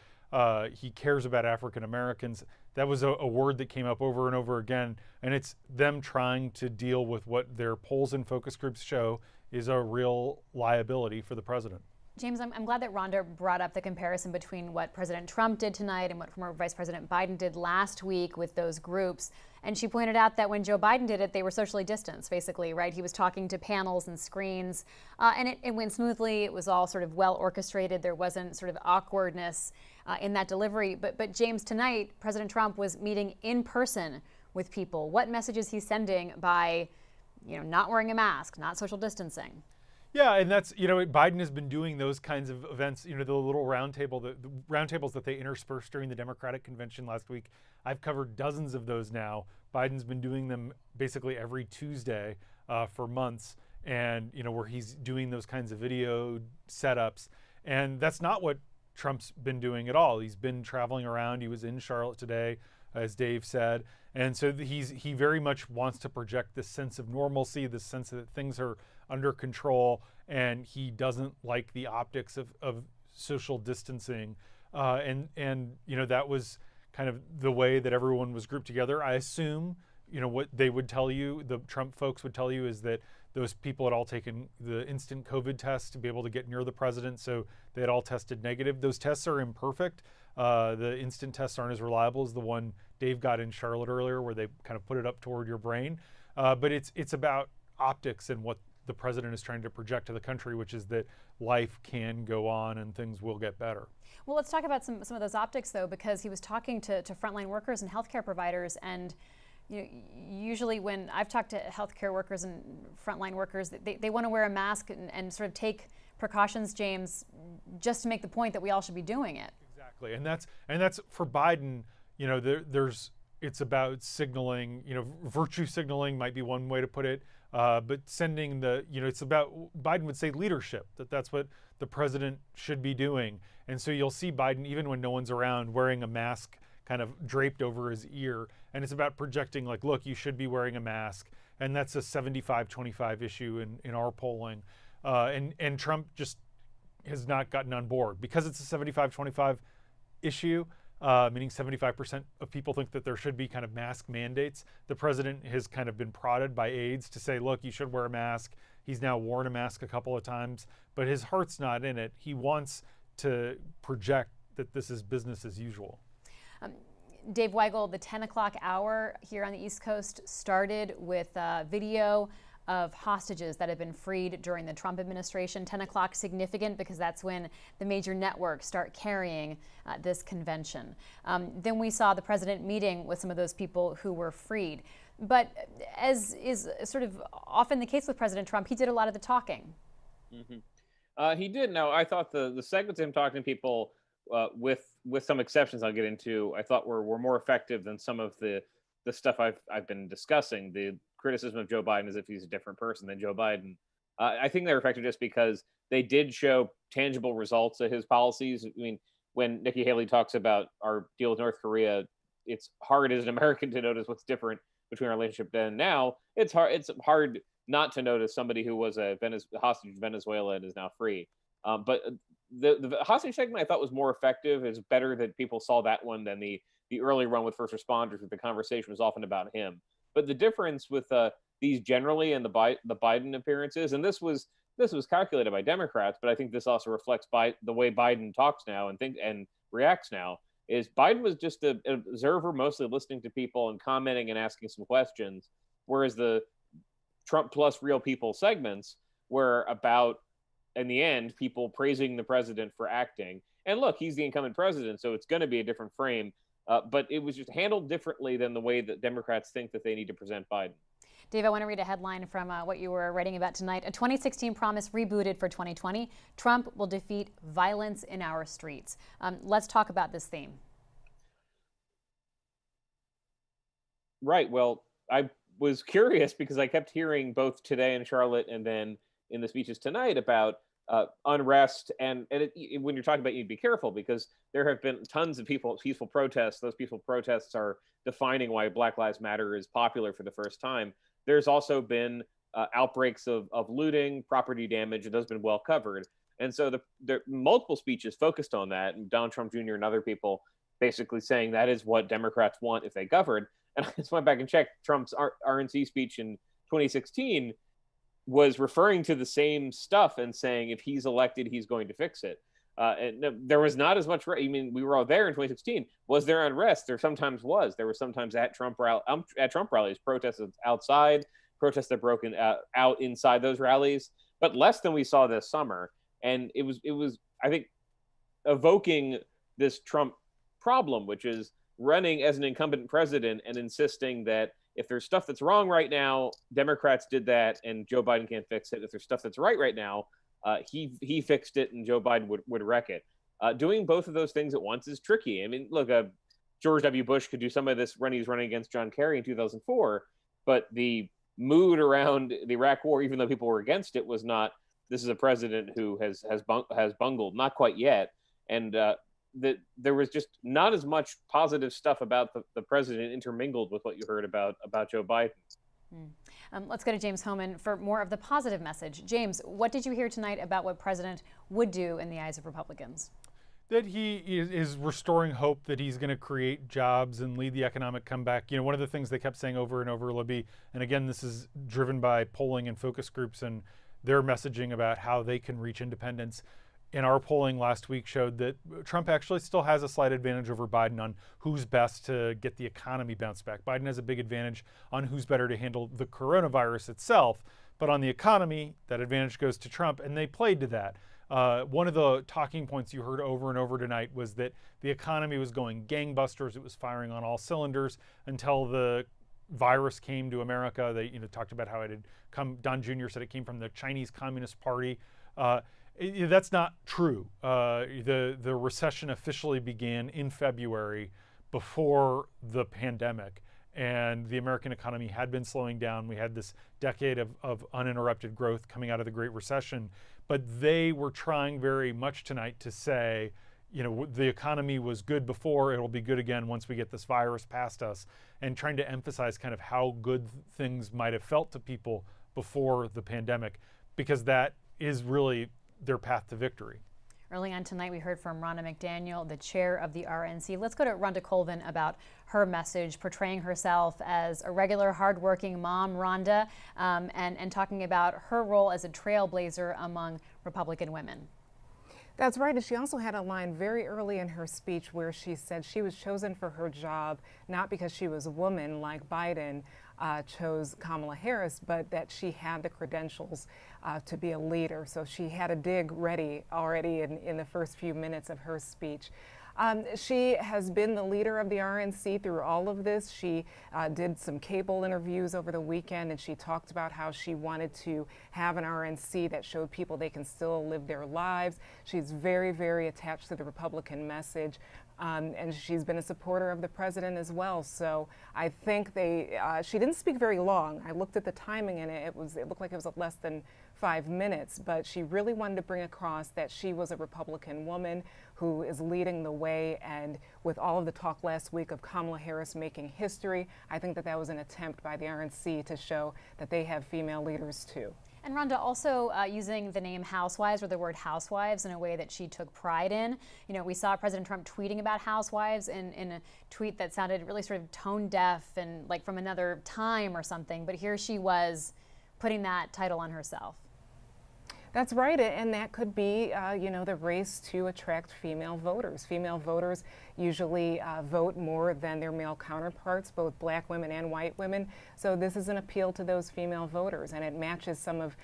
he cares about African Americans. That was a word that came up over and over again, and it's them trying to deal with what their polls and focus groups show is a real liability for the president. James, I'm glad that Rhonda brought up the comparison between what President Trump did tonight and what former Vice President Biden did last week with those groups. And she pointed out that when Joe Biden did it, they were socially distanced, basically, right? He was talking to panels and screens, and it went smoothly. It was all sort of well orchestrated. There wasn't sort of awkwardness in that delivery. But James, tonight, President Trump was meeting in person with people. What message is he sending by, not wearing a mask, not social distancing? Yeah, and that's, Biden has been doing those kinds of events, the little roundtable, the roundtables that they interspersed during the Democratic convention last week. I've covered dozens of those now. Biden's been doing them basically every Tuesday for months, and, where he's doing those kinds of video setups. And that's not what Trump's been doing at all. He's been traveling around. He was in Charlotte today, as Dave said. And so he very much wants to project this sense of normalcy, this sense that things are under control, and he doesn't like the optics of social distancing. And that was kind of the way that everyone was grouped together. I assume, what they would tell you, the Trump folks would tell you, is that those people had all taken the instant COVID test to be able to get near the president, so they had all tested negative. Those tests are imperfect. The instant tests aren't as reliable as the one Dave got in Charlotte earlier, where they kind of put it up toward your brain. But it's about optics and what the president is trying to project to the country, which is that life can go on and things will get better. Well, let's talk about some of those optics, though, because he was talking to frontline workers and healthcare providers, and usually when I've talked to healthcare workers and frontline workers, they want to wear a mask and sort of take precautions, James, just to make the point that we all should be doing it. Exactly, and that's for Biden. It's about signaling. Virtue signaling might be one way to put it, but sending it's about, Biden would say, leadership. That's what the president should be doing. And so you'll see Biden, even when no one's around, wearing a mask kind of draped over his ear. And it's about projecting, like, look, you should be wearing a mask. And that's a 75-25 issue in our polling. And Trump just has not gotten on board. Because it's a 75-25 issue, meaning 75% of people think that there should be kind of mask mandates. The president has kind of been prodded by aides to say, look, you should wear a mask. He's now worn a mask a couple of times, but his heart's not in it. He wants to project that this is business as usual. Dave Weigel, the 10 o'clock hour here on the East Coast started with video of hostages that have been freed during the Trump administration. 10 o'clock significant because that's when the major networks start carrying this convention. Then we saw the president meeting with some of those people who were freed. But as is sort of often the case with President Trump, he did a lot of the talking. Mm-hmm. He did. Now, I thought the segments of him talking to people, with some exceptions I'll get into, I thought were more effective than some of the stuff I've been discussing. The criticism of Joe Biden as if he's a different person than Joe Biden. I think they're effective just because they did show tangible results of his policies. I mean, when Nikki Haley talks about our deal with North Korea, it's hard as an American to notice what's different between our relationship then and now. It's hard not to notice somebody who was a hostage in Venezuela and is now free. But the hostage segment I thought was more effective. It's better that people saw that one than the early run with first responders, where the conversation was often about him. But the difference with these generally and the Biden appearances, and this was calculated by Democrats, but I think this also reflects the way Biden talks now and reacts now, is Biden was just an observer, mostly listening to people and commenting and asking some questions, whereas the Trump plus real people segments were about, in the end, people praising the president for acting. And look, he's the incumbent president, so it's going to be a different frame. But it was just handled differently than the way that Democrats think that they need to present Biden. Dave, I want to read a headline from what you were writing about tonight. A 2016 promise rebooted for 2020. Trump will defeat violence in our streets. Let's talk about this theme. Right. Well, I was curious because I kept hearing both today in Charlotte and then in the speeches tonight about unrest. And when you're talking about, you need to be careful because there have been tons of peaceful protests. Those peaceful protests are defining why Black Lives Matter is popular for the first time. There's also been outbreaks of looting, property damage, and those have been well covered. And so the multiple speeches focused on that, and Donald Trump Jr. and other people basically saying that is what Democrats want if they govern. And I just went back and checked Trump's RNC speech in 2016 was referring to the same stuff and saying if he's elected, he's going to fix it. And there was not as much. I mean, we were all there in 2016. Was there unrest? There sometimes was. There was sometimes at Trump rallies, protests outside, protests that broke out inside those rallies, but less than we saw this summer. And it was I think evoking this Trump problem, which is running as an incumbent president and insisting that if there's stuff that's wrong right now, Democrats did that and Joe Biden can't fix it. If there's stuff that's right now, he fixed it and Joe Biden would wreck it. Doing both of those things at once is tricky. I mean, look, George W. Bush could do some of this when he was running against John Kerry in 2004, but the mood around the Iraq War, even though people were against it, was not, this is a president who has bungled, not quite yet. And there was just not as much positive stuff about the president intermingled with what you heard about Joe Biden. Let's go to James Hohmann for more of the positive message. James, what did you hear tonight about what President would do in the eyes of Republicans? That he is restoring hope, that he's going to create jobs and lead the economic comeback. You know, one of the things they kept saying over and over, Libby, and again, this is driven by polling and focus groups and their messaging about how they can reach independence. And our polling last week showed that Trump actually still has a slight advantage over Biden on who's best to get the economy bounced back. Biden has a big advantage on who's better to handle the coronavirus itself. But on the economy, that advantage goes to Trump, and they played to that. One of the talking points you heard over and over tonight was that the economy was going gangbusters. It was firing on all cylinders until the virus came to America. They talked about how it had come. Don Jr. said it came from the Chinese Communist Party. That's not true. The recession officially began in February before the pandemic, and the American economy had been slowing down. We had this decade of uninterrupted growth coming out of the Great Recession, but they were trying very much tonight to say, the economy was good before, it'll be good again once we get this virus past us, and trying to emphasize kind of how good things might have felt to people before the pandemic, because that is really their path to victory. Early on tonight, we heard from Ronna McDaniel, the chair of the RNC. Let's go to Rhonda Colvin about her message, portraying herself as a regular, hardworking mom, Rhonda, and talking about her role as a trailblazer among Republican women. That's right, and she also had a line very early in her speech where she said she was chosen for her job not because she was a woman like Biden chose Kamala Harris, but that she had the credentials to be a leader. So she had a dig ready already in the first few minutes of her speech. She has been the leader of the RNC through all of this. She did some cable interviews over the weekend, and she talked about how she wanted to have an RNC that showed people they can still live their lives. She's very, very attached to the Republican message. and she's been a supporter of the president as well. So I think she didn't speak very long. I looked at the timing and it looked like it was less than 5 minutes, but she really wanted to bring across that she was a Republican woman who is leading the way. And with all of the talk last week of Kamala Harris making history, I think that was an attempt by the RNC to show that they have female leaders too. And Rhonda, also using the name housewives or the word housewives in a way that she took pride in. You know, we saw President Trump tweeting about housewives in a tweet that sounded really sort of tone deaf and like from another time or something. But here she was putting that title on herself. That's right, and that could be, the race to attract female voters. Female voters usually vote more than their male counterparts, both black women and white women. So this is an appeal to those female voters, and it matches some of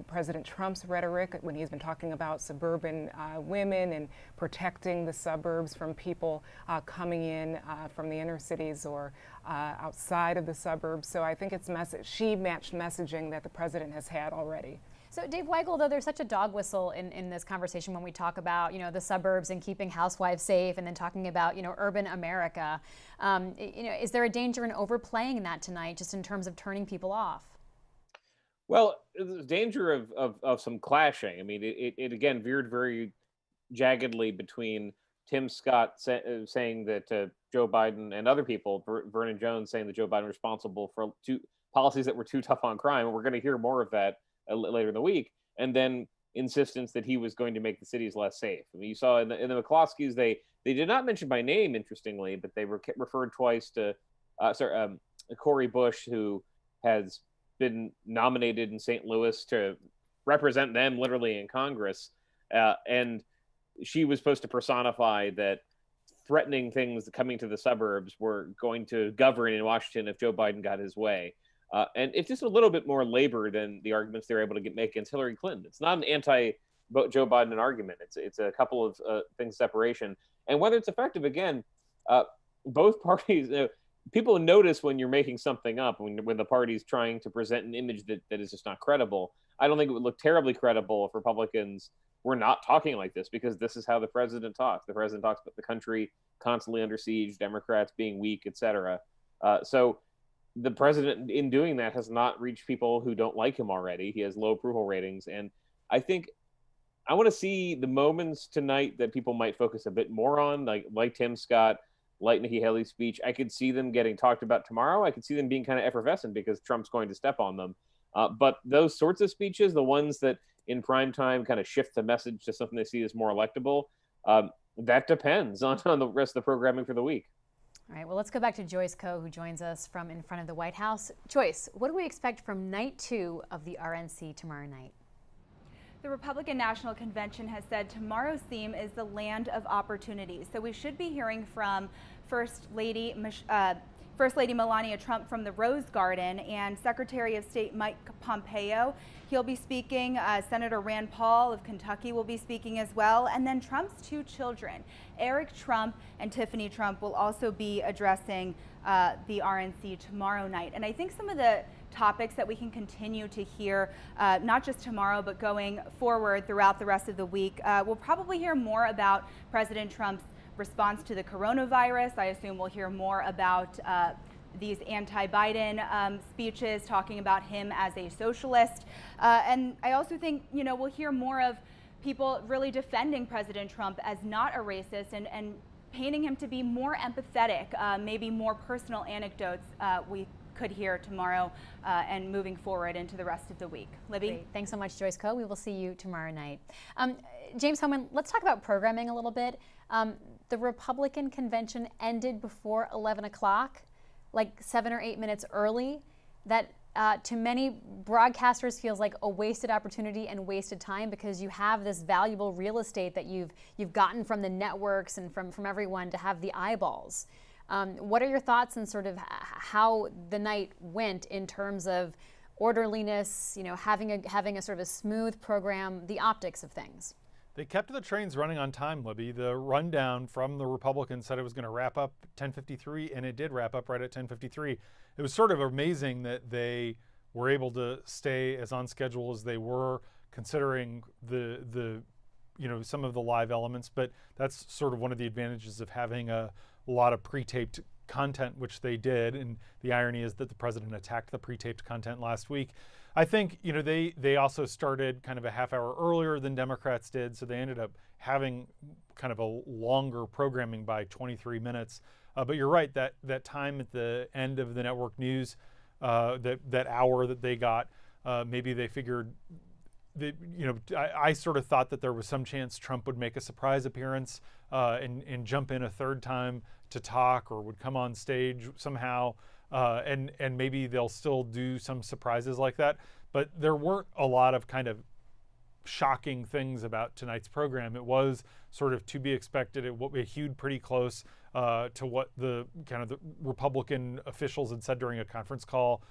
President Trump's rhetoric when he's been talking about suburban women and protecting the suburbs from people coming in from the inner cities or outside of the suburbs. So I think she matched messaging that the president has had already. So Dave Weigel, though, there's such a dog whistle in this conversation when we talk about, the suburbs and keeping housewives safe and then talking about, urban America. Is there a danger in overplaying that tonight just in terms of turning people off? Well, there's danger of some clashing. I mean, it again veered very jaggedly between Tim Scott saying that Joe Biden and other people, Vernon Jones saying that Joe Biden was responsible for policies that were too tough on crime. And we're going to hear more of that later in the week, and then insistence that he was going to make the cities less safe. I mean, you saw in the McCloskeys, they did not mention by name, interestingly, but they referred twice to Cori Bush, who has been nominated in St. Louis to represent them literally in Congress, and she was supposed to personify that threatening things coming to the suburbs were going to govern in Washington if Joe Biden got his way. And it's just a little bit more labor than the arguments they were able to make against Hillary Clinton. It's not an anti-Joe Biden argument. It's a couple of things separation. And whether it's effective, again, both parties, people notice when you're making something up, when the party's trying to present an image that is just not credible. I don't think it would look terribly credible if Republicans were not talking like this, because this is how the president talks. The president talks about the country constantly under siege, Democrats being weak, etc. So the president, in doing that, has not reached people who don't like him already. He has low approval ratings. And I think I want to see the moments tonight that people might focus a bit more on, like Tim Scott, like Nikki Haley's speech. I could see them getting talked about tomorrow. I could see them being kind of effervescent because Trump's going to step on them. But those sorts of speeches, the ones that in prime time kind of shift the message to something they see as more electable, that depends on the rest of the programming for the week. All right, well, let's go back to Joyce Koh, who joins us from in front of the White House. Joyce, what do we expect from night 2 of the RNC tomorrow night? The Republican National Convention has said tomorrow's theme is the land of opportunities. So we should be hearing from First Lady Melania Trump from the Rose Garden and Secretary of State Mike Pompeo. He'll be speaking. Senator Rand Paul of Kentucky will be speaking as well. And then Trump's 2 children, Eric Trump and Tiffany Trump, will also be addressing the RNC tomorrow night. And I think some of the topics that we can continue to hear, not just tomorrow, but going forward throughout the rest of the week, we'll probably hear more about President Trump's response to the coronavirus. I assume we'll hear more about these anti-Biden speeches, talking about him as a socialist. And I also think, we'll hear more of people really defending President Trump as not a racist and painting him to be more empathetic, maybe more personal anecdotes we could hear tomorrow and moving forward into the rest of the week. Libby? Great. Thanks so much, Joyce Koh. We will see you tomorrow night. James Hohmann, let's talk about programming a little bit. The Republican convention ended before 11 o'clock, like 7 or 8 minutes early. That to many broadcasters feels like a wasted opportunity and wasted time, because you have this valuable real estate that you've gotten from the networks and from everyone to have the eyeballs. What are your thoughts on sort of how the night went in terms of orderliness, having a sort of a smooth program, the optics of things? They kept the trains running on time, Libby. The rundown from the Republicans said it was going to wrap up 10:53, and it did wrap up right at 10:53. It was sort of amazing that they were able to stay as on schedule as they were, considering the some of the live elements, but that's sort of one of the advantages of having a lot of pre-taped content, which they did. And the irony is that the president attacked the pre-taped content last week. I think, they also started kind of a half hour earlier than Democrats did, so they ended up having kind of a longer programming by 23 minutes. But you're right, that time at the end of the network news, that hour that they got, maybe they figured that, I sort of thought that there was some chance Trump would make a surprise appearance and jump in a third time to talk, or would come on stage somehow, and maybe they'll still do some surprises like that. But there weren't a lot of kind of shocking things about tonight's program. It was sort of to be expected. It hewed pretty close to what the Republican officials had said during a conference call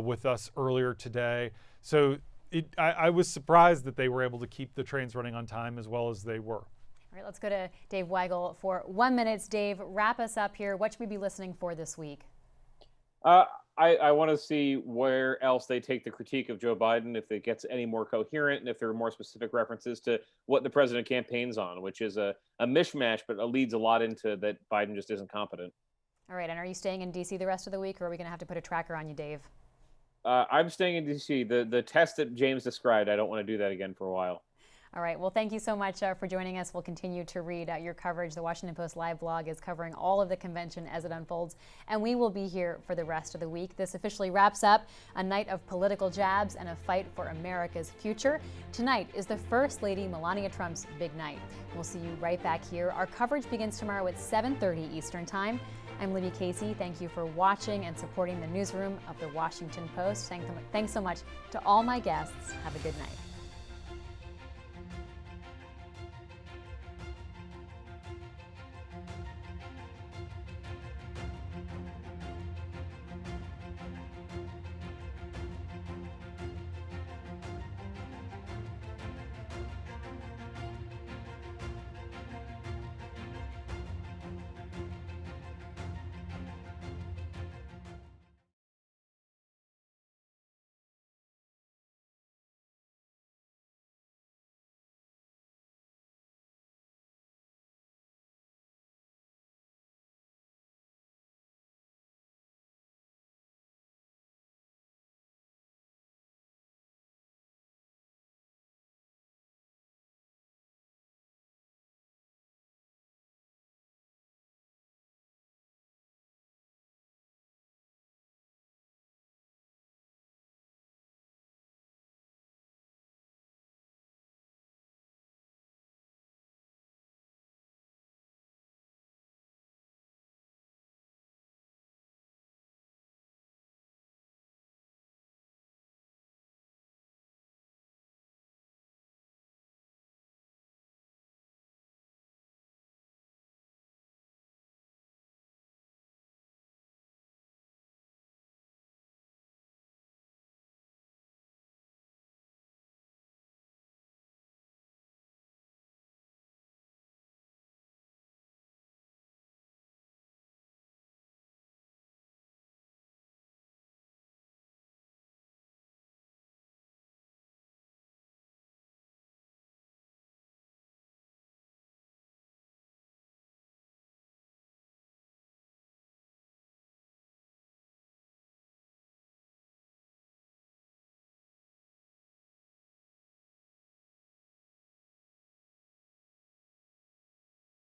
with us earlier today. So I was surprised that they were able to keep the trains running on time as well as they were. All right, let's go to Dave Weigel for 1 minute. Dave, wrap us up here. What should we be listening for this week? I want to see where else they take the critique of Joe Biden, if it gets any more coherent, and if there are more specific references to what the president campaigns on, which is a mishmash, but leads a lot into that Biden just isn't competent. All right, and are you staying in D.C. the rest of the week, or are we going to have to put a tracker on you, Dave? I'm staying in D.C. The test that James described, I don't want to do that again for a while. All right. Well, thank you so much for joining us. We'll continue to read your coverage. The Washington Post Live blog is covering all of the convention as it unfolds, and we will be here for the rest of the week. This officially wraps up a night of political jabs and a fight for America's future. Tonight is the First Lady Melania Trump's big night. We'll see you right back here. Our coverage begins tomorrow at 7:30 Eastern Time. I'm Libby Casey. Thank you for watching and supporting the newsroom of the Washington Post. Thanks so much to all my guests. Have a good night.